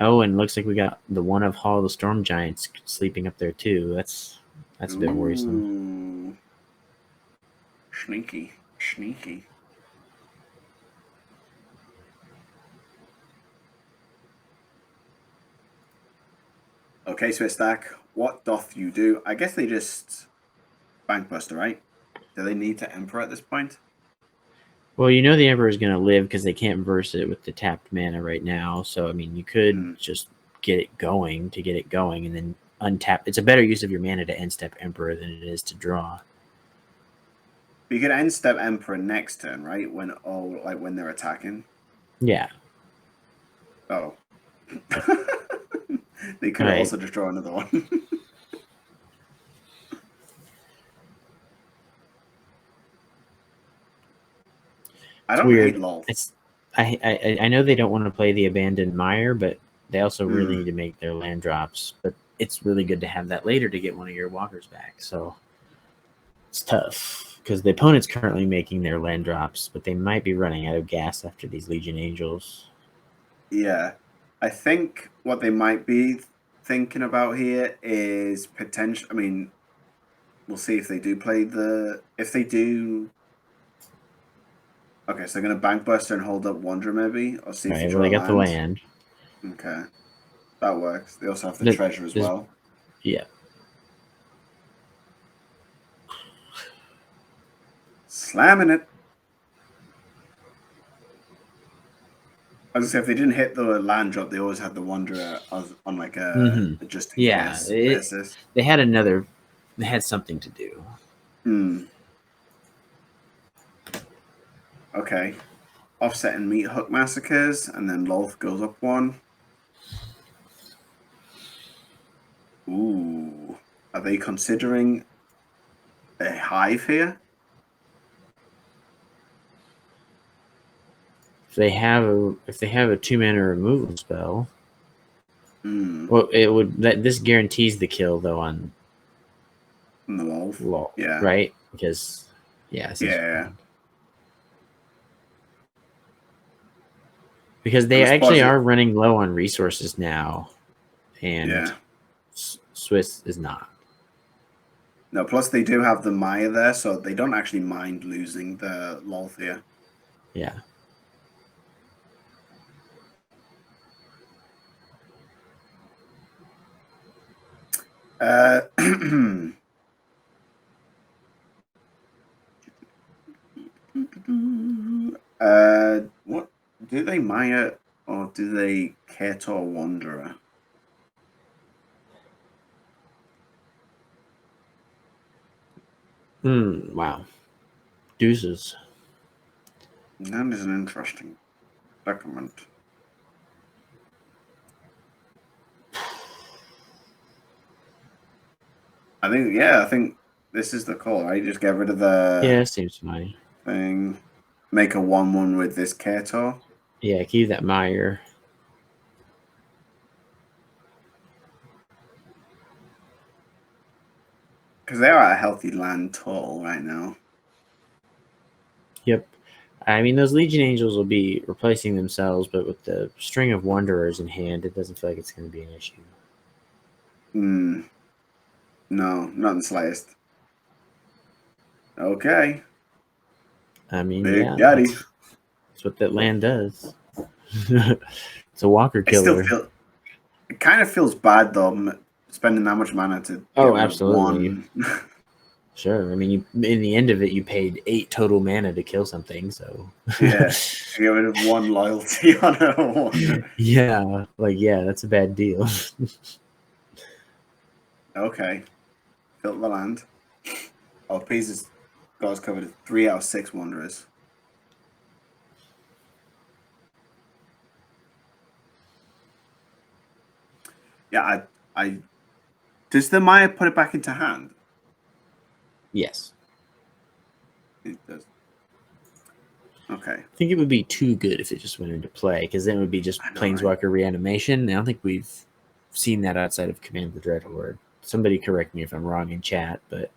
[SPEAKER 3] Oh, and it looks like we got the one of Hall of the Storm Giants sleeping up there too. That's a bit worrisome.
[SPEAKER 2] Sneaky. Okay, Swistak, what doth you do? I guess they just Bankbuster, right? Do they need to Emperor at this point?
[SPEAKER 3] Well, you know the Emperor is going to live because they can't verse it with the tapped mana right now. So, I mean, you could just get it going and then untap. It's a better use of your mana to end step Emperor than it is to draw.
[SPEAKER 2] But you can end step Emperor next turn, right? When they're attacking.
[SPEAKER 3] Yeah.
[SPEAKER 2] Oh. They could also just draw another one. I don't hate LOL.
[SPEAKER 3] I know they don't want to play the Abandoned Mire, but they also really need to make their land drops. But it's really good to have that later to get one of your walkers back. So it's tough because the opponent's currently making their land drops, but they might be running out of gas after these Legion Angels.
[SPEAKER 2] Yeah. I think what they might be thinking about here is potential. I mean, we'll see if they do play if they do. Okay, so they're going to Bankbuster and hold up Wanderer maybe? Or see if they draw
[SPEAKER 3] they got the land.
[SPEAKER 2] Okay. That works. They also have the treasure as well.
[SPEAKER 3] Yeah.
[SPEAKER 2] Slamming it. I was going to say, if they didn't hit the land drop, they always had the Wanderer on like a just in case basis.
[SPEAKER 3] They had something to do.
[SPEAKER 2] Okay. Offset and Meat Hook Massacres, and then Lolth goes up one. Ooh. Are they considering a Hive here?
[SPEAKER 3] If they have a 2-mana removal spell, well, this guarantees the kill though on
[SPEAKER 2] the Lolth. Yeah.
[SPEAKER 3] Right? Because because they actually are running low on resources now, and Swiss is not.
[SPEAKER 2] No, plus they do have the Maya there, so they don't actually mind losing the Lolth here.
[SPEAKER 3] Yeah.
[SPEAKER 2] What do they Maya or do they Ketor Wanderer?
[SPEAKER 3] Wow. Deuces.
[SPEAKER 2] That is an interesting document. I think this is the call, right? Just get rid of the
[SPEAKER 3] it seems fine.
[SPEAKER 2] Thing. Make a 1/1 with this Ketor.
[SPEAKER 3] Yeah, keep that Mire.
[SPEAKER 2] Because they are a healthy land total right now.
[SPEAKER 3] Yep. I mean, those Legion Angels will be replacing themselves, but with the string of Wanderers in hand, it doesn't feel like it's going to be an issue.
[SPEAKER 2] No, not in the slightest. Okay.
[SPEAKER 3] I mean,
[SPEAKER 2] Big Daddy.
[SPEAKER 3] That's what that land does. It's a walker killer.
[SPEAKER 2] It kind of feels bad, though, spending that much mana to
[SPEAKER 3] absolutely.
[SPEAKER 2] One.
[SPEAKER 3] Sure. I mean, in the end of it, you paid 8 total mana to kill something, so...
[SPEAKER 2] Yeah, get rid of 1 loyalty on a one.
[SPEAKER 3] Yeah, that's a bad deal.
[SPEAKER 2] Okay. Built the land. Oh, Pizza's got us covered 3 out of 6 Wanderers. Yeah, I does the Maya put it back into hand?
[SPEAKER 3] Yes.
[SPEAKER 2] It does. Okay.
[SPEAKER 3] I think it would be too good if it just went into play, because then it would be just Planeswalker reanimation. I don't think we've seen that outside of Command the Dreadhorde. Somebody correct me if I'm wrong in chat, but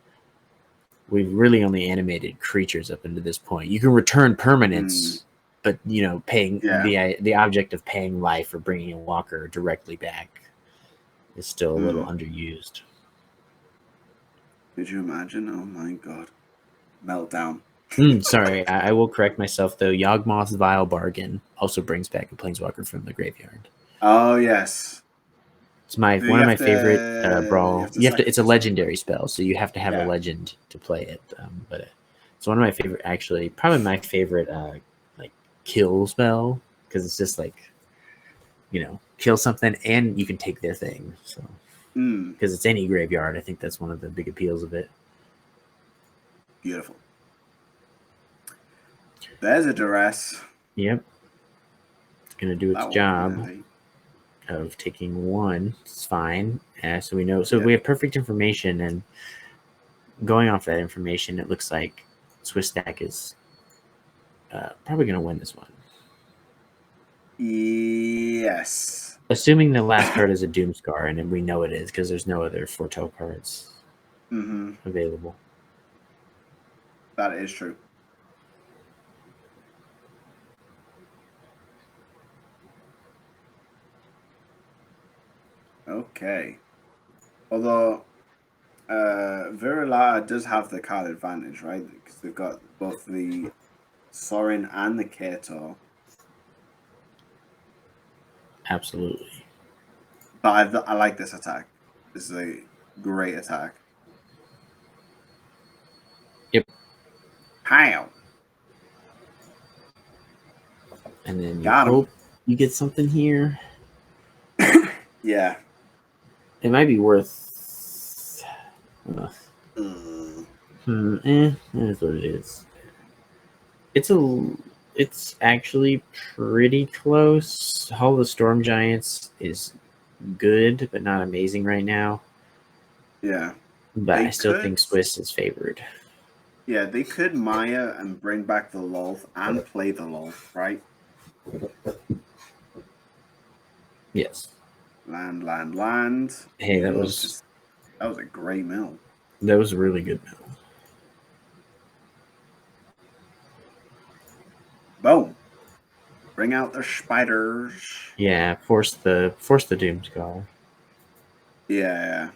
[SPEAKER 3] we've really only animated creatures up into this point. You can return permanents, but paying the object of paying life or bringing a walker directly back is still a little underused.
[SPEAKER 2] Could you imagine? Oh my god. Meltdown.
[SPEAKER 3] Sorry, I will correct myself though. Yawgmoth's Vile Bargain also brings back a planeswalker from the graveyard.
[SPEAKER 2] Oh yes.
[SPEAKER 3] It's one of my favorite brawl. You have to. It's a legendary spell, so you have to have a legend to play it. But it's one of my favorite, actually, probably my favorite like kill spell, because it's just like, kill something and you can take their thing. So because it's any graveyard, I think that's one of the big appeals of it.
[SPEAKER 2] Beautiful. There's a duress.
[SPEAKER 3] Yep. It's gonna do its job of taking one. It's fine. So we know. So we have perfect information, and going off that information, it looks like Swistak is probably going to win this one.
[SPEAKER 2] Yes.
[SPEAKER 3] Assuming the last card is a Doomscar, and we know it is because there's no other Foretell cards available.
[SPEAKER 2] That is true. Okay. Although Virulata does have the card advantage, right? Because they've got both the Sorin and the Kato.
[SPEAKER 3] Absolutely.
[SPEAKER 2] But I like this attack. This is a great attack.
[SPEAKER 3] Yep.
[SPEAKER 2] How?
[SPEAKER 3] And then you hope you get something here.
[SPEAKER 2] Yeah.
[SPEAKER 3] It might be worth. That's what it is. It's actually pretty close. Hall of the Storm Giants is good, but not amazing right now.
[SPEAKER 2] Yeah.
[SPEAKER 3] But I still think Swiss is favored.
[SPEAKER 2] Yeah, they could Maya and bring back the Lolth and play the Lolth, right?
[SPEAKER 3] Yes.
[SPEAKER 2] Land.
[SPEAKER 3] Hey, that was
[SPEAKER 2] a great mill.
[SPEAKER 3] That was a really good mill.
[SPEAKER 2] Boom. Bring out the spiders.
[SPEAKER 3] Yeah, force the Doomscar.
[SPEAKER 2] Yeah.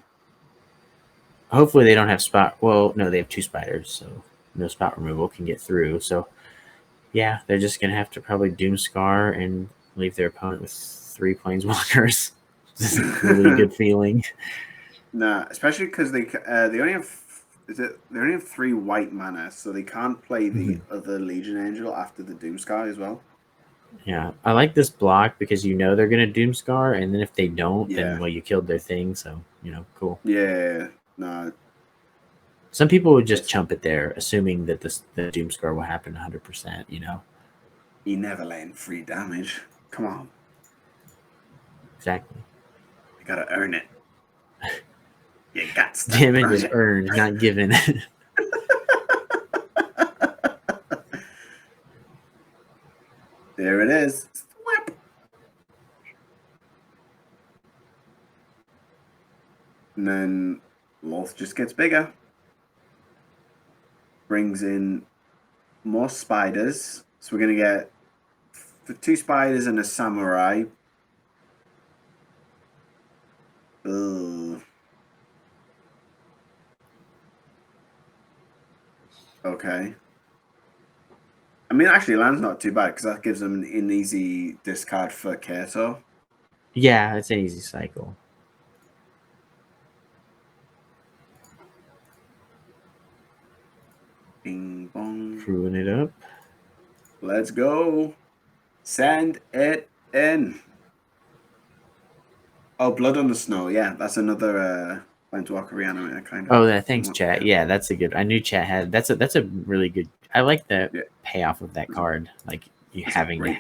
[SPEAKER 3] Hopefully they don't have spot. Well, no, they have 2 spiders, so no spot removal can get through. So, yeah, they're just gonna have to probably Doomscar and leave their opponent with 3 planeswalkers. This is a really good feeling.
[SPEAKER 2] Nah, especially because they only have they only have 3 white mana, so they can't play the other Legion Angel after the Doomscar as well.
[SPEAKER 3] Yeah, I like this block because they're gonna Doomscar, and then if they don't, then you killed their thing. So cool.
[SPEAKER 2] Yeah, no.
[SPEAKER 3] Some people would just chump it there, assuming that the Doomscar will happen 100%.
[SPEAKER 2] You never land free damage. Come on.
[SPEAKER 3] Exactly.
[SPEAKER 2] You gotta earn it. You got to
[SPEAKER 3] damage is earned, not given.
[SPEAKER 2] There it is. Whip. And then Lolth just gets bigger. Brings in more spiders. So we're going to get 2 spiders and a samurai. Ugh. Okay. I mean, actually, land's not too bad because that gives them an easy discard for Kato.
[SPEAKER 3] Yeah, it's an easy cycle.
[SPEAKER 2] Bing bong.
[SPEAKER 3] Screwing it up.
[SPEAKER 2] Let's go. Send it in. Oh, Blood on the Snow. Yeah, that's another Planeswalker Reanimator kind of.
[SPEAKER 3] Oh, thanks, chat. Yeah, that's a good. I knew chat had. That's a really good. I like the payoff of that card. Like you having to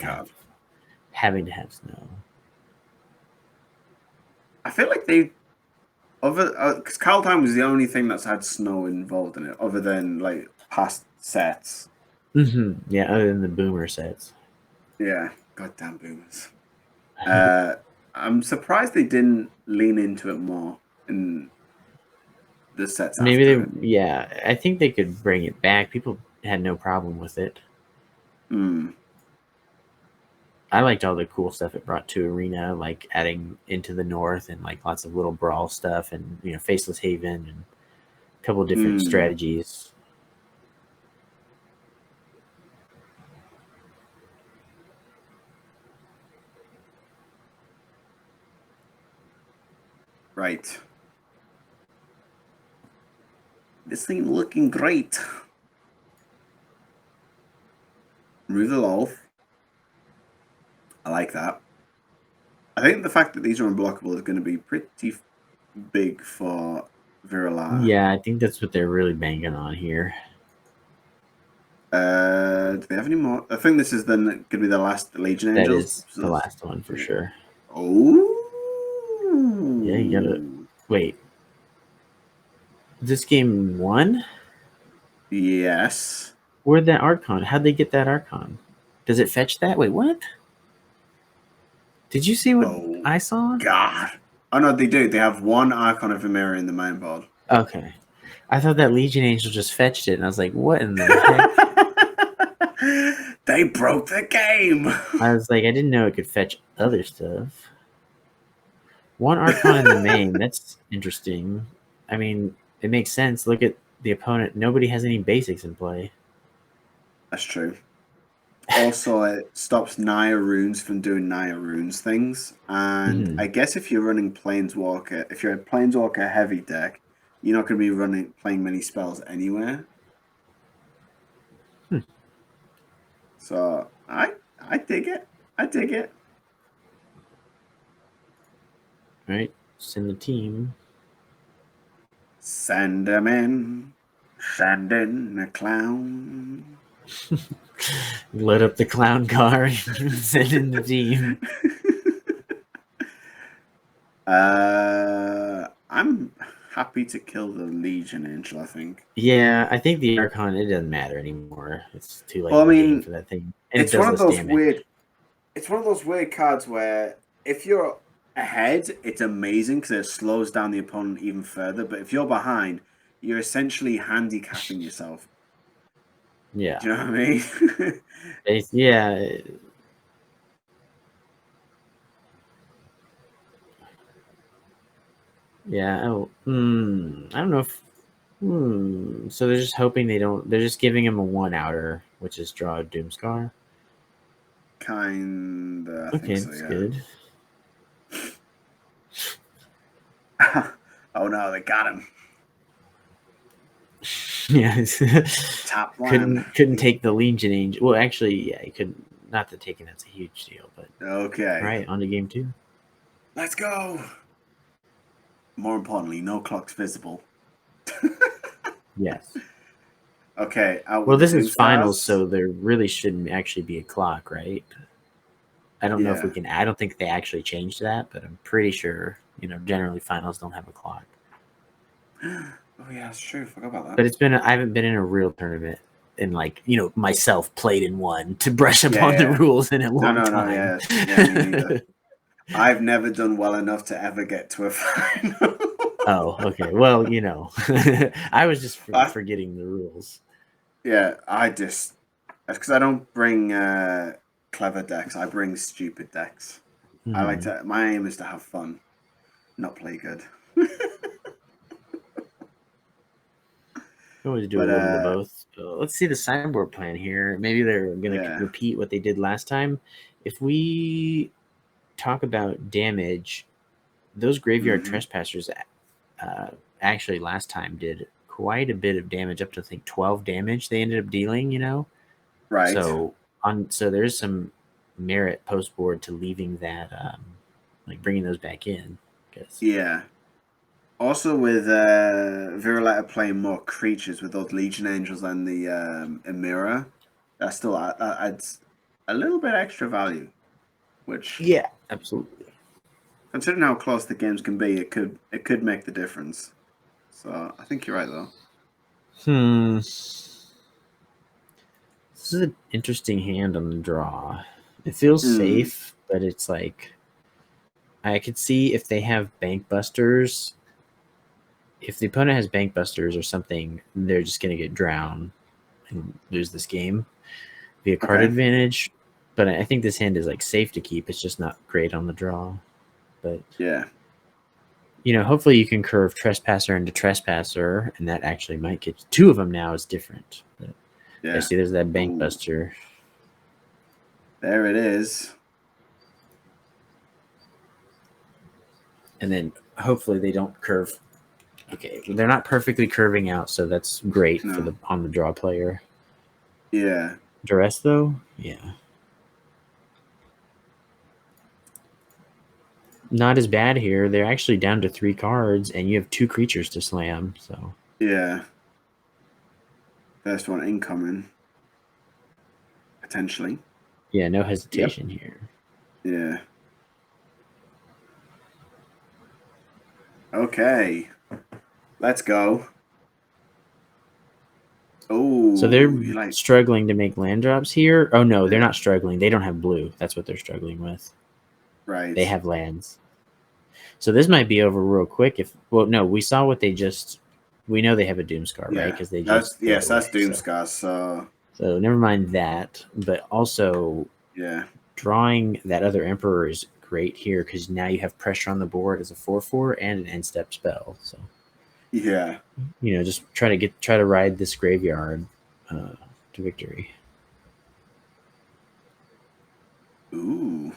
[SPEAKER 3] have snow.
[SPEAKER 2] I feel like they, because Carl Time was the only thing that's had snow involved in it, other than like past sets.
[SPEAKER 3] Yeah, other than the boomer sets.
[SPEAKER 2] Yeah, goddamn boomers. I'm surprised they didn't lean into it more in the sets.
[SPEAKER 3] Maybe I think they could bring it back. People had no problem with it. I liked all the cool stuff it brought to Arena, like adding Into the North and like lots of little brawl stuff, and Faceless Haven and a couple of different strategies.
[SPEAKER 2] Right. This thing looking great. Remove the Loth. I like that. I think the fact that these are unblockable is going to be pretty big for Virala.
[SPEAKER 3] Yeah, I think that's what they're really banking on here.
[SPEAKER 2] Do they have any more? I think this is then going to be the last Legion Angels.
[SPEAKER 3] That is the last one for sure.
[SPEAKER 2] Oh.
[SPEAKER 3] Yeah, you gotta wait. This game won?
[SPEAKER 2] Yes.
[SPEAKER 3] Where'd that Archon? How'd they get that Archon? Does it fetch that? Wait, what? Did you see what I saw?
[SPEAKER 2] God. Oh no, they do. They have one Archon of Emira in the main board.
[SPEAKER 3] Okay. I thought that Legion Angel just fetched it, and I was like, what in the
[SPEAKER 2] heck? They broke the game.
[SPEAKER 3] I was like, I didn't know it could fetch other stuff. One Archon in the main. That's interesting. I mean, it makes sense. Look at the opponent. Nobody has any basics in play.
[SPEAKER 2] That's true. Also, it stops Naya runes from doing Naya runes things. And I guess if you're running Planeswalker, if you're a Planeswalker heavy deck, you're not going to be playing many spells anywhere. So I dig it. I dig it.
[SPEAKER 3] All right, send the team.
[SPEAKER 2] Send them in. Send in the clown.
[SPEAKER 3] Lit up the clown car. Send in the team.
[SPEAKER 2] I'm happy to kill the Legion Angel, I think.
[SPEAKER 3] Yeah, I think the Archon, it doesn't matter anymore. It's too late for that thing. And
[SPEAKER 2] it's one of those weird. It's one of those weird cards where if you're ahead, it's amazing because it slows down the opponent even further. But if you're behind, you're essentially handicapping yourself.
[SPEAKER 3] Yeah.
[SPEAKER 2] Do you know what I mean?
[SPEAKER 3] Yeah. Yeah. Oh, I don't know if. So they're just hoping they don't. They're just giving him a 1-outer, which is draw a Doomscar.
[SPEAKER 2] Kinda. I
[SPEAKER 3] okay,
[SPEAKER 2] think so,
[SPEAKER 3] that's
[SPEAKER 2] yeah.
[SPEAKER 3] good.
[SPEAKER 2] Oh no, they got him.
[SPEAKER 3] Yeah.
[SPEAKER 2] Top one.
[SPEAKER 3] Couldn't take the Legion Angel. Well, actually, yeah, he couldn't. Not that taking that's a huge deal, but
[SPEAKER 2] okay.
[SPEAKER 3] All right, on to game 2.
[SPEAKER 2] Let's go. More importantly, no clocks visible.
[SPEAKER 3] Yes.
[SPEAKER 2] Okay.
[SPEAKER 3] Well, this is finals, so there really shouldn't actually be a clock, right? I don't know if we can. I don't think they actually changed that, but I'm pretty sure. Generally finals don't have a clock.
[SPEAKER 2] Oh yeah, that's true. Forgot about that.
[SPEAKER 3] But it's been. I haven't been in a real tournament, and myself played in one to brush up on the rules in a long time.
[SPEAKER 2] Yeah, me neither. I've never done well enough to ever get to a final.
[SPEAKER 3] Oh, okay. Well, I was just forgetting the rules.
[SPEAKER 2] Yeah, that's because I don't bring clever decks. I bring stupid decks. I like to. My aim is to have fun, not play good.
[SPEAKER 3] We always do a little of both. Let's see the sideboard plan here. Maybe they're going to repeat what they did last time. If we talk about damage, those graveyard trespassers actually last time did quite a bit of damage, up to I think 12 damage they ended up dealing.
[SPEAKER 2] Right.
[SPEAKER 3] So there's some merit post board to leaving that, bringing those back in.
[SPEAKER 2] Yeah. Also, with Viraletta playing more creatures with those Legion Angels and the Emira, that still adds a little bit extra value. Which
[SPEAKER 3] absolutely.
[SPEAKER 2] Considering how close the games can be, it could make the difference. So I think you're right though.
[SPEAKER 3] This is an interesting hand on the draw. It feels safe, but it's like I could see if they have Bank Busters. If the opponent has Bank Busters or something, they're just going to get drowned and lose this game via card advantage. But I think this hand is safe to keep. It's just not great on the draw. But
[SPEAKER 2] yeah,
[SPEAKER 3] hopefully you can curve Trespasser into Trespasser, and that actually might get 2 of them now is different. But I see there's that Bank Buster.
[SPEAKER 2] There it is.
[SPEAKER 3] And then hopefully they don't curve. Okay, they're not perfectly curving out, so that's great for the on the draw player.
[SPEAKER 2] Yeah.
[SPEAKER 3] Duress though, yeah. Not as bad here. They're actually down to 3 cards, and you have 2 creatures to slam. So
[SPEAKER 2] yeah, first one incoming, potentially.
[SPEAKER 3] Yeah, no hesitation here.
[SPEAKER 2] Yeah. Okay, let's go. Oh,
[SPEAKER 3] So they're struggling to make land drops here. Oh no, they're not struggling. They don't have blue. That's what they're struggling with.
[SPEAKER 2] Right.
[SPEAKER 3] They have lands. So this might be over real quick. No, we saw what they just. We know they have a Doomscar, right? Because they just
[SPEAKER 2] that's Doomscar. So
[SPEAKER 3] never mind that, but also drawing that other Emperor is great here because now you have pressure on the board as a 4/4 and an end step spell. So
[SPEAKER 2] yeah,
[SPEAKER 3] just try to ride this graveyard to victory.
[SPEAKER 2] Ooh.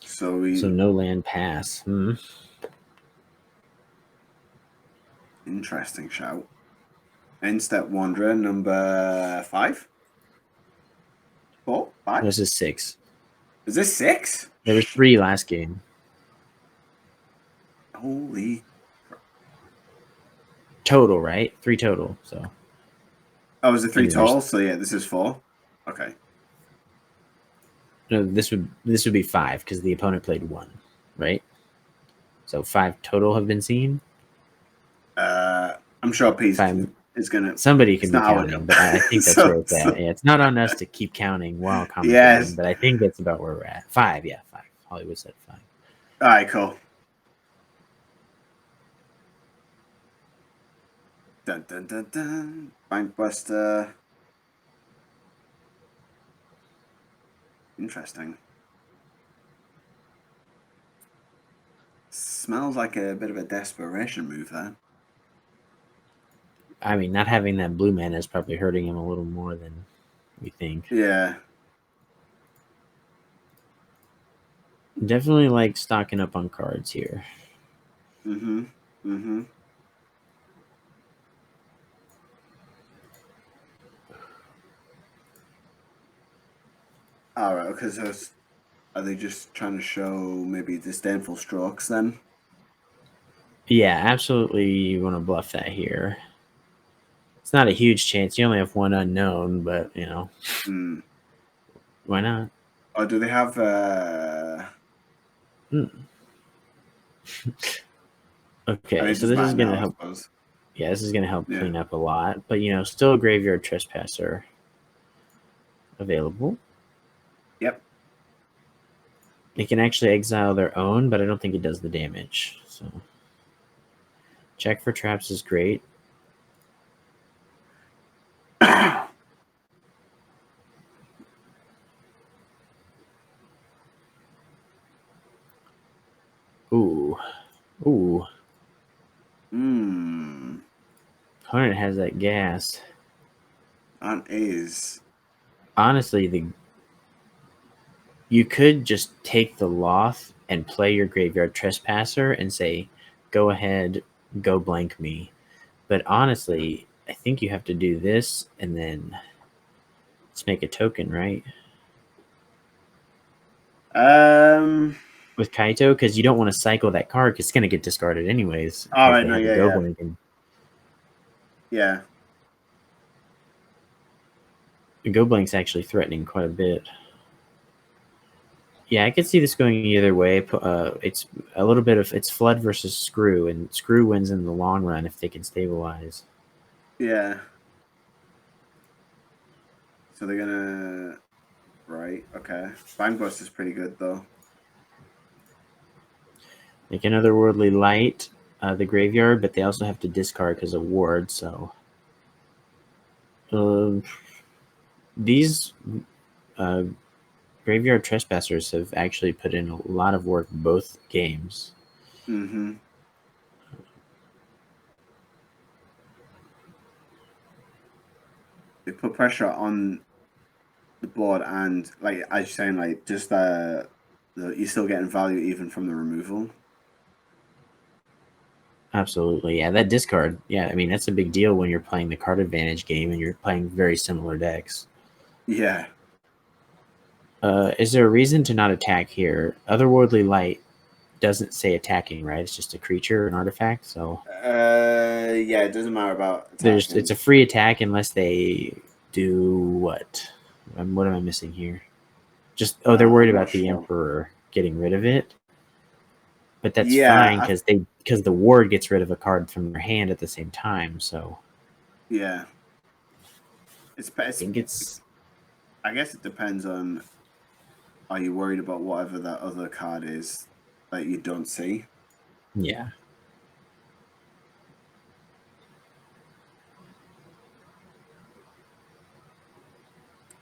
[SPEAKER 2] So
[SPEAKER 3] no land pass.
[SPEAKER 2] Interesting shout. End step wanderer number 5. 4, 5.
[SPEAKER 3] This is 6.
[SPEAKER 2] Is this 6?
[SPEAKER 3] There was 3 last game.
[SPEAKER 2] Holy
[SPEAKER 3] total, right? 3 total. So.
[SPEAKER 2] Oh, was it 3 total? So yeah, this is 4. Okay.
[SPEAKER 3] No, this would be 5 because the opponent played 1, right? So 5 total have been seen.
[SPEAKER 2] I'm sure Pizza is gonna.
[SPEAKER 3] Somebody can be counting, but I think that's where it's at. Yeah, it's not on us to keep counting while commentating, but I think that's about where we're at. 5, yeah, 5. Hollywood said 5.
[SPEAKER 2] All right, cool. Dun dun dun dun. Bankbuster. Interesting. Smells like a bit of a desperation move there.
[SPEAKER 3] I mean, not having that blue mana is probably hurting him a little more than we think.
[SPEAKER 2] Yeah.
[SPEAKER 3] Definitely like stocking up on cards here.
[SPEAKER 2] Mm-hmm. Mm-hmm. All right, because are they just trying to show maybe disdainful strokes then?
[SPEAKER 3] Yeah, absolutely. You want to bluff that here. It's not a huge chance. You only have 1 unknown, but why not?
[SPEAKER 2] Or do they have?
[SPEAKER 3] Okay, so this is going to help. Yeah, this is going to help clean up a lot, but still a graveyard trespasser available.
[SPEAKER 2] Yep.
[SPEAKER 3] They can actually exile their own, but I don't think it does the damage. So check for traps is great. Ooh. Opponent has that gas. Honestly, you could just take the Loth and play your graveyard trespasser and say, go ahead, go blank me. But honestly, I think you have to do this and then let's make a token, right? With Kaito, because you don't want to cycle that card because it's going to get discarded anyways.
[SPEAKER 2] All right, no, yeah. Yeah.
[SPEAKER 3] The Go Blank's actually threatening quite a bit. Yeah, I could see this going either way. It's a little bit of it's Flood versus Screw, and Screw wins in the long run if they can stabilize.
[SPEAKER 2] Yeah. So they're gonna. Right. Okay. Bankbuster is pretty good though.
[SPEAKER 3] Make an otherworldly light, the graveyard, but they also have to discard because of ward. So these graveyard trespassers have actually put in a lot of work both games.
[SPEAKER 2] Mm-hmm. They put pressure on the board, and like as you're saying, like just you're still getting value even from the removal.
[SPEAKER 3] Absolutely. Yeah, that discard. Yeah, I mean, that's a big deal when you're playing the card advantage game and you're playing very similar decks.
[SPEAKER 2] Yeah.
[SPEAKER 3] Is there a reason to not attack here? Otherworldly Light doesn't say attacking, right? It's just a creature, an artifact. So
[SPEAKER 2] Yeah, it doesn't matter about attacking.
[SPEAKER 3] it's a free attack unless they do what? What am I missing here? Just they're worried about the Emperor getting rid of it. But that's fine because the ward gets rid of a card from their hand at the same time. So
[SPEAKER 2] yeah,
[SPEAKER 3] I
[SPEAKER 2] guess it depends on. Are you worried about whatever that other card is that you don't see?
[SPEAKER 3] Yeah.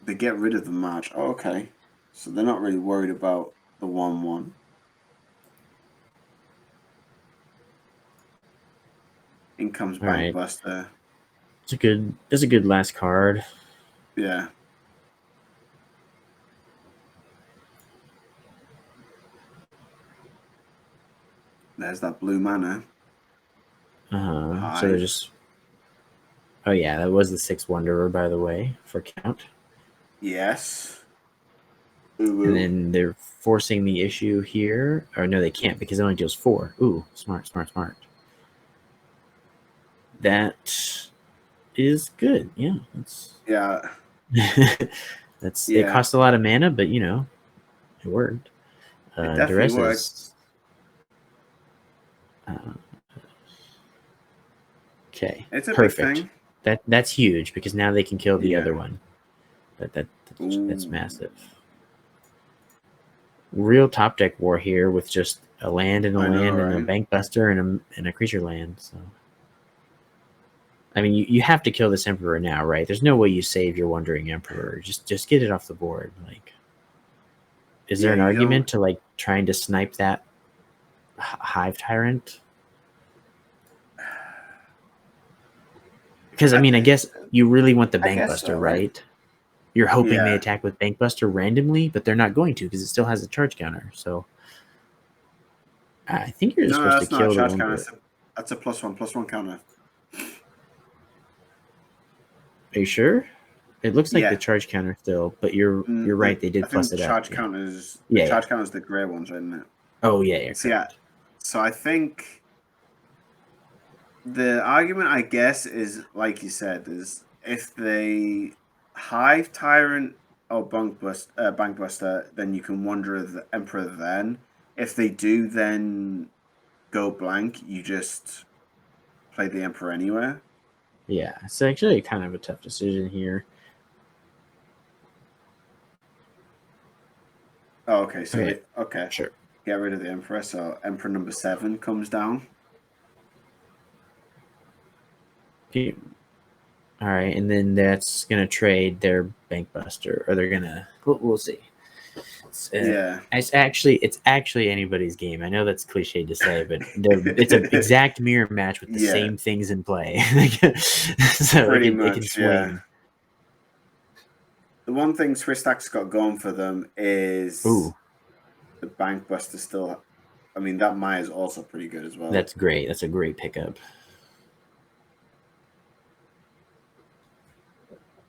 [SPEAKER 2] They get rid of the March. Oh, okay. So they're not really worried about the 1/1. In comes Bankbuster.
[SPEAKER 3] It's a good last card.
[SPEAKER 2] Yeah. There's that blue mana.
[SPEAKER 3] So they're just. Oh yeah, that was the 6 Wanderer, by the way, for count.
[SPEAKER 2] Yes.
[SPEAKER 3] Ooh. And then they're forcing the issue here. Or no, they can't because it only deals 4. Ooh, smart. That is good. Yeah. It costs a lot of mana, but it worked.
[SPEAKER 2] It definitely worked.
[SPEAKER 3] Okay.
[SPEAKER 2] It's a
[SPEAKER 3] perfect.
[SPEAKER 2] Big thing.
[SPEAKER 3] That's huge because now they can kill the other one. That's massive. Real top deck war here with just a land and a Bankbuster and a creature land. So, I mean, you have to kill this Emperor now, right? There's no way you save your Wandering Emperor. Just get it off the board. Like, is there an argument to like trying to snipe that Hive Tyrant? Because I mean, I guess you really want the Bankbuster, right? You're hoping they attack with Bankbuster randomly, but they're not going to because it still has a charge counter. So I think you're just supposed to kill the one.
[SPEAKER 2] That's a +1/+1 counter.
[SPEAKER 3] Are you sure? It looks like the charge counter still, but you're right. They did plus it
[SPEAKER 2] out.
[SPEAKER 3] Charge
[SPEAKER 2] counters.
[SPEAKER 3] Yeah.
[SPEAKER 2] Charge counters the gray ones, isn't it?
[SPEAKER 3] Oh yeah.
[SPEAKER 2] So I think the argument, I guess, is like you said, is if they Hive Tyrant or Bankbuster, then you can Wander the Emperor. Then, if they do, then go blank. You just play the Emperor anywhere.
[SPEAKER 3] Yeah, it's actually kind of a tough decision here.
[SPEAKER 2] Oh, okay. So
[SPEAKER 3] okay, sure.
[SPEAKER 2] Get rid of the Emperor. So Emperor number 7 comes down.
[SPEAKER 3] Okay. All right, and then that's gonna trade their Bankbuster, or they're gonna. We'll see. It's actually anybody's game. I know that's cliche to say, but it's an exact mirror match with the same things in play. So
[SPEAKER 2] pretty much, it can swing. The one thing Swistak's got going for them is the Bankbuster still. I mean, that Maya is also pretty good as well.
[SPEAKER 3] That's great. That's a great pickup.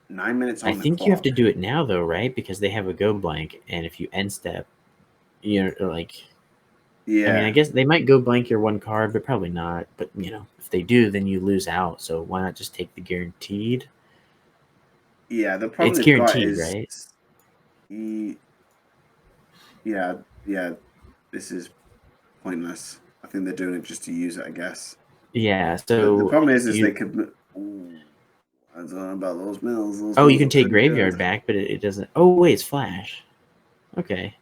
[SPEAKER 2] 9 minutes on the clock.
[SPEAKER 3] I think you have to do it now, though, right? Because they have a go blank, and if you end step, like. Yeah. I mean, I guess they might go blank your one card, but probably not. But if they do, then you lose out. So why not just take the guaranteed?
[SPEAKER 2] Yeah, the problem
[SPEAKER 3] it's guaranteed, right?
[SPEAKER 2] Yeah. This is pointless. I think they're doing it just to use it, I guess.
[SPEAKER 3] Yeah. So
[SPEAKER 2] the problem is they could. I don't know about those mills.
[SPEAKER 3] You can take Graveyard back, but it doesn't. Oh, wait, it's Flash. Okay.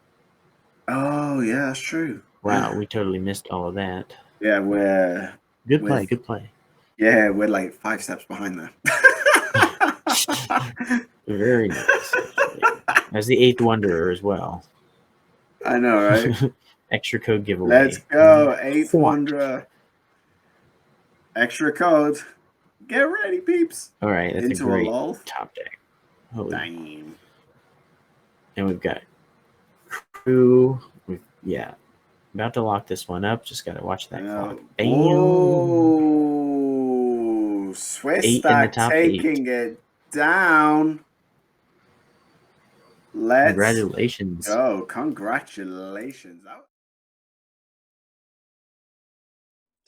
[SPEAKER 2] Oh, yeah, that's true.
[SPEAKER 3] Wow, we totally missed all of that.
[SPEAKER 2] Yeah, we're...
[SPEAKER 3] Good play.
[SPEAKER 2] Yeah, we're like 5 steps behind them.
[SPEAKER 3] Very nice. As the 8th Wanderer as well.
[SPEAKER 2] I know, right?
[SPEAKER 3] Extra code giveaway.
[SPEAKER 2] Let's go, 8th Wanderer. Extra code. Get ready, peeps.
[SPEAKER 3] All right, that's a great top deck. Holy. And we've got crew. About to lock this one up. Just got to watch that clock. Bam.
[SPEAKER 2] Oh, Swistak taking it down.
[SPEAKER 3] Congratulations.
[SPEAKER 2] Go. Congratulations.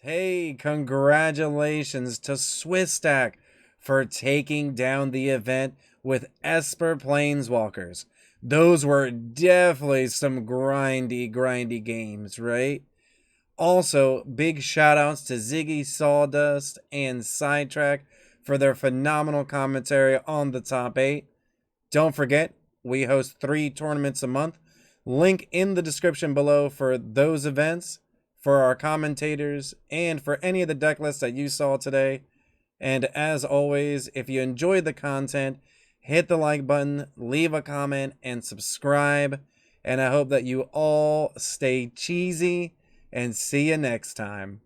[SPEAKER 1] Hey, congratulations to Swistak for taking down the event with Esper Planeswalkers. Those were definitely some grindy games, right? Also, big shout outs to ZiggySawdustt and sidetraK for their phenomenal commentary on the top 8. Don't forget, we host 3 tournaments a month. Link in the description below for those events, for our commentators, and for any of the deck lists that you saw today. And as always, if you enjoyed the content, hit the like button, leave a comment, and subscribe. And I hope that you all stay cheesy, and see you next time.